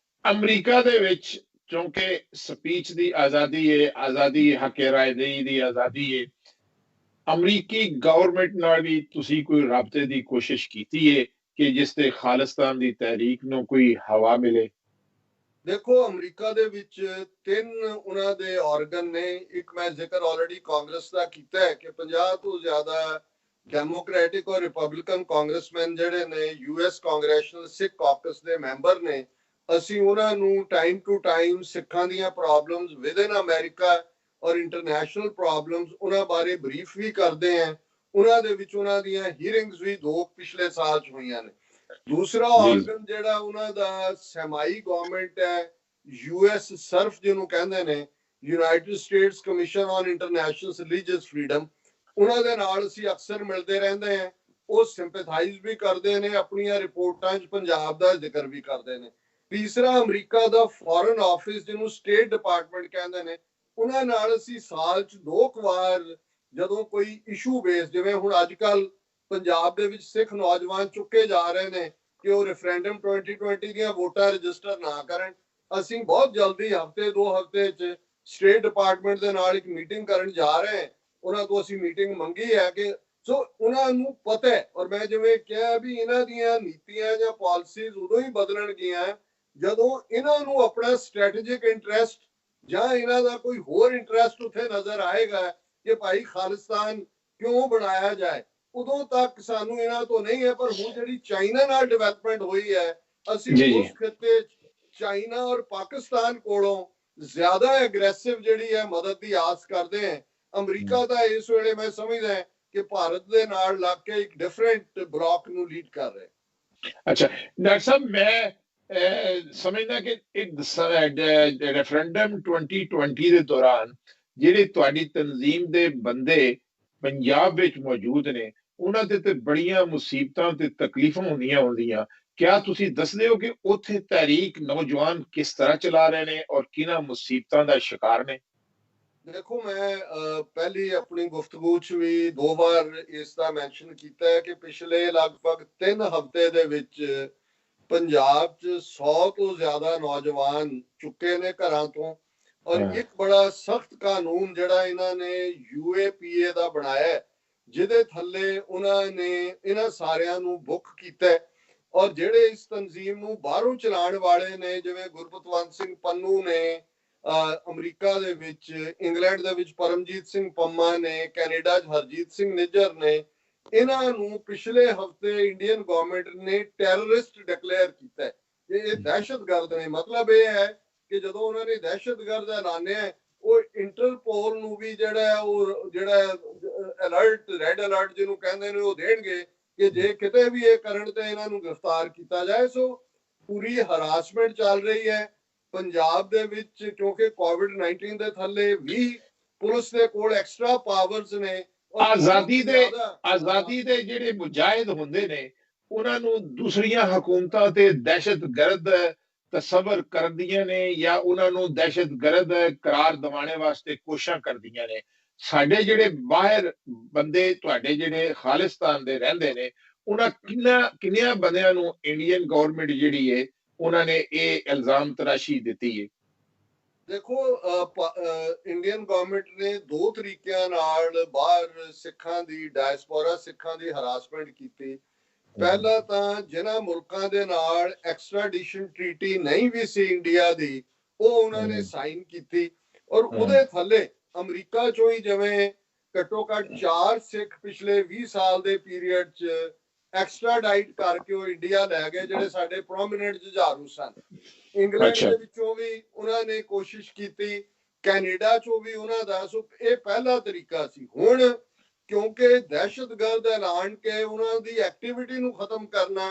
ਅਮਰੀਕਾ ਦੇ ਵਿੱਚ ਕਿਉਂਕਿ ਸਪੀਚ ਦੀ ਆਜ਼ਾਦੀ ਹੈ, ਆਜ਼ਾਦੀ ਹੱਕੇ ਰਾਏ ਦੀ ਆਜ਼ਾਦੀ ਹੈ, ਅਮਰੀਕੀ ਗਵਰਨਮੈਂਟ ਨਾਲ ਵੀ ਤੁਸੀਂ ਕੋਈ ਰਾਬਤੇ ਦੀ ਕੋਸ਼ਿਸ਼ ਕੀਤੀ ਹੈ ਕਿ ਜਿਸ ਤੇ ਖਾਲਿਸਤਾਨ ਦੀ ਤਹਿਰੀਕ ਨੂੰ ਕੋਈ ਹਵਾ ਮਿਲੇ? ਦੇਖੋ, ਅਮਰੀਕਾ ਦੇ ਵਿੱਚ 3 ਉਹਨਾਂ ਦੇ ਆਰਗਨ ਨੇ। ਇੱਕ ਮੈਂ ਜ਼ਿਕਰ ਆਲਰੇਡੀ ਕਾਂਗਰਸ ਦਾ ਕੀਤਾ ਹੈ ਕਿ 50 ਤੋਂ ਜ਼ਿਆਦਾ ਡੈਮੋਕ੍ਰੈਟਿਕ ਔਰ ਰਿਪਬਲਿਕਨ ਕਾਂਗਰਸਮੈਨ ਜਿਹੜੇ ਨੇ US ਕਾਂਗਰੈਸ਼ਨਲ ਸਿੱਖ ਕਾਕਸ ਦੇ ਮੈਂਬਰ ਨੇ। ਅਸੀਂ ਉਹਨਾਂ ਨੂੰ ਟਾਈਮ ਟੂ ਟਾਈਮ ਸਿੱਖਾਂ ਦੀਆਂ ਪ੍ਰੋਬਲਮਸ ਵਿਦ ਇਨ ਅਮਰੀਕਾ ਔਰ ਇੰਟਰਨੈਸ਼ਨਲ ਪ੍ਰੋਬਲਮਸ ਉਹਨਾਂ ਬਾਰੇ ਬਰੀਫ ਵੀ ਕਰਦੇ ਹਾਂ। ਉਹਨਾਂ ਦੇ ਵਿੱਚ ਉਹਨਾਂ ਦੀਆਂ ਹੀਅਰਿੰਗਸ ਵੀ 2 ਪਿਛਲੇ ਸਾਲ 'ਚ ਹੋਈਆਂ ਨੇ। ਦੂਸਰਾ ਆਰਗਨ ਜਿਹੜਾ ਉਹਨਾਂ ਦਾ ਸੈਮਾਈ ਗਵਰਨਮੈਂਟ ਹੈ, US ਸਰਫ ਜਿਹਨੂੰ ਕਹਿੰਦੇ ਨੇ, United States commission on international religious freedom, ਉਹਨਾਂ ਦੇ ਨਾਲ ਅਸੀਂ ਅਕਸਰ ਮਿਲਦੇ ਰਹਿੰਦੇ ਹਾਂ। ਉਹ ਸਿੰਪੈਥਾਈਜ਼ ਵੀ ਕਰਦੇ ਨੇ, ਆਪਣੀਆਂ ਰਿਪੋਰਟਾਂ 'ਚ ਪੰਜਾਬ ਦਾ ਜ਼ਿਕਰ ਵੀ ਕਰਦੇ ਨੇ। ਤੀਸਰਾ ਅਮਰੀਕਾ ਦਾ ਫੋਰਨ ਆਫਿਸ ਜਿਹਨੂੰ ਸਟੇਟ ਡਿਪਾਰਟਮੈਂਟ ਕਹਿੰਦੇ ਨੇ, ਉਹਨਾਂ ਨਾਲ ਅਸੀਂ ਸਾਲ 'ਚ 2 ਵਾਰ ਜਦੋਂ ਕੋਈ ਇਸ਼ੂ ਬੇਸ, ਜਿਵੇਂ ਹੁਣ ਅੱਜ ਕੱਲ ਪੰਜਾਬ ਦੇ ਵਿੱਚ ਸਿੱਖ ਨੌਜਵਾਨ ਚੁੱਕੇ ਜਾ ਰਹੇ ਨੇ ਕਿ ਉਹ ਰੈਫਰੈਂਡਮ 2020 ਦੀਆਂ ਵੋਟਾਂ ਰਜਿਸਟਰ ਨਾ ਕਰਨ, ਅਸੀਂ ਬਹੁਤ ਜਲਦੀ ਹਫ਼ਤੇ 2 ਹਫ਼ਤੇ 'ਚ ਸਟੇਟ ਡਿਪਾਰਟਮੈਂਟ ਦੇ ਨਾਲ ਇੱਕ ਮੀਟਿੰਗ ਕਰਨ ਜਾ ਰਹੇ ਹਾਂ। ਉਹਨਾਂ ਤੋਂ ਅਸੀਂ ਮੀਟਿੰਗ ਮੰਗੀ ਹੈ ਕਿ ਸੋ ਉਹਨਾਂ ਨੂੰ ਪਤਾ ਹੈ। ਔਰ ਮੈਂ ਜਿਵੇਂ ਕਿਹਾ ਵੀ ਇਹਨਾਂ ਦੀਆਂ ਨੀਤੀਆਂ ਜਾਂ ਪਾਲਿਸੀਜ਼ ਉਦੋਂ ਹੀ ਬਦਲਣਗੀਆਂ ਜਦੋਂ ਇਹਨਾਂ ਨੂੰ ਆਪਣਾ ਸਟ੍ਰੈਟੇਜਿਕ ਇੰਟਰਸਟ ਜਾਂ ਇਹਨਾਂ ਦਾ ਕੋਈ ਹੋਰ ਇੰਟਰਸਟ ਉੱਥੇ ਨਜ਼ਰ ਆਏਗਾ ਕਿ ਭਾਈ ਖਾਲਿਸਤਾਨ ਕਿਉਂ ਬਣਾਇਆ ਜਾਏ। ਉਦੋਂ ਤੱਕ ਸਾਨੂੰ ਇਹਨਾਂ ਤੋਂ ਨਹੀਂ ਹੈ। ਪਰ ਹੁਣ ਜਿਹੜੀ ਚਾਈਨਾ ਨਾਲ ਡਿਵੈਲਪਮੈਂਟ ਹੋਈ ਹੈ, ਅਸੀਂ ਉਸ ਖਿੱਤੇ 'ਚ ਚਾਈਨਾ ਔਰ ਪਾਕਿਸਤਾਨ ਕੋਲੋਂ ਜ਼ਿਆਦਾ ਐਗਰੈਸਿਵ ਜਿਹੜੀ ਹੈ ਮਦਦ ਦੀ ਆਸ ਕਰਦੇ ਹਾਂ। ਅਮਰੀਕਾ ਦਾ ਇਸ ਵੇਲੇ ਮੈਂ ਸਮਝਦਾ ਕਿ ਭਾਰਤ ਦੇ ਨਾਲ ਲੱਗ ਕੇ ਇੱਕ ਡਿਫਰੈਂਟ ਬਲੌਕ ਨੂੰ ਲੀਡ ਕਰ ਰਿਹਾ। ਅੱਛਾ ਡਾਕਟਰ ਸਾਹਿਬ, ਮੈਂ ਸਮਝਦਾ ਕਿ ਇੱਕ ਰੈਫਰੈਂਡਮ 2020 ਦੇ ਦੌਰਾਨ ਜਿਹੜੇ ਤੁਹਾਡੀ ਤਨਜ਼ੀਮ ਦੇ ਬੰਦੇ ਪੰਜਾਬ ਵਿੱਚ ਮੌਜੂਦ ਨੇ, ਉਹਨਾਂ ਦੇ ਤੇ ਬੜੀਆਂ ਮੁਸੀਬਤਾਂ ਤੇ ਤਕਲੀਫਾਂ ਹੁੰਦੀਆਂ। ਕਿਆ ਤੁਸੀਂ ਦੱਸਦੇ ਹੋ ਕਿ ਉੱਥੇ ਤਹਿਰੀਕ ਨੌਜਵਾਨ ਕਿਸ ਤਰ੍ਹਾਂ ਚਲਾ ਰਹੇ ਨੇ ਔਰ ਕਿਹਨਾਂ ਮੁਸੀਬਤਾਂ ਦਾ ਸ਼ਿਕਾਰ ਨੇ? ਦੇਖੋ, ਮੈਂ ਪਹਿਲੀ ਆਪਣੀ ਗੁਫ਼ਤਗੂ 'ਚ ਵੀ 2 ਵਾਰ ਇਸ ਦਾ ਮੈਂਸ਼ਨ ਕੀਤਾ ਹੈ ਕਿ ਪਿਛਲੇ ਲਗਭਗ 3 ਹਫ਼ਤੇ ਦੇ ਵਿੱਚ ਪੰਜਾਬ 'ਚ 100 ਤੋਂ ਜ਼ਿਆਦਾ ਨੌਜਵਾਨ ਚੁੱਕੇ ਨੇ ਘਰਾਂ ਤੋਂ। ਔਰ ਇੱਕ ਬੜਾ ਸਖਤ ਕਾਨੂੰਨ ਜਿਹੜਾ ਇਹਨਾਂ ਨੇ UAPA ਦਾ ਬਣਾਇਆ, ਜਿਹਦੇ ਥੱਲੇ ਉਹਨਾਂ ਨੇ ਇਹਨਾਂ ਸਾਰਿਆਂ ਨੂੰ ਬੁੱਕ ਕੀਤਾ। ਔਰ ਜਿਹੜੇ ਇਸ ਤਨਜ਼ੀਮ ਨੂੰ ਬਾਹਰੋਂ ਚਲਾਉਣ ਵਾਲੇ ਨੇ, ਜਿਵੇਂ ਗੁਰਪਤਵੰਤ ਸਿੰਘ ਪੰਨੂ ਨੇ ਅਮਰੀਕਾ ਦੇ ਵਿੱਚ, ਇੰਗਲੈਂਡ ਦੇ ਵਿੱਚ ਪਰਮਜੀਤ ਸਿੰਘ ਪੰਮਾ ਨੇ, ਕੈਨੇਡਾ 'ਚ ਹਰਜੀਤ ਸਿੰਘ ਨਿੱਜਰ ਨੇ, ਇਹਨਾਂ ਨੂੰ ਪਿਛਲੇ ਹਫ਼ਤੇ ਇੰਡੀਅਨ ਗਵਰਨਮੈਂਟ ਨੇ ਟੈਰਰਿਸਟ ਡਿਕਲੇਅਰ ਕੀਤਾ ਕਿ ਇਹ ਦਹਿਸ਼ਤਗਰਦ ਨੇ। ਮਤਲਬ ਇਹ ਹੈ ਕਿ ਜਦੋਂ ਉਹਨਾਂ ਨੇ ਦਹਿਸ਼ਤਗਰਦ ਐਲਾਨਿਆ, ਉਹ ਇੰਟਰਪੋਲ ਨੂੰ ਵੀ ਜਿਹੜਾ ਅਲਰਟ, ਰੈੱਡ ਅਲਰਟ ਜਿਹਨੂੰ ਕਹਿੰਦੇ ਨੇ, ਉਹ ਦੇਣਗੇ ਕਿ ਜੇ ਕਿਤੇ ਵੀ ਇਹ ਕਰਨ ਤੇ ਇਹਨਾਂ ਨੂੰ ਗ੍ਰਿਫਤਾਰ ਕੀਤਾ ਜਾਏ। ਸੋ ਪੂਰੀ ਹਰਾਸਮੈਂਟ ਚੱਲ ਰਹੀ ਹੈ ਪੰਜਾਬ ਦੇ ਵਿੱਚ, ਕਿਉਂਕਿ COVID-19 ਦੇ ਥੱਲੇ ਵੀ ਪੁਲਿਸ ਦੇ ਕੋਲ ਐਕਸਟਰਾ ਪਾਵਰਸ ਨੇ। ਆਜ਼ਾਦੀ ਦੇ ਜਿਹੜੇ ਮੁਜਾਹਿਦ ਹੁੰਦੇ ਨੇ, ਉਹਨਾਂ ਨੂੰ ਦੂਸਰੀਆਂ ਹਕੂਮਤਾਂ ਤੇ ਦਹਿਸ਼ਤਗਰਦ ਤਸਵਰ ਕਰਦੀਆਂ ਨੇ ਜਾਂ ਉਹਨਾਂ ਨੂੰ ਦਹਿਸ਼ਤਗਰਦ ਕਰਾਰ ਦਿਵਾਉਣੇ ਵਾਸਤੇ ਕੋਸ਼ਿਸ਼ਾਂ ਕਰਦੀਆਂ ਨੇ। ਸਾਡੇ ਜਿਹੜੇ ਬਾਹਰ ਬੰਦੇ ਤੁਹਾਡੇ ਜਿਹੜੇ ਖਾਲਿਸਤਾਨ ਦੇ ਰਹਿੰਦੇ ਨੇ, ਉਹਨਾਂ ਕਿੰਨਿਆਂ ਬੰਦਿਆਂ ਨੂੰ ਇੰਡੀਅਨ ਗਵਰਨਮੈਂਟ ਜਿਹੜੀ ਹੈ ਉਹਨਾਂ ਨੇ ਇਹ ਇਲਜ਼ਾਮ ਤਰਾਸ਼ੀ ਦਿੱਤੀ ਹੈ? ਦੇਖੋ, ਇੰਡੀਅਨ ਗਵਰਨਮੈਂਟ ਨੇ 2 ਤਰੀਕਿਆਂ ਨਾਲ ਬਾਹਰ ਸਿੱਖਾਂ ਦੀ, ਡਾਇਸਪੋਰਾ ਸਿੱਖਾਂ ਦੀ ਹਰਾਸਮੈਂਟ ਕੀਤੀ। ਪਹਿਲਾ ਤਾਂ ਜਿਨ੍ਹਾਂ ਮੁਲਕਾਂ ਦੇ ਨਾਲ ਐਕਸਟ੍ਰਾਡੀਸ਼ਨ ਟ੍ਰੀਟੀ ਨਹੀਂ ਵੀ ਸੀ ਇੰਡੀਆ ਦੀ, ਉਹ ਉਹਨਾਂ ਨੇ ਸਾਈਨ ਕੀਤੀ। ਔਰ ਉਹਦੇ ਥੱਲੇ ਅਮਰੀਕਾ ਚੋਂ ਹੀ ਜਿਵੇਂ ਘੱਟੋ ਘੱਟ 4 ਸਿੱਖ ਪਿਛਲੇ 20 ਸਾਲ ਦੇ ਪੀਰੀਅਡ 'ਚ ਐਕਸਟ੍ਰਾਡਾਈਟ ਕਰਕੇ ਉਹ ਇੰਡੀਆ ਲੈ ਗਏ, ਜਿਹੜੇ ਸਾਡੇ ਪ੍ਰੋਮਿਨੈਂਟ ਜੁਝਾਰੂ ਸਨ। ਇੰਗਲੈਂਡ ਦੇ ਵਿੱਚੋਂ ਵੀ ਉਹਨਾਂ ਨੇ ਕੋਸ਼ਿਸ਼ ਕੀਤੀ, ਕੈਨੇਡਾ ਚੋਂ ਵੀ ਉਹਨਾਂ ਦਾ। ਸੋ ਇਹ ਪਹਿਲਾ ਤਰੀਕਾ ਸੀ। ਹੁਣ ਕਿਉਂਕਿ ਦਹਿਸ਼ਤਗਰਦ ਐਲਾਨ ਕੇ ਉਹਨਾਂ ਦੀ ਐਕਟੀਵਿਟੀ ਨੂੰ ਖਤਮ ਕਰਨਾ,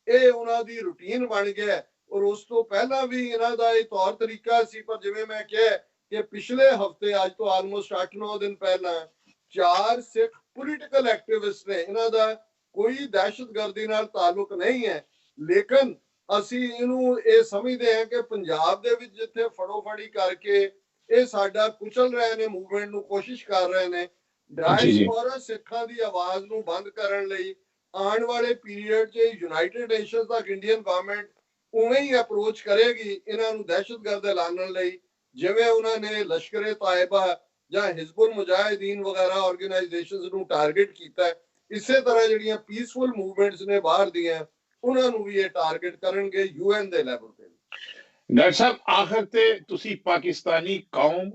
ਇਹ ਉਹਨਾਂ ਦੀ ਰੂਟੀਨ ਬਣ ਗਿਆ। ਔਰ ਉਸ ਤੋਂ ਪਹਿਲਾਂ ਵੀ ਇਹਨਾਂ ਦਾ ਇਹ ਤੌਰ ਤਰੀਕਾ ਸੀ। ਪਰ ਜਿਵੇਂ ਮੈਂ ਕਿਹਾ ਕਿ ਪਿਛਲੇ ਹਫ਼ਤੇ, ਅੱਜ ਤੋਂ ਆਲਮੋਸਟ 8-9 ਦਿਨ ਪਹਿਲਾਂ, 4 ਸਿੱਖ ਪੋਲੀਟੀਕਲ ਐਕਟਿਵਿਸਟ ਨੇ, ਇਹਨਾਂ ਦਾ ਕੋਈ ਦਹਿਸ਼ਤਗਰਦੀ ਨਾਲ ਤਾਲੁਕ ਨਹੀਂ ਹੈ। ਲੇਕਿਨ ਅਸੀਂ ਇਹਨੂੰ ਇਹ ਸਮਝਦੇ ਹਾਂ ਕਿ ਪੰਜਾਬ ਦੇ ਵਿੱਚ ਜਿੱਥੇ ਫੜੋ-ਫੜੀ ਕਰਕੇ ਇਹ ਸਾਡਾ ਕੁਚਲ ਰਹੇ ਨੇ, ਮੂਵਮੈਂਟ ਨੂੰ ਕੋਸ਼ਿਸ਼ ਕਰ ਰਹੇ ਨੇ, ਡਾਇਸਪੋਰਾ ਸਿੱਖਾਂ ਦੀ ਆਵਾਜ਼ ਨੂੰ ਬੰਦ ਕਰਨ ਲਈ ਆਉਣ ਵਾਲੇ ਪੀਰੀਅਡ 'ਚ ਯੂਨਾਈਟਿਡ ਨੇਸ਼ਨਸ ਤੱਕ ਇੰਡੀਅਨ ਗਵਰਨਮੈਂਟ ਉਵੇਂ ਹੀ ਅਪਰੋਚ ਕਰੇਗੀ ਇਹਨਾਂ ਨੂੰ ਦਹਿਸ਼ਤਗਰਦ ਐਲਾਨਣ ਲਈ, ਜਿਵੇਂ ਉਹਨਾਂ ਨੇ ਲਸ਼ਕਰ-ਏ-ਤਾਇਬਾ ਜਾਂ ਹਿਜ਼ਬੁਲ ਮੁਜਾਹਿਦੀਨ ਵਗੈਰਾ ਆਰਗੇਨਾਈਜੇਸ਼ਨਸ ਨੂੰ ਟਾਰਗੇਟ ਕੀਤਾ ਹੈ। ਇਸੇ ਤਰ੍ਹਾਂ ਜਿਹੜੀਆਂ ਪੀਸਫੁਲ ਮੂਵਮੈਂਟਸ ਨੇ ਬਾਹਰ ਦੀਆਂ, ਉਹਨਾਂ ਨੂੰ ਵੀ ਇਹ ਟਾਰਗੇਟ ਕਰਨਗੇ UN ਦੇ ਲੈਵਲ ਤੇ। ਡਾਕਟਰ ਸਾਹਿਬ, ਆਖਰ ਤੇ ਤੁਸੀਂ ਪਾਕਿਸਤਾਨੀ ਕੌਮ,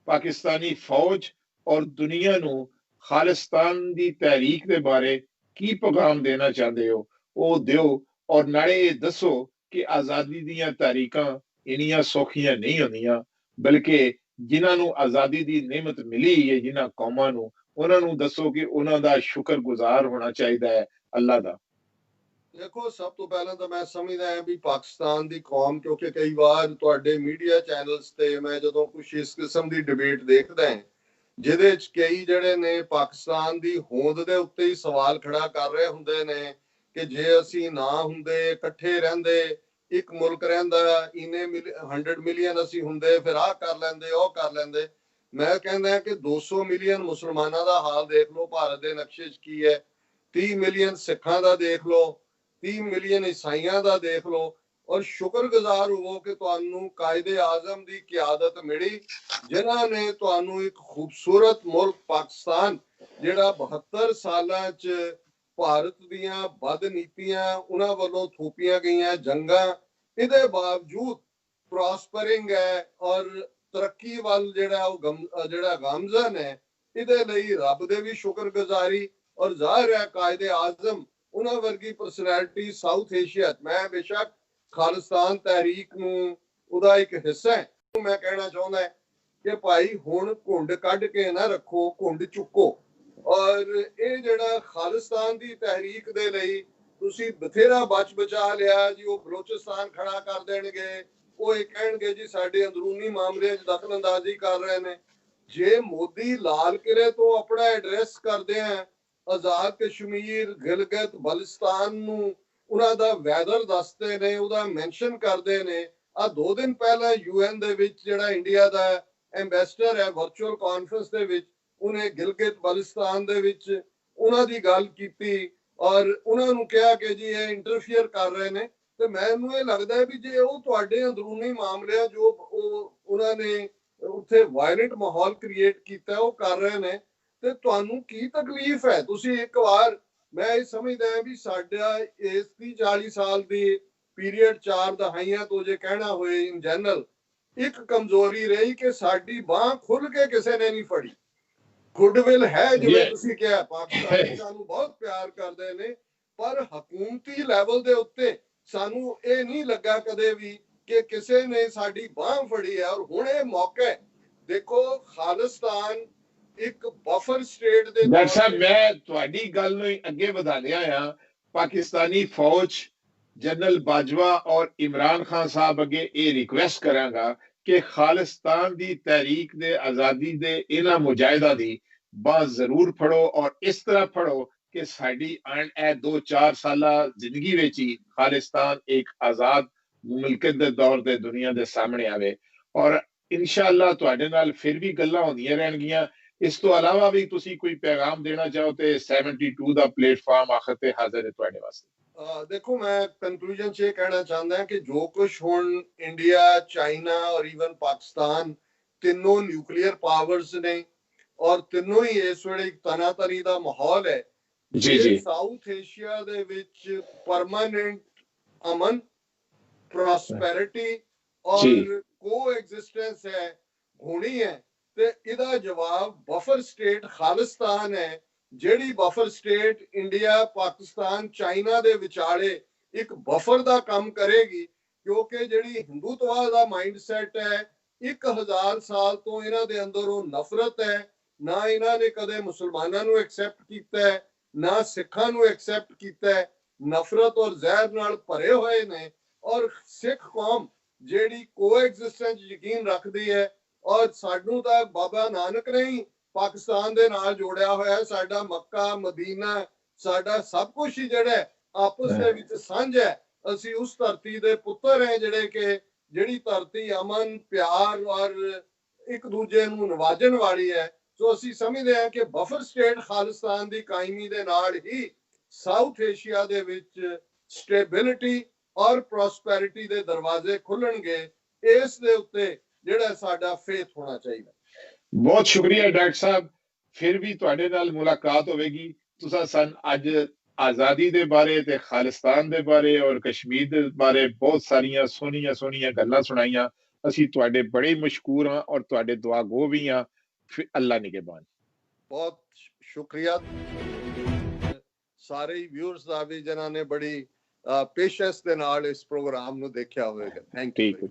ਪਾਕਿਸਤਾਨੀ ਫੌਜ ਔਰ ਦੁਨੀਆ ਨੂੰ ਖਾਲਿਸਤਾਨ ਦੀ ਤਹਿਰੀਕ ਦੇ ਬਾਰੇ ਕੀ ਪੈਗਾਮ ਦੇਣਾ ਚਾਹੁੰਦੇ ਹੋ, ਉਹ ਦਿਓ। ਔਰ ਨਾਲੇ ਇਹ ਦੱਸੋ ਕਿ ਆਜ਼ਾਦੀ ਦੀਆਂ ਤਹਿਰੀਕਾਂ ਇੰਨੀਆਂ ਸੌਖੀਆਂ ਨਹੀਂ ਹੁੰਦੀਆਂ, ਬਲਕਿ ਜਿਨ੍ਹਾਂ ਨੂੰ ਆਜ਼ਾਦੀ ਦੀ ਨਿਮਤ ਮਿਲੀ ਹੈ, ਜਿਨ੍ਹਾਂ ਕੌਮਾਂ ਨੂੰ, ਉਹਨਾਂ ਨੂੰ ਦੱਸੋ ਕਿ ਉਹਨਾਂ ਦਾ ਸ਼ੁਕਰਗੁਜ਼ਾਰ ਹੋਣਾ ਚਾਹੀਦਾ ਹੈ ਅੱਲਾਹ ਦਾ। ਦੇਖੋ, ਸਭ ਤੋਂ ਪਹਿਲਾਂ ਤਾਂ ਮੈਂ ਸਮਝਦਾ ਹਾਂ ਵੀ ਪਾਕਿਸਤਾਨ ਦੀ ਕੌਮ, ਕਿਉਂਕਿ ਕਈ ਵਾਰ ਤੁਹਾਡੇ ਮੀਡੀਆ ਚੈਨਲਸ ਤੇ ਮੈਂ ਜਦੋਂ ਕੁਛ ਇਸ ਕਿਸਮ ਦੀ ਡਿਬੇਟ ਦੇਖਦਾ ਹਾਂ, ਜਿਹਦੇ ਚ ਕਈ ਜਿਹੜੇ ਨੇ ਪਾਕਿਸਤਾਨ ਦੀ ਹੋਂਦ ਦੇ ਉੱਤੇ ਹੀ ਸਵਾਲ ਖੜਾ ਕਰ ਰਹੇ ਹੁੰਦੇ ਨੇ ਕਿ ਜੇ ਅਸੀਂ ਨਾ ਹੁੰਦੇ, ਇਕੱਠੇ ਰਹਿੰਦੇ, ਇੱਕ ਮੁਲਕ ਰਹਿੰਦਾ, ਇੰਨੇ 100 ਮਿਲੀਅਨ ਅਸੀਂ ਹੁੰਦੇ, ਫਿਰ ਆਹ ਕਰ ਲੈਂਦੇ, ਉਹ ਕਰ ਲੈਂਦੇ। ਮੈਂ ਕਹਿੰਦਾ ਕਿ 200 ਮਿਲੀਅਨ ਮੁਸਲਮਾਨਾਂ ਦਾ ਹਾਲ ਦੇਖ ਲਓ ਭਾਰਤ ਦੇ ਨਕਸ਼ੇ 'ਚ ਕੀ ਹੈ, 30 ਮਿਲੀਅਨ ਸਿੱਖਾਂ ਦਾ ਦੇਖ ਲਓ, 30 ਮਿਲੀਅਨ ਈਸਾਈਆਂ ਦਾ ਦੇਖ ਲਓ, ਔਰ ਸ਼ੁਕਰਗੁਜ਼ਾਰ ਹੋਵੋ ਕਿ ਤੁਹਾਨੂੰ ਕਾਇਦੇ ਆਜ਼ਮ ਦੀ ਕਿਆਦਤ ਮਿਲੀ, ਜਿਨ੍ਹਾਂ ਨੇ ਤੁਹਾਨੂੰ ਇੱਕ ਖੂਬਸੂਰਤ ਮੁਲਕ ਪਾਕਿਸਤਾਨ, ਜਿਹੜਾ 72 ਸਾਲਾਂ 'ਚ ਭਾਰਤ ਦੀਆਂ ਬਦਨੀਤੀਆਂ ਉਹਨਾਂ ਵੱਲੋਂ ਥੋਪੀਆਂ ਗਈਆਂ ਜੰਗਾਂ, ਇਹਦੇ ਬਾਵਜੂਦ ਪ੍ਰੋਸਪਰਿੰਗ ਹੈ ਔਰ ਤਰੱਕੀ ਵੱਲ ਜਿਹੜਾ ਉਹ ਜਿਹੜਾ ਗਾਮਜ਼ਨ ਹੈ, ਇਹਦੇ ਲਈ ਰੱਬ ਦੇ ਵੀ ਸ਼ੁਕਰਗੁਜ਼ਾਰੀ। ਔਰ ਜ਼ਾਹਿਰ ਹੈ ਕਾਇਦੇ ਆਜ਼ਮ ਉਹਨਾਂ ਵਰਗੀ ਪਰਸਨੈਲਿਟੀ ਸਾਊਥ ਏਸ਼ੀਆ, ਮੈਂ ਬੇਸ਼ੱਕ ਖਾਲਿਸਤਾਨ ਤਹਿਰੀਕ ਨੂੰ ਉਹਦਾ ਇੱਕ ਹਿੱਸਾ ਹੈ, ਮੈਂ ਕਹਿਣਾ ਚਾਹੁੰਦਾ ਕਿ ਭਾਈ ਹੁਣ ਘੁੰਡ ਕੱਢ ਕੇ ਨਾ ਰੱਖੋ, ਘੁੰਡ ਚੁੱਕੋ। ਔਰ ਇਹ ਜਿਹੜਾ ਖਾਲਿਸਤਾਨ ਦੀ ਤਹਿਰੀਕ ਦੇ ਲਈ ਤੁਸੀਂ ਬਥੇਰਾ ਬਚ ਬਚਾ ਲਿਆ ਜੀ, ਉਹ ਬਲੋਚਿਸਤਾਨ ਖੜਾ ਕਰ ਦੇਣਗੇ, ਉਹ ਇਹ ਕਹਿਣਗੇ ਜੀ ਸਾਡੇ ਅੰਦਰੂਨੀ ਮਾਮਲਿਆਂ 'ਚ ਦਖਲ ਅੰਦਾਜ਼ੀ ਕਰ ਰਹੇ ਨੇ। ਜੇ ਮੋਦੀ ਲਾਲ ਕਿਲੇ ਤੋਂ ਆਪਣਾ ਐਡਰੈਸ ਕਰਦੇ ਆ ਆਜ਼ਾਦ ਕਸ਼ਮੀਰ, ਗਿਲਗਿਤ ਬਲਟਿਸਤਾਨ ਨੂੰ ਉਹਨਾਂ ਦਾ ਵੈਦਰ ਦੱਸਦੇ ਨੇ, ਉਹਦਾ ਮੈਂਸ਼ਨ ਕਰਦੇ ਨੇ। ਆ 2 ਦਿਨ ਪਹਿਲਾਂ UN ਦੇ ਵਿੱਚ ਜਿਹੜਾ ਇੰਡੀਆ ਦਾ ਐਮਬੈਸਡਰ ਹੈ, ਵਰਚੁਅਲ ਕਾਨਫਰੰਸ ਦੇ ਵਿੱਚ ਉਹਨੇ ਗਿਲਗਿਤ ਬਲਟਿਸਤਾਨ ਦੇ ਵਿੱਚ ਉਹਨਾਂ ਦੀ ਗੱਲ ਕੀਤੀ ਔਰ ਉਹਨਾਂ ਨੂੰ ਕਿਹਾ ਕਿ ਜੀ ਇਹ ਇੰਟਰਫੀਅਰ ਕਰ ਰਹੇ ਨੇ। ਤੇ ਮੈਨੂੰ ਇਹ ਲੱਗਦਾ ਹੈ ਵੀ ਜੇ ਉਹ ਤੁਹਾਡੇ ਅੰਦਰੂਨੀ ਮਾਮਲਿਆਂ ਜੋ ਉਹਨਾਂ ਨੇ ਉੱਥੇ ਵਾਇਲੈਂਟ ਮਾਹੌਲ ਕ੍ਰੀਏਟ ਕੀਤਾ ਉਹ ਕਰ ਰਹੇ ਨੇ, ਤੇ ਤੁਹਾਨੂੰ ਕੀ ਤਕਲੀਫ ਹੈ? ਤੁਸੀਂ ਇੱਕ ਵਾਰ, ਮੈਂ ਇਹ ਸਮਝਦਾ ਵੀ ਸਾਡਾ ਇਸ 30-40 ਸਾਲ ਦੀ ਪੀਰੀਅਡ 4 ਦਹਾਈਆਂ ਤੋਂ ਜੇ ਕਹਿਣਾ ਹੋਏ ਇਨ ਜਨਰਲ, ਇੱਕ ਕਮਜ਼ੋਰੀ ਰਹੀ ਕਿ ਸਾਡੀ ਬਾਹ ਖੁੱਲ ਕੇ ਕਿਸੇ ਨੇ ਨਹੀਂ ਫੜੀ। ਗੁੱਡਵਿਲ ਹੈ, ਜਿਵੇਂ ਤੁਸੀਂ ਕਿਹਾ, ਪਾਕਿਸਤਾਨੀ ਸਾਨੂੰ ਬਹੁਤ ਪਿਆਰ ਕਰਦੇ ਨੇ, ਪਰ ਹਕੂਮਤੀ ਲੈਵਲ ਦੇ ਉੱਤੇ ਸਾਨੂੰ ਇਹ ਨਹੀਂ ਲੱਗਾ ਕਦੇ ਵੀ ਕਿ ਕਿਸੇ ਨੇ ਸਾਡੀ ਬਾਹ ਫੜੀ ਹੈ। ਔਰ ਹੁਣ ਇਹ ਮੌਕਾ ਦੇਖੋ, ਖਾਲਿਸਤਾਨ ਇੱਕ ਬਫਰ ਸਟੇਟ ਦੇ ਡਾਕਟਰ ਸਾਹਿਬ, ਮੈਂ ਤੁਹਾਡੀ ਗੱਲ ਨੂੰ ਅੱਗੇ ਵਧਾਉਂਦਿਆਂ ਆ ਪਾਕਿਸਤਾਨੀ ਫੌਜ, ਜਨਰਲ ਬਾਜਵਾ ਔਰ ਇਮਰਾਨ ਖਾਨ ਸਾਹਿਬ ਅੱਗੇ ਇਹ ਰਿਕੁਐਸਟ ਕਰਾਂਗਾ ਕਿ ਖਾਲਿਸਤਾਨ ਦੀ ਤਹਿਰੀਕ ਦੇ, ਆਜ਼ਾਦੀ ਦੇ ਇਹਨਾਂ ਮੁਜਾਹਿਦਾਂ ਦੀ ਬਾਹ ਜ਼ਰੂਰ ਫੜੋ, ਔਰ ਇਸ ਤਰ੍ਹਾਂ ਫੜੋ ਕਿ ਸਾਡੀ ਇਹ 2-4 ਸਾਲਾ ਜ਼ਿੰਦਗੀ ਵਿੱਚ ਹੀ ਖਾਲਿਸਤਾਨ ਇੱਕ ਆਜ਼ਾਦ ਮੁਲਕ ਦੇ ਦੌਰ ਤੇ ਦੁਨੀਆ ਦੇ ਸਾਹਮਣੇ ਆਵੇ। ਔਰ ਇਨਸ਼ਾਅੱਲਾ ਤੁਹਾਡੇ ਨਾਲ ਫਿਰ ਵੀ ਗੱਲਾਂ ਹੁੰਦੀਆਂ ਰਹਿਣਗੀਆਂ। ਇਸ ਤੋਂ ਇਲਾਵਾ ਵੀ ਤੁਸੀਂ ਕੋਈ ਪੈਗਾਮ ਦੇਣਾ ਚਾਹੋ ਤੇ 72 ਦਾ ਪਲੇਟਫਾਰਮ ਆਖਰ ਤੇ ਹਾਜ਼ਰ ਹੈ ਤੁਹਾਡੇ ਵਾਸਤੇ। ਦੇਖੋ, ਮੈਂ ਕੰਕਲੂਜਨ 'ਚ ਇਹ ਕਹਿਣਾ ਚਾਹੁੰਦਾ ਕਿ ਜੋ ਕੁਝ ਹੁਣ ਇੰਡੀਆ, ਚਾਈਨਾ ਔਰ ਈਵਨ ਪਾਕਿਸਤਾਨ, ਤਿੰਨੋਂ ਨਿਊਕਲੀਅਰ ਪਾਵਰਸ ਨੇ ਔਰ ਤਿੰਨੋਂ ਹੀ ਇਸ ਵੇਲੇ ਇੱਕ ਤਨਾਤਨੀ ਦਾ ਮਾਹੌਲ ਹੈ। ਜੀ ਸਾਊਥ ਏਸ਼ੀਆ ਦੇ ਵਿੱਚ ਪਰਮਾਨੈਂਟ ਅਮਨ, ਪ੍ਰੋਸਪੈਰਿਟੀ ਔਰ ਕੋ ਐਗਜ਼ਿਸਟੈਂਸ ਹੈ, ਹੋਣੀ ਹੈ। ਤੇ ਇਹਦਾ ਜਵਾਬ ਬਫਰ ਸਟੇਟ ਖਾਲਿਸਤਾਨ ਹੈ, ਜਿਹੜੀ buffer state India, Pakistan, China ਦੇ ਵਿਚਾਲੇ ਇੱਕ ਬਫਰ ਦਾ ਕੰਮ ਕਰੇਗੀ। ਕਿਉਂਕਿ ਜਿਹੜੀ ਹਿੰਦੂਤਵਾ ਦਾ ਮਾਈਂਡਸੈਟ ਹੈ, 1000 ਸਾਲ ਤੋਂ ਇਹਨਾਂ ਦੇ ਅੰਦਰ ਉਹ ਨਫ਼ਰਤ ਹੈ। ਨਾ ਇਹਨਾਂ ਨੇ ਕਦੇ ਮੁਸਲਮਾਨਾਂ ਨੂੰ ਐਕਸੈਪਟ ਕੀਤਾ ਹੈ, ਨਾ ਸਿੱਖਾਂ ਨੂੰ ਐਕਸੈਪਟ ਕੀਤਾ ਹੈ। ਨਫ਼ਰਤ ਔਰ ਜ਼ਹਿਰ ਨਾਲ ਭਰੇ ਹੋਏ ਨੇ। ਔਰ ਸਿੱਖ ਕੌਮ ਜਿਹੜੀ ਕੋਐਗਜ਼ਿਸਟੈਂਸ ਯਕੀਨ ਰੱਖਦੀ ਹੈ, ਔਰ ਸਾਨੂੰ ਤਾਂ ਬਾਬਾ ਨਾਨਕ ਨੇ ਹੀ ਪਾਕਿਸਤਾਨ ਦੇ ਨਾਲ ਜੋੜਿਆ ਹੋਇਆ ਹੈ। ਸਾਡਾ ਮੱਕਾ, ਮਦੀਨਾ, ਸਾਡਾ ਸਭ ਕੁਝ ਹੀ ਜਿਹੜਾ ਆਪਸ ਦੇ ਵਿੱਚ ਸਾਂਝਾ ਹੈ। ਅਸੀਂ ਉਸ ਧਰਤੀ ਦੇ ਪੁੱਤਰ ਹੈ ਜਿਹੜੀ ਧਰਤੀ ਅਮਨ ਪਿਆਰ ਔਰ ਇੱਕ ਦੂਜੇ ਨੂੰ ਨਿਵਾਜਣ ਵਾਲੀ ਹੈ। ਸੋ ਅਸੀਂ ਸਮਝਦੇ ਹਾਂ ਕਿ ਬਫਰ ਸਟੇਟ ਖਾਲਿਸਤਾਨ ਦੀ ਕਾਇਮੀ ਦੇ ਨਾਲ ਹੀ ਸਾਊਥ ਏਸ਼ੀਆ ਦੇ ਵਿੱਚ ਸਟੇਬਿਲਿਟੀ ਔਰ ਪ੍ਰੋਸਪੈਰਿਟੀ ਦੇ ਦਰਵਾਜ਼ੇ ਖੁੱਲਣਗੇ। ਇਸ ਦੇ ਉੱਤੇ ਜਿਹੜਾ ਸਾਡਾ ਫੇਥ ਹੋਣਾ ਚਾਹੀਦਾ। ਬਹੁਤ ਸ਼ੁਕਰੀਆ ਡਾਕਟਰ ਸਾਹਿਬ, ਫਿਰ ਵੀ ਤੁਹਾਡੇ ਨਾਲ ਮੁਲਾਕਾਤ ਹੋਵੇਗੀ। ਤੁਸੀਂ ਸਾਨੂੰ ਅੱਜ ਆਜ਼ਾਦੀ ਦੇ ਬਾਰੇ ਤੇ ਖਾਲਿਸਤਾਨ ਦੇ ਬਾਰੇ ਔਰ ਕਸ਼ਮੀਰ ਦੇ ਬਾਰੇ ਬਹੁਤ ਸਾਰੀਆਂ ਸੋਹਣੀਆਂ ਗੱਲਾਂ ਸੁਣਾਈਆਂ। ਅਸੀਂ ਤੁਹਾਡੇ ਬੜੇ ਮਸ਼ਕੂਰ ਹਾਂ ਔਰ ਤੁਹਾਡੇ ਦੁਆਗੋ ਵੀ ਹਾਂ। ਅੱਲਾ ਨਿਗਹਿਬਾਨ। ਬਹੁਤ ਸ਼ੁਕਰੀਆ ਸਾਰੇ ਵਿਊਅਰਸ ਦਾ ਵੀ ਜਿਨ੍ਹਾਂ ਨੇ ਬੜੀ ਪੇਸ਼ੈਂਸ ਦੇ ਨਾਲ ਇਸ ਪ੍ਰੋਗਰਾਮ ਨੂੰ ਦੇਖਿਆ ਹੋਵੇਗਾ। Thank you.